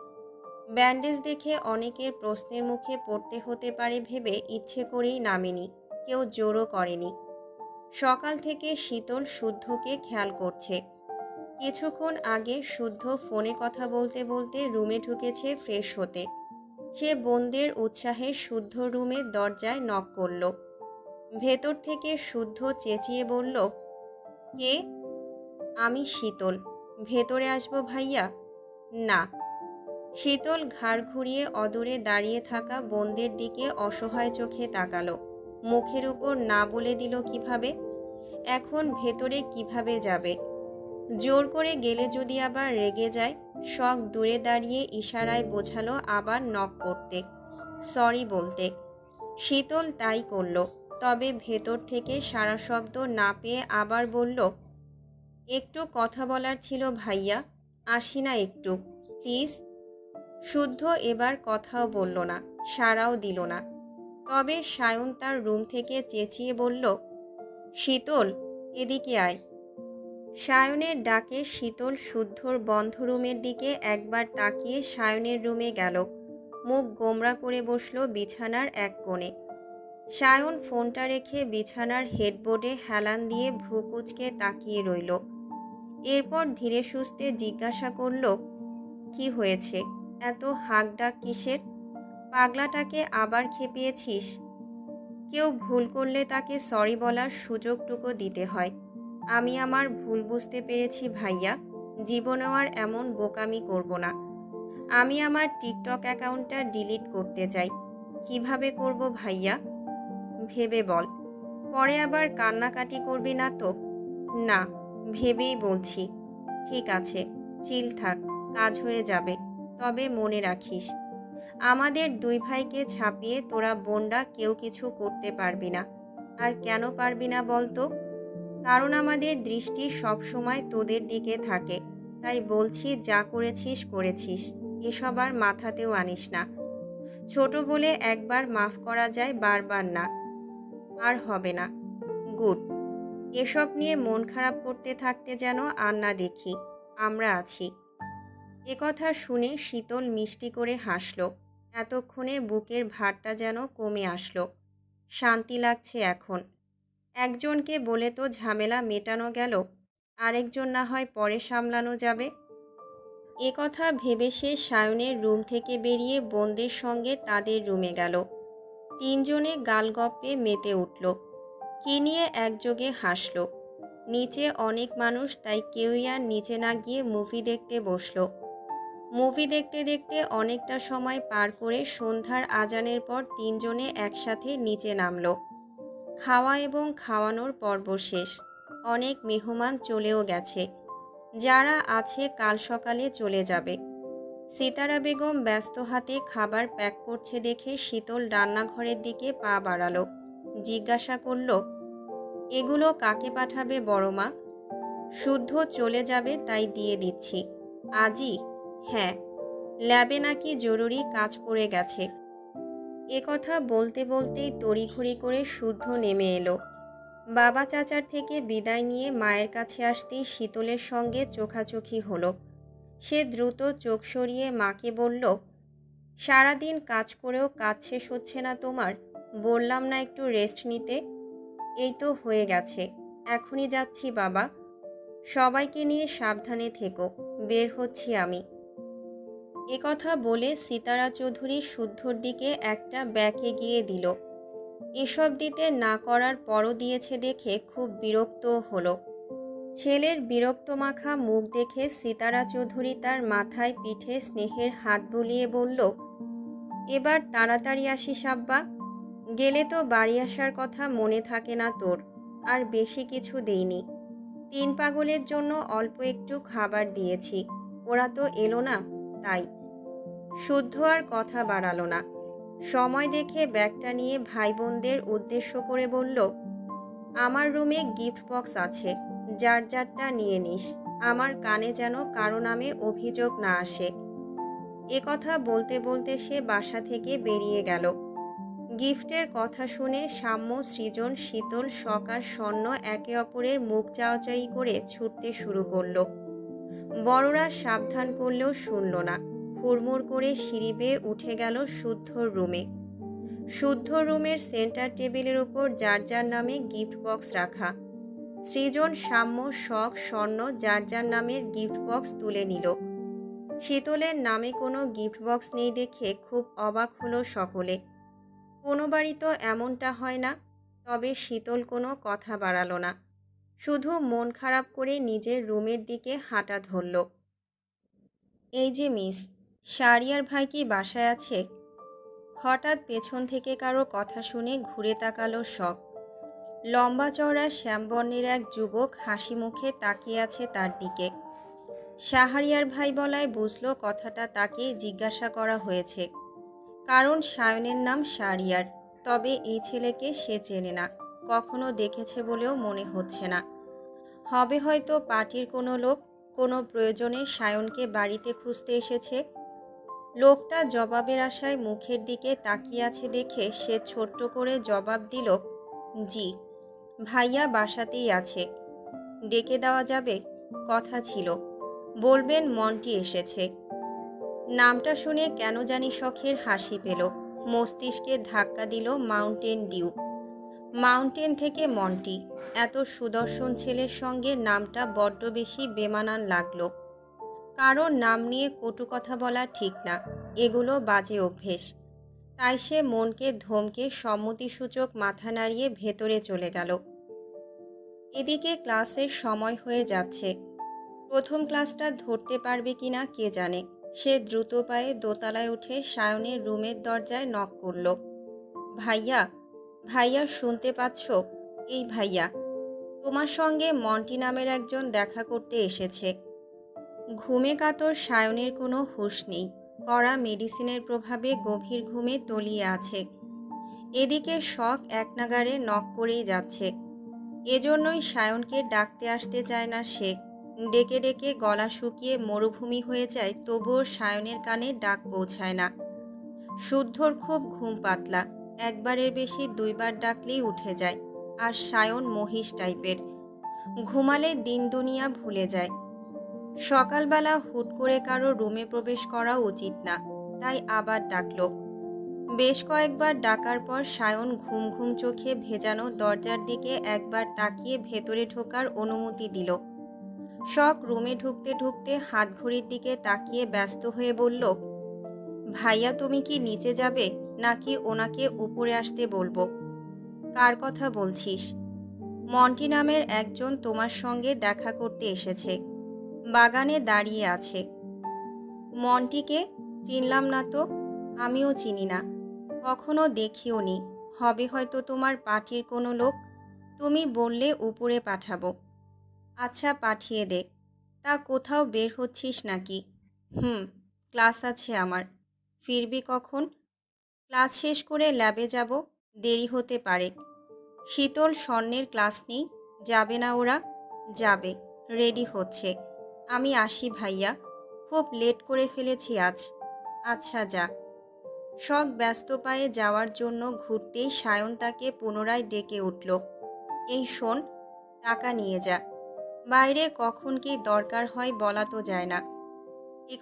S1: ব্যান্ডেজ দেখে অনেকের প্রশ্নের মুখে পড়তে হতে পারে ভেবে ইচ্ছে করেই নামেনি, কেউ জোরও করেনি। সকাল থেকে শীতল শুদ্ধকে খেয়াল করছে। কিছুক্ষণ আগে শুদ্ধ ফোনে কথা বলতে বলতে রুমে ঢুকেছে ফ্রেশ হতে। সে বোনদের উৎসাহে শুদ্ধ রুমের দরজায় নক করল। ভেতর থেকে শুদ্ধ চেঁচিয়ে বলল, কে? আমি শীতল। ভেতরে আসবো ভাইয়া? না। শীতল ঘাড় ঘুরিয়ে অদূরে দাঁড়িয়ে থাকা বোনদের দিকে অসহায় চোখে তাকালো। মুখের উপর না বলে দিল কিভাবে? এখন ভেতরে কিভাবে যাবে? জোর করে গেলে যদি আবার রেগে যায়। শখ দূরে দাঁড়িয়ে ইশারায় বোঝালো আবার নক করতে, সরি বলতে। শীতল তাই করল। তবে ভেতর থেকে সারা শব্দ না পেয়ে আবার বলল, একটু কথা বলার ছিল ভাইয়া, আসি না একটু প্লিজ? শুদ্ধ এবার কথাও বলল না, সাড়াও দিল না। তবে সায়ন তার রুম থেকে চেঁচিয়ে বলল, শীতল, এদিকে আয়। সায়নের ডাকে শীতল শুদ্ধর বন্ধ রুমের দিকে একবার তাকিয়ে সায়নের রুমে গেল। মুখ গোমরা করে বসল বিছানার এক কোণে। সায়ন ফোনটা রেখে বিছানার হেডবোর্ডে হেলান দিয়ে ভ্রু কুঁচকে তাকিয়ে রইল। এরপর ধীরে সুস্থে জিজ্ঞাসা করল, কি হয়েছে? এত হাঁক ডাক কিসের? পাগলাটাকে আবার খেপিয়েছিস? কেউ ভুল করলে তাকে সরি বলার সুযোগটুকু দিতে হয়। আমি আমার ভুল বুঝতে পেরেছি ভাইয়া, জীবনেও আর এমন বোকামি করব না। আমি আমার টিকটক অ্যাকাউন্টটা ডিলিট করতে চাই। কিভাবে করব ভাইয়া? ভেবে বল। পরে আবার কান্নাকাটি করবি না তো? না, ভেবেই বলছি। ঠিক আছে, চিল থাক, কাজ হয়ে যাবে। তবে মনে রাখিস, আমাদের দুই ভাইকে ছাপিয়ে তোরা বোনরা কেউ কিছু করতে পারবি না। আর কেন পারবি না বলতো? কারণ আমাদের দৃষ্টি সবসময় তোদের দিকে থাকে। তাই বলছি, যা করেছিস করেছিস, এসব আর মাথাতেও আনিস না। ছোট বলে একবার মাফ করা যায়, বারবার না। আর হবে না। গুড। এসব নিয়ে মন খারাপ করতে থাকতে যেন আর না দেখি। আমরা আছি। একথা শুনে শীতল মিষ্টি করে হাসল। এতক্ষণে বুকের ভারটা যেন কমে আসলো। শান্তি লাগছে এখন। একজনকে বলে তো ঝামেলা মেটানো গেল, আরেকজন না হয় পরে সামলানো যাবে। একথা ভেবে সে সায়নের রুম থেকে বেরিয়ে বোনদের সঙ্গে তাদের রুমে গেল। তিনজনে গালগপ্পে মেতে উঠল। কি নিয়ে একযোগে হাসল। নিচে অনেক মানুষ, তাই কেউই আর নিচে না গিয়ে মুভি দেখতে বসল। মুভি দেখতে দেখতে অনেকটা সময় পার করে সন্ধ্যার আজানের পর তিনজনে একসাথে নিচে নামল। খাওয়া এবং খাওয়ানোর পর্ব শেষ। অনেক মেহমান চলেও গেছে। যারা আছে কাল সকালে চলে যাবে। সিতারা বেগম ব্যস্ত হাতে খাবার প্যাক করছে দেখে শীতল রান্নাঘরের দিকে পা বাড়ালো। জিজ্ঞাসা করল, এগুলো কাকে পাঠাবে বড় মা? শুদ্ধ চলে যাবে, তাই দিয়ে দিচ্ছি। আজই? হ্যাঁ, ল্যাবে নাকি জরুরি কাজ পড়ে গেছে। একথা বলতে বলতেই তড়িঘড়ি করে শুদ্ধ নেমে এলো। বাবা চাচার থেকে বিদায় নিয়ে মায়ের কাছে আসতেই শীতলের সঙ্গে চোখাচোখি হলো। সে দ্রুত চোখ সরিয়ে মাকে বলল, সারাদিন কাজ করেও কাজ শেষ হচ্ছে না তোমার? বললাম না একটু রেস্ট নিতে? এই তো হয়ে গেছে, এখনই যাচ্ছি বাবা। সবাইকে নিয়ে সাবধানে থেকো, বের হচ্ছি আমি। একথা বলে সিতারা চৌধুরী শুদ্ধর দিকে একটা ব্যাগ এগিয়ে দিল। এসব দিতে না করার পরও দিয়েছে দেখে খুব বিরক্ত হলো। ছেলের বিরক্তমাখা মুখ দেখে সিতারা চৌধুরী তার মাথায় পিঠে স্নেহের হাত বুলিয়ে বলল, এবার তাড়াতাড়ি আসিস আব্বা। গেলে তো বাড়ি আসার কথা মনে থাকে না তোর। আর বেশি কিছু দেইনি। তিন পাগলের জন্য অল্প একটু খাবার দিয়েছি, ওরা তো এলো না, তাই। শুদ্ধ আর কথা বাড়ালো না। সময় দেখে ব্যাগটা নিয়ে ভাই বোনদের উদ্দেশ্য করে বলল, আমার রুমে গিফট বক্স আছে, যার যারটা নিয়ে নিস। আমার কানে যেন কারো নামে অভিযোগ না আসে। একথা বলতে বলতে সে বাসা থেকে বেরিয়ে গেল। গিফটের কথা শুনে সাম্য, সৃজন, শীতল, শখ আর স্বর্ণ একে অপরের মুখ চাওয়াচাই করে ছুটতে শুরু করলো। বড়রা সাবধান করলেও শুনল না। হুড়মুড় করে সিঁড়ি বেয়ে উঠে গেল শুদ্ধর রুমে। শুদ্ধ রুমের সেন্টার টেবিলের উপর যার যার নামে গিফট বক্স রাখা। সৃজন, সাম্য, শখ, স্বর্ণ যার যার নামের গিফট বক্স তুলে নিল। শীতলের নামে কোনো গিফট বক্স নেই দেখে খুব অবাক হলো সকলে। কোনো বাড়ি তো এমনটা হয় না। তবে শীতল কোনো কথা বাড়ালো না, শুধু মন খারাপ করে নিজের রুমের দিকে হাঁটা ধরল। এই যে মিস, শারিয়ার ভাই কি বাসায় আছে? হঠাৎ পেছন থেকে কারো কথা শুনে ঘুরে তাকালো শখ। লম্বা চওড়া শ্যামবর্ণের এক যুবক হাসি মুখে তাকিয়ে আছে তার দিকে। শাহরিয়ার ভাই বলায় বুঝলো কথাটা তাকে জিজ্ঞাসা করা হয়েছে, কারণ সায়নের নাম শাহরিয়ার। তবে এই ছেলেকে সে চেনে না, কখনো দেখেছে বলেও মনে হচ্ছে না। হবে হয়তো পার্টির কোনো লোক, কোনো প্রয়োজনে সায়নকে বাড়িতে খুঁজতে এসেছে। লোকটা জবাবের আশায় মুখের দিকে তাকিয়ে আছে দেখে সে ছোট্ট করে জবাব দিল, জি ভাইয়া বাসাতেই আছে। ডেকে দেওয়া যাবে? কথা ছিল, বলবেন মন্টি এসেছে। নামটা শুনে কেন জানি শখের হাসি পেল। মস্তিষ্কে ধাক্কা দিল মাউন্টেন ডিউ। মাউন্টেন থেকে মন্টি, এত সুদর্শন ছেলের সঙ্গে নামটা বড্ড বেশি বেমানান লাগলো। কারোর নাম নিয়ে কটু কথা বলা ঠিক না, এগুলো বাজে অভ্যেস। তাই সে মনকে ধমকে সম্মতিসূচক মাথা নাড়িয়ে ভেতরে চলে গেল। এদিকে ক্লাসের সময় হয়ে যাচ্ছে। প্রথম ক্লাসটা ধরতে পারবে কিনা কে জানে। সে দ্রুত পায়ে দোতলায় উঠে সায়নের রুমের দরজায় নক করল। ভাইয়া, ভাইয়া শুনতে পাচ্ছ? এই ভাইয়া, তোমার সঙ্গে মন্টি নামের একজন দেখা করতে এসেছে। ঘুমে কাতর সায়নের কোনো হুঁশ নেই। কড়া মেডিসিনের প্রভাবে গভীর ঘুমে তলিয়ে আছে। এদিকে শখ এক নাগাড়ে নক করেই যাচ্ছে। এজন্যই সায়নকে ডাকতে আসতে চায় না সে। ডেকে ডেকে গলা শুকিয়ে মরুভূমি হয়ে যায়, তবুও সায়নের কানে ডাক পৌঁছায় না। শুদ্ধর খুব ঘুম পাতলা, একবারের বেশি দুইবার ডাকলেই উঠে যায়। আর সায়ন মহিষ টাইপের, ঘুমালে দিন দুনিয়া ভুলে যায়। সকালবেলা হুট করে কারো রুমে প্রবেশ করা উচিত না, তাই আবার ডাকল। বেশ কয়েকবার ডাকার পর সায়ন ঘুম ঘুম চোখে ভেজানো দরজার দিকে একবার তাকিয়ে ভেতরে ঢোকার অনুমতি দিল। শখ রুমে ঢুকতে ঢুকতে হাত ঘড়ির দিকে তাকিয়ে ব্যস্ত হয়ে বলল, ভাইয়া তুমি কি নিচে যাবে নাকি ওনাকে উপরে আসতে বলবো? কার কথা বলছিস? মন্টি নামের একজন তোমার সঙ্গে দেখা করতে এসেছে, বাগানে দাঁড়িয়ে আছে। মন্টিকে চিনলাম না তো। আমিও চিনি না, কখনো দেখিও নি। হবে হয়তো তোমার পার্টির কোনো লোক। তুমি বললে উপরে পাঠাবো। আচ্ছা পাঠিয়ে দে। তা কোথাও বের হচ্ছিস নাকি? ক্লাস আছে আমার। ফিরবি কখন? ক্লাস শেষ করে ল্যাবে যাব, দেরি হতে পারে। শীতল, স্বর্ণের ক্লাস নেই, যাবে না ওরা? যাবে, রেডি হচ্ছে। আমি আসি ভাইয়া, খুব লেট করে ফেলেছি আজ। আচ্ছা যা। শখ ব্যস্ত পায়ে যাওয়ার জন্য ঘুরতেই সায়ন তাকে পুনরায় ডেকে উঠল। এই শোন, টাকা নিয়ে যা। বাইরে কখন কি দরকার হয় বলা তো যায় না।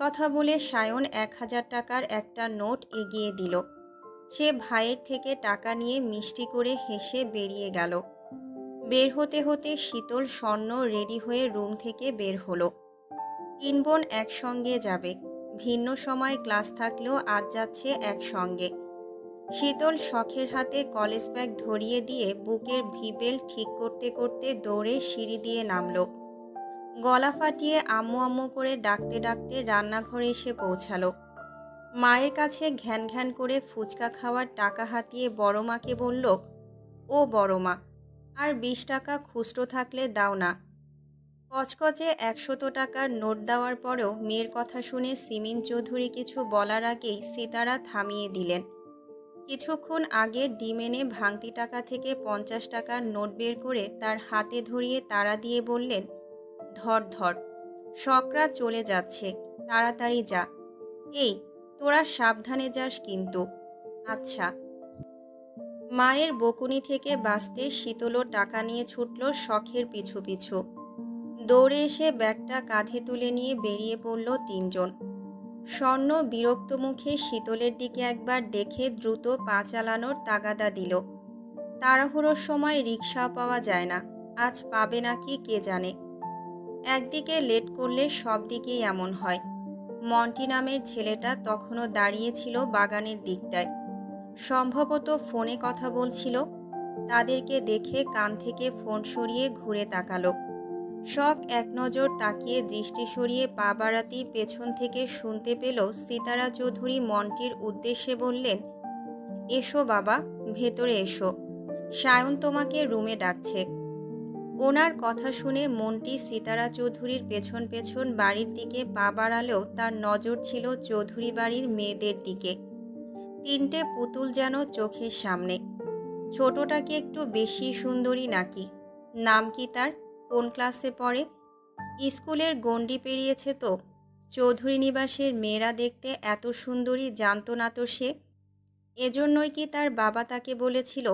S1: কথা বলে সায়ন 1000 টাকার একটা নোট এগিয়ে দিল। সে ভাইয়ের থেকে টাকা নিয়ে মিষ্টি করে হেসে বেরিয়ে গেল। বের হতে হতে শীতল, স্বর্ণ রেডি হয়ে রুম থেকে বের হলো। 3 বোন একসঙ্গে যাবে, ভিন্ন সময় ক্লাস থাকলেও আজ যাচ্ছে একসঙ্গে। শীতল শখের হাতে কলেজ ব্যাগ ধরিয়ে দিয়ে বুকের ভিবেল ঠিক করতে করতে দৌড়ে সিঁড়ি দিয়ে নামল। গলা ফাটিয়ে আম্মু আম্মু করে ডাকতে ডাকতে রান্নাঘরে এসে পৌঁছালো। মায়ের কাছে ঘ্যান ঘ্যান করে ফুচকা খাওয়ার টাকা হাতিয়ে বড় মাকে বলল, ও বড় মা, আর 20 টাকা খুচরো থাকলে দাও না। কচকচে 100 টাকার নোট দেওয়ার পরেও মেয়ের কথা শুনে সিমিন চৌধুরী কিছু বলার আগেই সিতারা থামিয়ে দিলেন। কিছুক্ষণ আগে ডিম এনে ভাঙতি টাকা থেকে 50 টাকার নোট বের করে তার হাতে ধরিয়ে তাড়া দিয়ে বললেন, ধর ধর, শখরা চলে যাচ্ছে, তাড়াতাড়ি যা। এই তোরা সাবধানে যাস কিন্তু। আচ্ছা। মায়ের বকুনি থেকে বাঁচতে শীতলও টাকা নিয়ে ছুটল শখের পিছু পিছু। দৌড়ে এসে ব্যাগটা কাঁধে তুলে নিয়ে বেরিয়ে পড়ল 3 জন। স্বর্ণ বিরক্ত মুখে শীতলের দিকে একবার দেখে দ্রুত পা চালানোর তাগাদা দিল। তাড়াহুড়োর সময় রিকশা পাওয়া যায় না, আজ পাবে নাকি কে জানে। একদিকে লেট করলে সব দিকেই এমন হয়। মন্টি নামের ছেলেটা তখনও দাঁড়িয়েছিল বাগানের দিকটায়, সম্ভবত ফোনে কথা বলছিল। তাদেরকে দেখে কান থেকে ফোন সরিয়ে ঘুরে তাকালো। শখ এক নজর তাকিয়ে দৃষ্টি সরিয়ে পা বাড়াতেই পেছন থেকে শুনতে পেল সিতারা চৌধুরী মন্টির উদ্দেশ্যে বললেন, এসো বাবা, ভেতরে এসো, সায়ন তোমাকে রুমে ডাকছে। ওনার কথা শুনে মন্টি সিতারা চৌধুরীর পেছন পেছন বাড়ির দিকে পা বাড়ালেও তার নজর ছিল চৌধুরী বাড়ির মেয়েদের দিকে। তিনটে পুতুল যেন চোখের সামনে। ছোটটা কি একটু বেশি সুন্দরী নাকি? নাম কি তার? কোন ক্লাসে পড়ে? স্কুলের গণ্ডি পেরিয়েছে তো। চৌধুরী নিবাসের মেয়েরা দেখতে এত সুন্দরী জানত না তো সে। এজন্যই কি তার বাবা তাকে বলেছিল,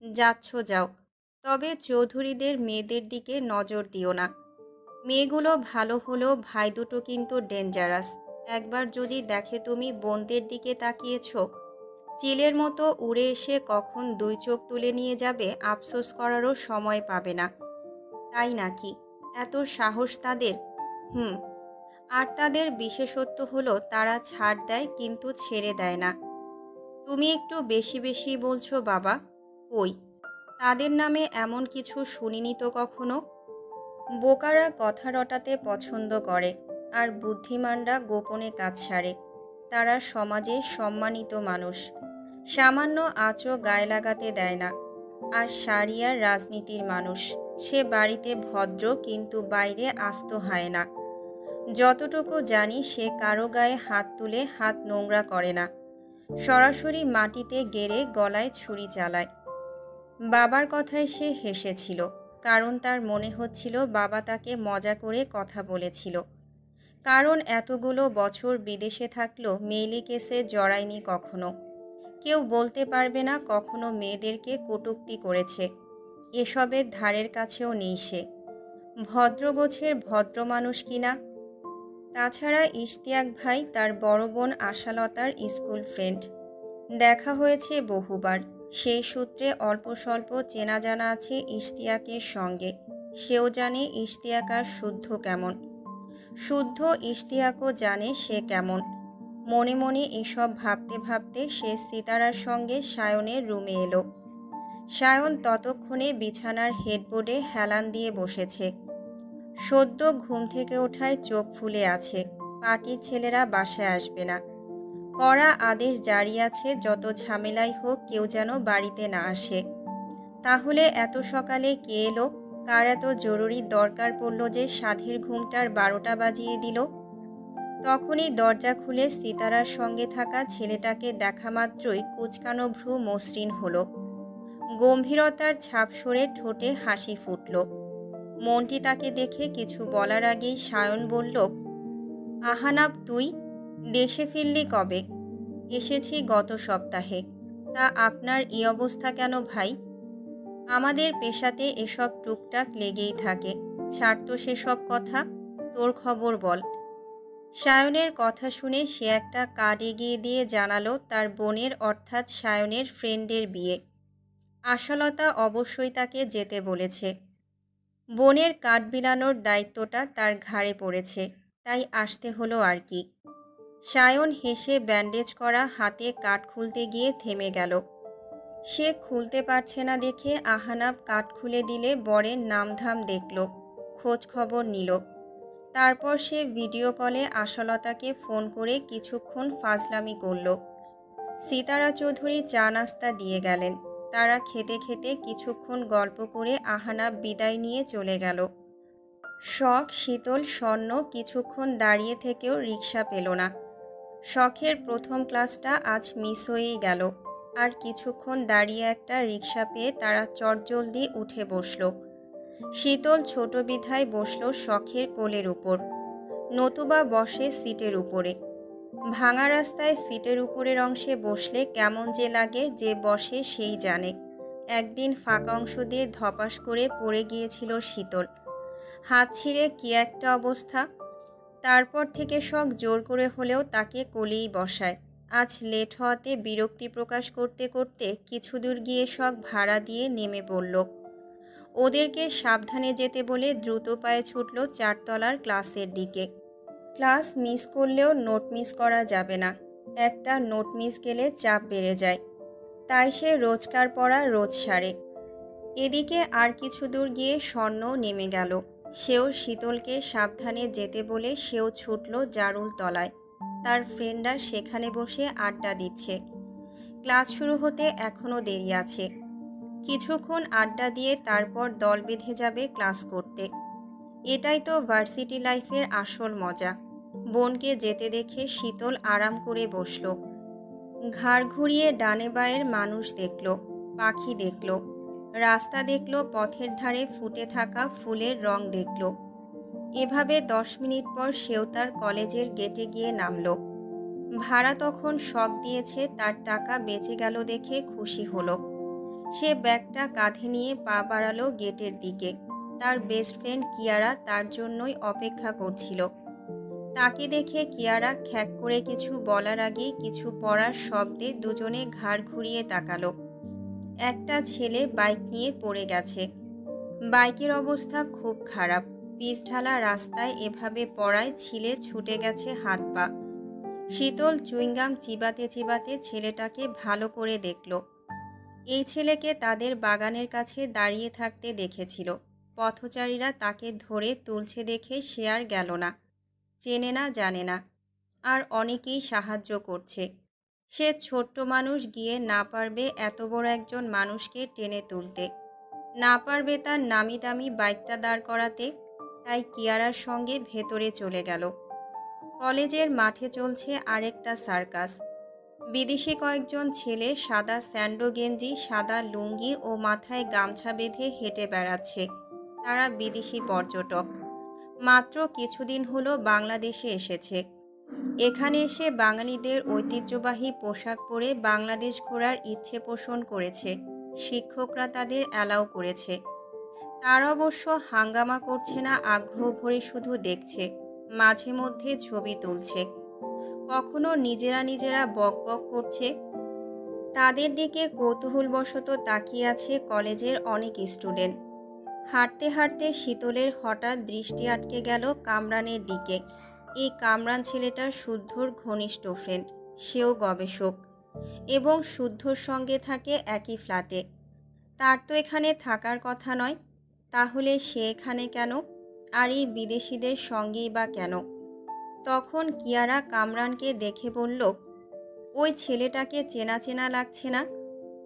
S1: যাচ্ছ যাও, তবে চৌধুরীদের মেয়েদের দিকে নজর দিও না। মেয়েগুলো ভালো হলেও ভাই দুটো কিন্তু ডেঞ্জারাস। একবার যদি দেখে তুমি বোনদের দিকে তাকিয়েছ, চিলের মতো উড়ে এসে কখন দুই চোখ তুলে নিয়ে যাবে আফসোস করারও সময় পাবে না। তাই নাকি? এত সাহস তাদের? আর তাদের বিশেষত্ব হলো তারা ছাড় দেয় কিন্তু ছেড়ে দেয় না। তুমি একটু বেশি বেশি বলছো বাবা। কই, তাদের নামে এমন কিছু শুনিনি তো কখনো। বোকারা কথা রটাতে পছন্দ করে, আর বুদ্ধিমানরা গোপনে কাজ সারে। তারা সমাজে সম্মানিত মানুষ, সামান্য আঁচও গায়ে লাগাতে দেয় না। আর সারিয়ার রাজনীতির মানুষ, সে বাড়িতে ভদ্র কিন্তু বাইরে আস্ত হয় না। যতটুকু জানি সে কারো গায়ে হাত তুলে হাত নোংরা করে না, সরাসরি মাটিতে গেড়ে গলায় ছুরি চালায়। বাবার কথায় সে হেসেছিল, কারণ তার মনে হচ্ছিল বাবা তাকে মজা করে কথা বলেছিল। কারণ এতগুলো বছর বিদেশে থাকলেও মেইলি কেসে জড়ায়নি কখনো। কেউ বলতে পারবে না কখনো মেয়েদেরকে কটূক্তি করেছে। এসবের ধারের কাছেও নেই সে। ভদ্রগোছের ভদ্র মানুষ কিনা। তাছাড়া ইশতিয়াক ভাই তার বড় বোন আশালতার স্কুল ফ্রেন্ড। দেখা হয়েছে বহুবার। সেই সূত্রে অল্প স্বল্প চেনা জানা আছে ইশতিয়াকের সঙ্গে। সেও জানে ইশতিয়াক আর শুদ্ধ কেমন। শুদ্ধ ইশতিয়াকও জানে সে কেমন। মনে মনে এসব ভাবতে ভাবতে সে সিতারার সঙ্গে সায়নের রুমে এলো। সায়ন ততক্ষণে বিছানার হেডবোর্ডে হেলান দিয়ে বসেছে। সদ্য ঘুম থেকে ওঠায় চোখ ফুলে আছে। পার্টির ছেলেরা বাসায় আসবে না। কড়া আদেশ জারি আছে, যত ঝামেলাই হোক কেউ যেন বাড়িতে না আসে। তাহলে এত সকালে কে এলো? কার এত জরুরি দরকার পড়ল যে সাধের ঘুমটার 12টা বাজিয়ে দিল? তখনই দরজা খুলে সিতারার সঙ্গে থাকা ছেলেটাকে দেখা মাত্রই কুচকানো ভ্রু মসৃণ হলো। গম্ভীরতার ছাপ সরে ঠোঁটে হাসি ফুটল। মন্টি তাকে দেখে কিছু বলার আগেই সায়ন বলল, আহানাব তুই দেশে ফিরলি কবে? এসেছি গত সপ্তাহে। তা আপনার এই অবস্থা কেন ভাই? আমাদের পেশাতে এসব টুকটাক লেগেই থাকে। ছাড় তো সেসব কথা, তোর খবর বল। সায়নের কথা শুনে সে একটা কার্ড এগিয়ে দিয়ে জানালো তার বোনের অর্থাৎ সায়নের ফ্রেন্ডের বিয়ে। আশালতা অবশ্যই তাকে যেতে বলেছে। বোনের কার্ড বিলানোর দায়িত্বটা তার ঘাড়ে পড়েছে, তাই আসতে হলো আর কি। সায়ন হেসে ব্যান্ডেজ করা হাতে কার্ড খুলতে গিয়ে থেমে গেল। সে খুলতে পারছে না দেখে আহানাব কার্ড খুলে দিলে বরের নামধাম দেখল, খোঁজ খবর নিল। তারপর সে ভিডিও কলে আশালতাকে ফোন করে কিছুক্ষণ ফাজলামি করল। সিতারা চৌধুরী চা নাস্তা দিয়ে গেলেন। তারা খেতে খেতে কিছুক্ষণ গল্প করে আহানাব বিদায় নিয়ে চলে গেল। শখ, শীতল, স্বর্ণ কিছুক্ষণ দাঁড়িয়ে থেকেও রিকশা পেল না। শখের প্রথম ক্লাসটা আজ মিস হয়েই গেল। আর কিছুক্ষণ দাঁড়িয়ে একটা রিকশা পেয়ে তারা চটজলদি উঠে বসল। শীতল ছোট বিধায় বসল শখের কোলের উপর, নতুবা বসে সিটের উপরে। ভাঙা রাস্তায় সিটের উপরের অংশে বসলে কেমন যে লাগে, যে বসে সেই জানে। একদিন ফাঁকা অংশ দিয়ে ধপাস করে পড়ে গিয়েছিল শীতল। হাত ছিঁড়ে কি একটা অবস্থা। তারপর থেকে শখ জোর করে হলেও তাকে কোলেই বসায়। আজ লেট হওয়াতে বিরক্তি প্রকাশ করতে করতে কিছু দূর গিয়ে শখ ভাড়া দিয়ে নেমে পড়ল। ওদেরকে সাবধানে যেতে বলে দ্রুত পায়ে ছুটল 4 তলার ক্লাসের দিকে। ক্লাস মিস করলেও নোট মিস করা যাবে না, একটা নোট মিস গেলে চাপ বেড়ে যায়। তাই সে রোজকার পড়া রোজ সারে। এদিকে আর কিছু দূর গিয়ে স্বর্ণ নেমে গেল। সেও শীতলকে সাবধানে যেতে বলে সেও ছুটল জারুল তলায়। তার ফ্রেন্ডরা সেখানে বসে আড্ডা দিচ্ছে। ক্লাস শুরু হতে এখনও দেরি আছে। কিছুক্ষণ আড্ডা দিয়ে তারপর দল বেঁধে যাবে ক্লাস করতে। এটাই তো ভার্সিটি লাইফের আসল মজা। বোনকে যেতে দেখে শীতল আরাম করে বসল। ঘাড় ঘুরিয়ে ডানে বাঁয়ের মানুষ দেখল, পাখি দেখল, রাস্তা দেখল, পথের ধারে ফুটে থাকা ফুলের রং দেখল। এভাবে 10 মিনিট পর সেও তার কলেজের গেটে গিয়ে নামল। ভাড়া তখন শখ দিয়েছে, তার টাকা বেঁচে গেল দেখে খুশি হলো। সে ব্যাগটা কাঁধে নিয়ে পা বাড়ালো গেটের দিকে। তার বেস্ট ফ্রেন্ড কিয়ারা তার জন্যই অপেক্ষা করছিল। তাকে দেখে কিয়ারা খ্যাক করে কিছু বলার আগেই কিছু পড়ার শব্দে দুজনে ঘাড় ঘুরিয়ে তাকালো। একটা ছেলে বাইক নিয়ে পড়ে গেছে। বাইকের অবস্থা খুব খারাপ। পিচঢালা রাস্তায় এভাবে পড়ায় ছিলে ছুটে গেছে হাত পা। শীতল চুইংগাম চিবাতে চিবাতে ছেলেটাকে ভালো করে দেখল। এই ছেলেকে তাদের বাগানের কাছে দাঁড়িয়ে থাকতে দেখেছিল। পথচারীরা তাকে ধরে তুলছে দেখে সে আর গেল না। চেনে না, জানে না, আর অনেকেই সাহায্য করছে। সে ছোট্ট মানুষ, গিয়ে না পারবে এত বড় একজন মানুষকে টেনে তুলতে, না পারবে তার নামি দামি বাইকটা দাঁড় করাতে। তাই কিয়ারার সঙ্গে ভেতরে চলে গেল। কলেজের মাঠে চলছে আরেকটা সার্কাস। বিদেশি কয়েকজন ছেলে সাদা স্যান্ডো গেঞ্জি, সাদা লুঙ্গি ও মাথায় গামছা বেঁধে হেঁটে বেড়াচ্ছে। তারা বিদেশি পর্যটক। মাত্র কিছুদিন হলো বাংলাদেশে এসেছে। এখানে এসে বাঙালিদের ঐতিহ্যবাহী পোশাক পরে বাংলাদেশ ঘোরার ইচ্ছে পোষণ করেছে। শিক্ষকরা তাদের অ্যালাউ করেছে। তারা অবশ্য হাঙ্গামা করছে না, আগ্রহ ভরে শুধু দেখছে, মাঝে মধ্যে ছবি তুলছে, কখনো নিজেরা নিজেরা বক বক করছে। তাদের দিকে কৌতূহলবশত তাকিয়ে আছে কলেজের অনেক স্টুডেন্ট। হাঁটতে হাঁটতে শীতলের হঠাৎ দৃষ্টি আটকে গেল কামরানের দিকে। এই কামরান ছেলেটার শুদ্ধর ঘনিষ্ঠ ফ্রেন্ড। সেও গবেষক এবং শুদ্ধর সঙ্গে থাকে একই ফ্ল্যাটে। তার তো এখানে থাকার কথা নয়, তাহলে সে এখানে কেন? আর এই বিদেশিদের সঙ্গেই বা কেন? তখন কিয়ারা কামরানকে দেখে বলল, ওই ছেলেটাকে চেনা চেনা লাগছে না?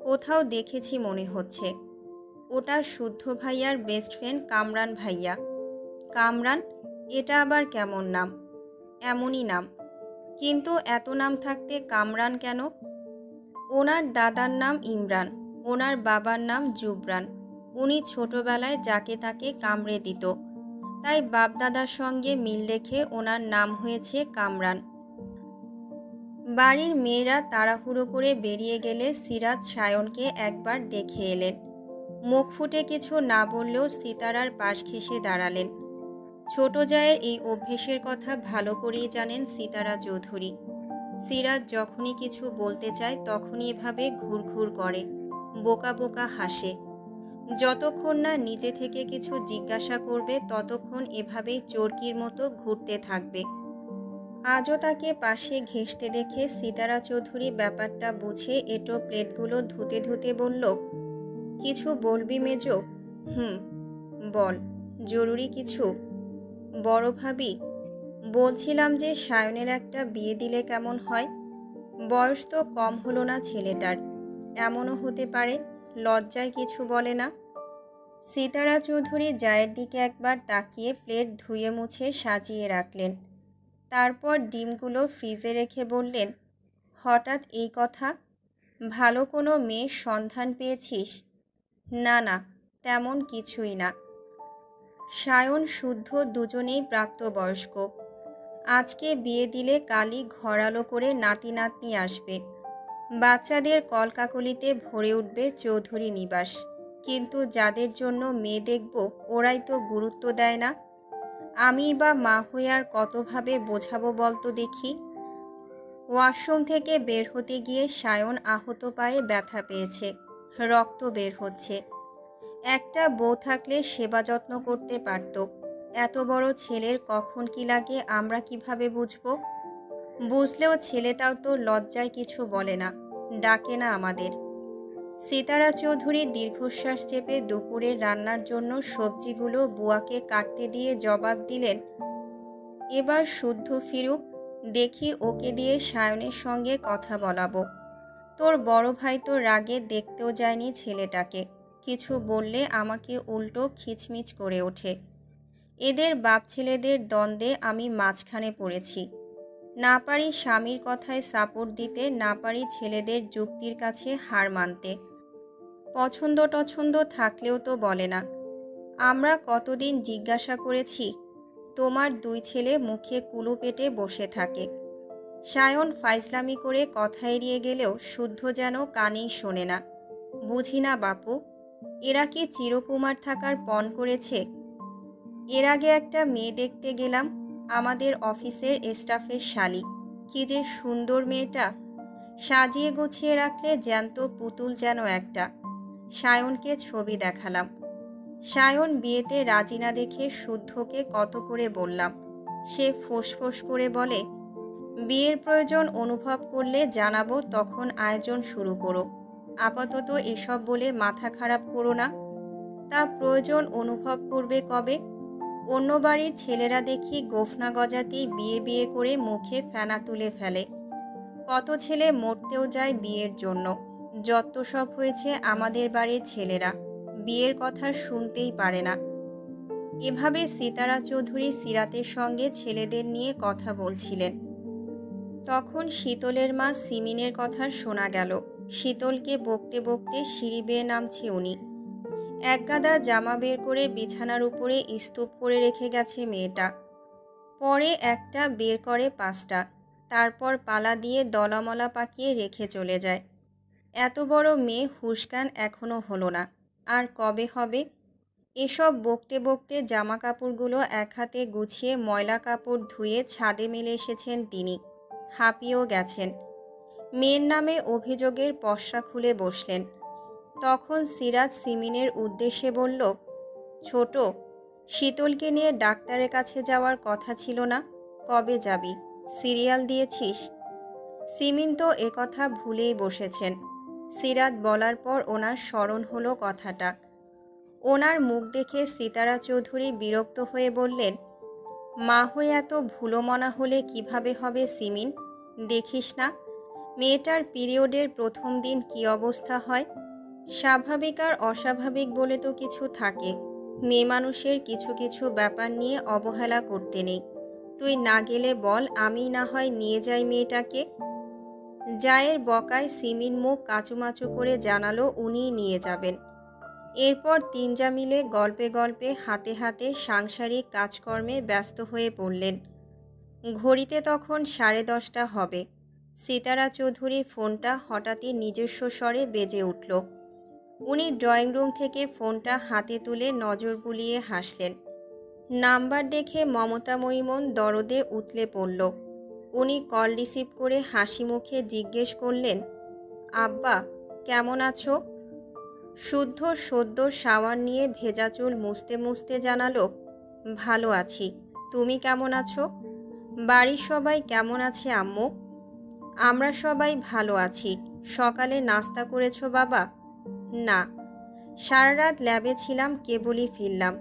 S1: কোথাও দেখেছি মনে হচ্ছে। ওটা শুদ্ধ ভাইয়ার বেস্ট ফ্রেন্ড কামরান ভাইয়া। কামরান? এটা আবার কেমন নাম? এমনই নাম, কিন্তু এত নাম থাকতে কামরান কেন? ওনার দাদার নাম ইমরান, ওনার বাবার নাম জুবরান। উনি ছোটবেলায় যাকে তাকে কামড়ে দিত, তাই বাপদাদার সঙ্গে মিল রেখে ওনার নাম হয়েছে কামরান। বাড়ির মেয়েরা তাড়াহুড়ো করে বেরিয়ে গেলে সিরাজ সায়নকে একবার দেখে এলেন। মুখ ফুটে কিছু না বললেও সিতারার পাশ ঘেঁষে দাঁড়ালেন। ছোট জায়ের এই অভ্যেসের কথা ভালো করেই জানেন সিতারা চৌধুরী। সিরাজ যখনই কিছু বলতে চায় তখনই এভাবে ঘুরঘুর করে, বোকা বোকা হাসে। যতক্ষণ না নিজে থেকে কিছু জিজ্ঞাসা করবে ততক্ষণ এভাবেই চরকির মতো ঘুরতে থাকবে। আজও তাকে পাশে ঘেঁষতে দেখে সিতারা চৌধুরী ব্যাপারটা বুঝে এঁটো প্লেটগুলো ধুতে ধুতে বলল, কিছু বলবি মেজো? বল। জরুরি কিছু? বড় ভাবি, বলছিলাম যে সায়নের একটা বিয়ে দিলে কেমন হয়? বয়স তো কম হলো না ছেলেটার, এমনও হতে পারে। লজ্জায় কিছু বলে না। সিতারা চৌধুরী জায়ের দিকে একবার তাকিয়ে প্লেট ধুয়ে মুছে সাজিয়ে রাখলেন। তারপর ডিমগুলো ফ্রিজে রেখে বললেন, হঠাৎ এই কথা? ভালো কোনো মেয়ের সন্ধান পেয়েছিস? না না, তেমন কিছুই না। সায়ন শুদ্ধ দুজনেই প্রাপ্তবয়স্ক। আজকে বিয়ে দিলে কালই ঘরালো করে নাতি নাতনি আসবে। বাচ্চাদের কলকাকলিতে ভরে উঠবে চৌধুরী নিবাস। কিন্তু যাদের জন্য মেয়ে দেখব ওরাই তো গুরুত্ব দেয় না। আমি বা মা হয়ে আর কতভাবে বোঝাবো বলতো দেখি। ওয়াশরুম থেকে বের হতে গিয়ে সায়ন আহত পায়ে ব্যথা পেয়েছে, রক্ত বের হচ্ছে। একটা বউ থাকলে সেবা যত্ন করতে পারত। এত বড় ছেলের কখন কি লাগে আমরা কিভাবে বুঝবো? বুঝলেও ছেলেটাও তো লজ্জায় কিছু বলে না, ডাকে না আমাদের। সিতারা চৌধুরী দীর্ঘশ্বাস চেপে দুপুরের রান্নার জন্য সবজিগুলো বুয়াকে কাটতে দিয়ে জবাব দিলেন, এবার শুদ্ধ ফিরুক, দেখি ওকে দিয়ে সায়নের সঙ্গে কথা বলাবো। তোর বড় ভাই তো রাগে দেখতেও যায়নি ছেলেটাকে, কিছু বললে আমাকে উল্টো খিচমিচ করে ওঠে। এদের বাপ ছেলেদের দ্বন্দ্বে আমি মাঝখানে পড়েছি। না পারি স্বামীর কথায় সাপোর্ট দিতে, না পারি ছেলেদের যুক্তির কাছে হার মানতে। পছন্দ টছন্দ থাকলেও তো বলে না। আমরা কতদিন জিজ্ঞাসা করেছি, তোমার দুই ছেলে মুখে কুলু পেটে বসে থাকে। সায়ন ফাইজলামি করে কথা এড়িয়ে গেলেও শুদ্ধ যেন কানেই শোনে না। বুঝি না বাপু, এরা কি চিরকুমার থাকার পণ করেছে? এর আগে একটা মেয়ে দেখতে গেলাম, আমাদের অফিসের স্টাফের শালি। কি যে সুন্দর মেয়েটা, সাজিয়ে গুছিয়ে রাখলে জ্যান্ত পুতুল যেন একটা। সায়নকে ছবি দেখালাম। সায়ন বিয়েতে রাজি না দেখে শুদ্ধকে কত করে বললাম। সে ফোঁস করে বলে, বিয়ের প্রয়োজন অনুভব করলে জানাবো, তখন আয়োজন শুরু করো। আপাতত এসব বলে মাথা খারাপ করো না। তা প্রয়োজন অনুভব করবে কবে? অন্য বাড়ির ছেলেরা দেখি গোফনা গজাতেই বিয়ে বিয়ে করে মুখে ফেনা তুলে ফেলে। কত ছেলে মরতেও যায় বিয়ের জন্য। যত সব হয়েছে আমাদের বাড়ির ছেলেরা বিয়ের কথা শুনতেই পারে না। এভাবে সিতারা চৌধুরী সিরাতের সঙ্গে ছেলেদের নিয়ে কথা বলছিলেন। তখন শীতলের মা সিমিনের কথা শোনা গেল। শীতলকে বকতে বকতে সিঁড়ি বেয়ে নামছে উনি। এক গাদা জামা বের করে বিছানার উপরে স্তূপ করে রেখে গেছে মেয়েটা। পরে একটা বের করে 5টা, তারপর পালা দিয়ে দলামলা পাকিয়ে রেখে চলে যায়। এত বড় মেয়ে হুঁশজ্ঞান এখনো হলো না, আর কবে হবে? এসব বকতে বকতে জামা কাপড়গুলো এক হাতে গুছিয়ে ময়লা কাপড় ধুয়ে ছাদে মেলে এসেছেন তিনি। হাঁপিয়েও গেছেন। মেয়ের নামে অভিযোগের পসরা খুলে বসলেন। তখন সিরাজ সিমিনের উদ্দেশ্যে বলল, ছোট, শীতলকে নিয়ে ডাক্তারের কাছে যাওয়ার কথা ছিল না? কবে যাবি? সিরিয়াল দিয়েছিস? সিমিন তো একথা ভুলেই বসেছেন। সিরাত বলার পর ওনার স্মরণ হলো কথাটা। ওনার মুখ দেখে সিতারা চৌধুরী বিরক্ত হয়ে বললেন, মা হয়ে এত ভুলোমনা হলে কিভাবে হবে সিমিন? দেখিস না মেয়েটার পিরিয়ডের প্রথম দিন কি অবস্থা হয়? স্বাভাবিক আর অস্বাভাবিক বলে তো কিছু থাকে। মেয়ে মানুষের কিছু কিছু ব্যাপার নিয়ে অবহেলা করতে নেই। তুই না গেলে বল, আমি না হয় নিয়ে যাই মেয়েটাকে। জায়ের বকায় সিমিন মুখ কাচুমাচু করে জানালো উনিই নিয়ে যাবেন। এরপর তিনজা মিলে গল্পে গল্পে হাতে হাতে সাংসারিক কাজকর্মে ব্যস্ত হয়ে পড়লেন। ঘড়িতে তখন 10:30 হবে। সিতারা চৌধুরী ফোনটা হঠাৎই নিজস্ব স্বরে বেজে উঠল। উনি ড্রয়িং রুম থেকে ফোনটা হাতে তুলে নজর বুলিয়ে হাসলেন। নাম্বার দেখে মমতাময়ী মন দরদে উতলে পড়ল। উনি কল রিসিভ করে হাসি মুখে জিজ্ঞেস করলেন, আব্বা কেমন আছো? শুদ্ধ সদ্য শাওয়ার নিয়ে ভেজা চুল মুছতে মুছতে জানালো, ভালো আছি, তুমি কেমন আছো? বাড়ির সবাই কেমন আছে আম্মু? আমরা সবাই ভালো আছি। সকালে নাস্তা করেছো বাবা? না, সারা রাত ল্যাবে ছিলাম, কেবলই ফিরলাম।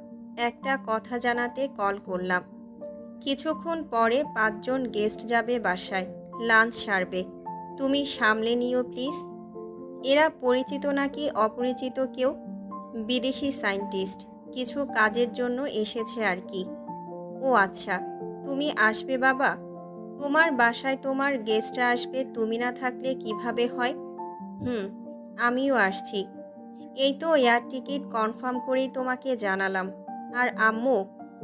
S1: একটা কথা জানাতে কল করলাম। কিছুক্ষণ পরে 5 জন গেস্ট যাবে বাসায়, লাঞ্চ সারবে। তুমি সামলে নিও প্লিজ। এরা পরিচিত নাকি অপরিচিত কেউ? বিদেশি সায়েন্টিস্ট, কিছু কাজের জন্য এসেছে আর কি। ও আচ্ছা, তুমি আসবে বাবা? তোমার বাসায় তোমার গেস্টরা আসবে, তুমি না থাকলে কিভাবে হয়? আমিও আসছি। এই তো এয়ার টিকিট কনফার্ম করেই তোমাকে জানালাম। আর আম্মু,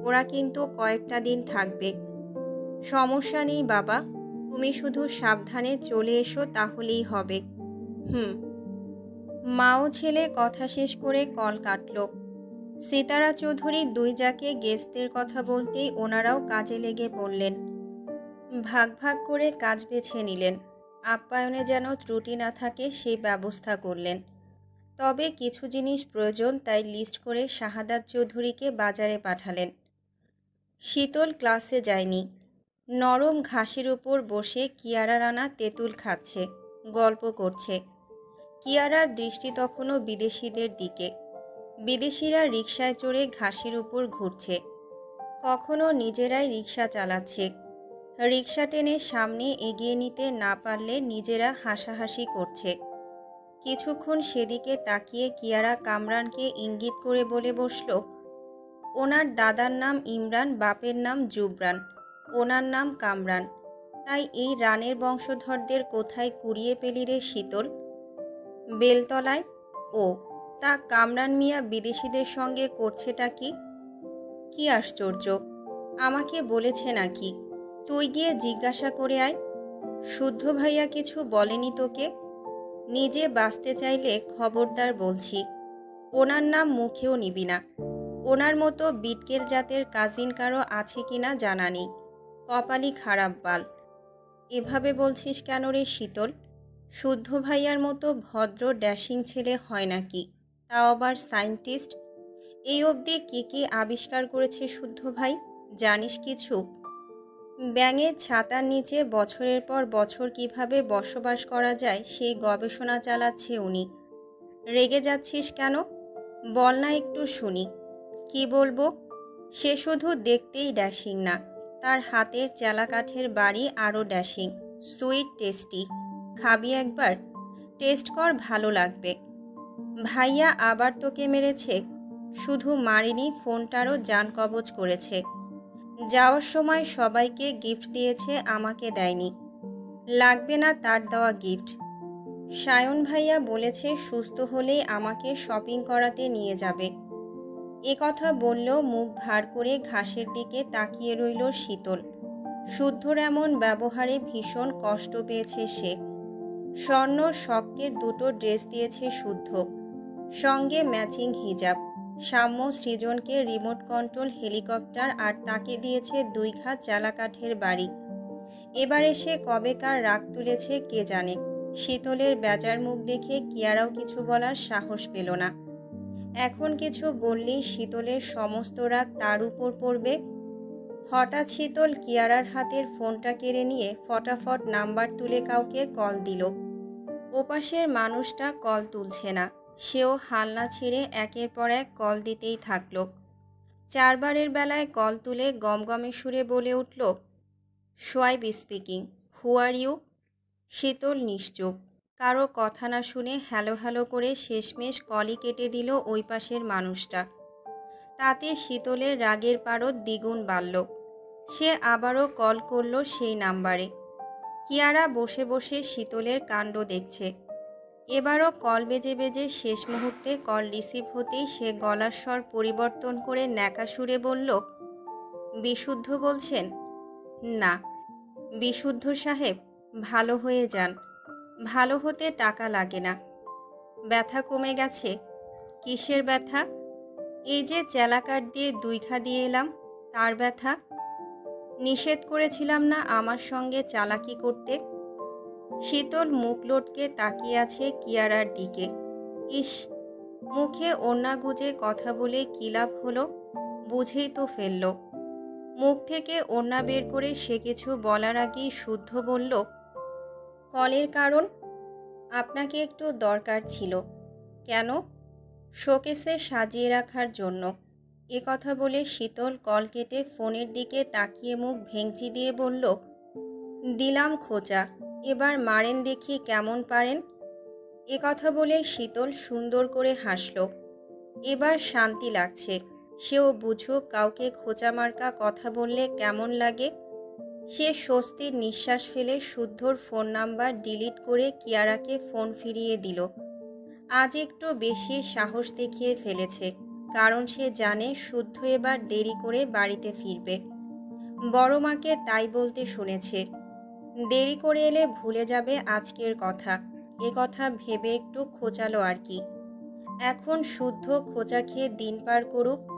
S1: ওরা কিন্তু কয়েকটা দিন থাকবে। সমস্যা নেই বাবা, তুমি শুধু সাবধানে চলে এসো তাহলেই হবে। মা ও ছেলে কথা শেষ করে কল কাটল। সিতারা চৌধুরী দুই যাকে গেস্টদের কথা বলতেই ওনারাও কাজে লেগে পড়লেন। ভাগ ভাগ করে কাজ বেছে নিলেন। আপ্যায়নে যেন ত্রুটি না থাকে সেই ব্যবস্থা করলেন। তবে কিছু জিনিস প্রয়োজন, তাই লিস্ট করে শাহাদাত চৌধুরীকে বাজারে পাঠালেন। শীতল ক্লাসে যায়নি। নরম ঘাসের উপর বসে কিয়ারা রানা তেঁতুল খাচ্ছে, গল্প করছে। কিয়ারার দৃষ্টি তখনও বিদেশিদের দিকে। বিদেশিরা রিকশায় চড়ে ঘাসের উপর ঘুরছে, কখনো নিজেরাই রিকশা চালাচ্ছে। রিকশা টেনে সামনে এগিয়ে নিতে না পারলে নিজেরা হাসাহাসি করছে। কিছুক্ষণ সেদিকে তাকিয়ে কিয়ারা কামরানকে ইঙ্গিত করে বলে বসল, ওনার দাদার নাম ইমরান, বাপের নাম জুবরান, ওনার নাম কামরান। তাই এই রানের বংশধরদের কোথায় কুড়িয়ে পেলি রে শীতল? বেলতলায়। ও, তা কামরান মিয়া বিদেশিদের সঙ্গে করছেটা কি? কি আশ্চর্য, আমাকে বলেছে নাকি? তুই গিয়ে জিজ্ঞাসা করে আয়। শুদ্ধ ভাইয়া কিছু বলেনি তোকে? নিজে বাঁচতে চাইলে খবরদার বলছি, ওনার নাম মুখেও নিবি না। ওনার মতো বিটকেল জাতের কাজিন কারো আছে কিনা জানা নেই। কপালই খারাপ বাল। এভাবে বলছিস কেন রে শীতল? শুদ্ধ ভাইয়ার মতো ভদ্র ড্যাশিং ছেলে হয় নাকি, তাও আবার সায়েন্টিস্ট? এই অবধি কি কি আবিষ্কার করেছে শুদ্ধ ভাই, জানিস কিছু? ব্যাঙের ছাতার নিচে বছরের পর বছর কিভাবে বসবাস করা যায় সেই গবেষণা চালাচ্ছে উনি। রেগে যাচ্ছিস কেন? বল না একটু শুনি। কি বলবো? সে শুধু দেখতেই ড্যাশিং না, তার হাতের চেলাকাঠের বাড়ি আরও ড্যাশিং, সুইট টেস্টি। খাবি একবার? টেস্ট কর, ভালো লাগবে। ভাইয়া আবার তোকে মেরেছে? শুধু মারিনি, ফোনটারও জান কবজ করেছে। যাওয়ার সময় সবাইকে গিফট দিয়েছে, আমাকে দেয়নি। লাগবে না তার দেওয়া গিফট। সায়ন ভাইয়া বলেছে সুস্থ হলেই আমাকে শপিং করাতে নিয়ে যাবে। এ কথা বললেও মুখ ভার করে ঘাসের দিকে তাকিয়ে রইল শীতল। শুদ্ধর এমন ব্যবহারে ভীষণ কষ্ট পেয়েছে সে। স্বর্ণ শখকে দুটো ড্রেস দিয়েছে শুদ্ধ, সঙ্গে ম্যাচিং হিজাব। সাম্য সৃজনকে রিমোট কন্ট্রোল হেলিকপ্টার, আর তাকে দিয়েছে 2 ঘা চালাকাঠের বাড়ি। এবার এসে কবেকার রাগ তুলেছে কে জানে। শীতলের বেজার মুখ দেখে কিয়ারাও কিছু বলার সাহস পেল না। এখন কিছু বললেই শীতলের সমস্ত রাগ তার উপর পড়বে। হঠাৎ শীতল কিয়ারার হাতের ফোনটা কেড়ে নিয়ে ফটাফট নাম্বার তুলে কাউকে কল দিল। ওপাশের মানুষটা কল তুলছে না। সেও হাল না ছেড়ে একের পর এক কল দিতেই থাকল। 4 বারের বেলায় কল তুলে গমগমে সুরে বলে উঠল, Shoaib speaking, who are you? শীতল নিশ্চুপ। কারো কথা না শুনে হ্যালো হ্যালো করে শেষমেশ কলই কেটে দিল ওই পাশের মানুষটা। তাতে শীতলের রাগের পারদ দ্বিগুণ বাড়ল। সে আবারও কল করল সেই নাম্বারে। কিয়ারা বসে বসে শীতলের কাণ্ড দেখছে। এবারও কল বেজে বেজে শেষ মুহূর্তে কল রিসিভ হতেই সে গলার স্বর পরিবর্তন করে ন্যাকা সুরে বলল, বিশুদ্ধ বলছেন? না। বিশুদ্ধ সাহেব, ভালো হয়ে যান। ভালো হতে টাকা লাগে না। ব্যথা কমে গেছে? কিসের ব্যথা? এই যে চেলাকাঠ দিয়ে 2 ঘা দিয়ে এলাম, তার ব্যথা। নিষেধ করেছিলাম না আমার সঙ্গে চালাকি করতে? শীতল মুখ লটকে তাকিয়ে আছে কিয়ারার দিকে। ইস, মুখে ওড়না গুজে কথা বলে কী লাভ হলো? বুঝেই তো ফেলল। মুখ থেকে ওড়না বের করে সে কিছু বলার আগেই শুদ্ধ বলল, কলের কারণ? আপনাকে একটু দরকার ছিল। কেন? শোকেসে সাজিয়ে রাখার জন্য। এ কথা বলে শীতল কল কেটে ফোনের দিকে তাকিয়ে মুখ ভেঙচি দিয়ে বলল, দিলাম খোঁচা, এবার মারেন দেখি কেমন পারেন। এ কথা বলে শীতল সুন্দর করে হাসল। এবার শান্তি লাগছে। সেও বুঝুক কাউকে খোঁচা মার্কা কথা বললে কেমন লাগে। সে স্বস্তির নিঃশ্বাস ফেলে শুদ্ধর ফোন নাম্বার ডিলিট করে কিয়ারাকে ফোন ফিরিয়ে দিল। আজ একটু বেশি সাহস দেখিয়ে ফেলেছে, কারণ সে জানে শুদ্ধ এবার দেরি করে বাড়িতে ফিরবে। বড় মাকে তাই বলতে শুনেছে, দেরি করে এলে ভুলে যাবে আজকের কথা। এ কথা ভেবে একটু খোঁচালো আর কি। এখন শুদ্ধ খোঁচা খেয়ে দিন পার করুক।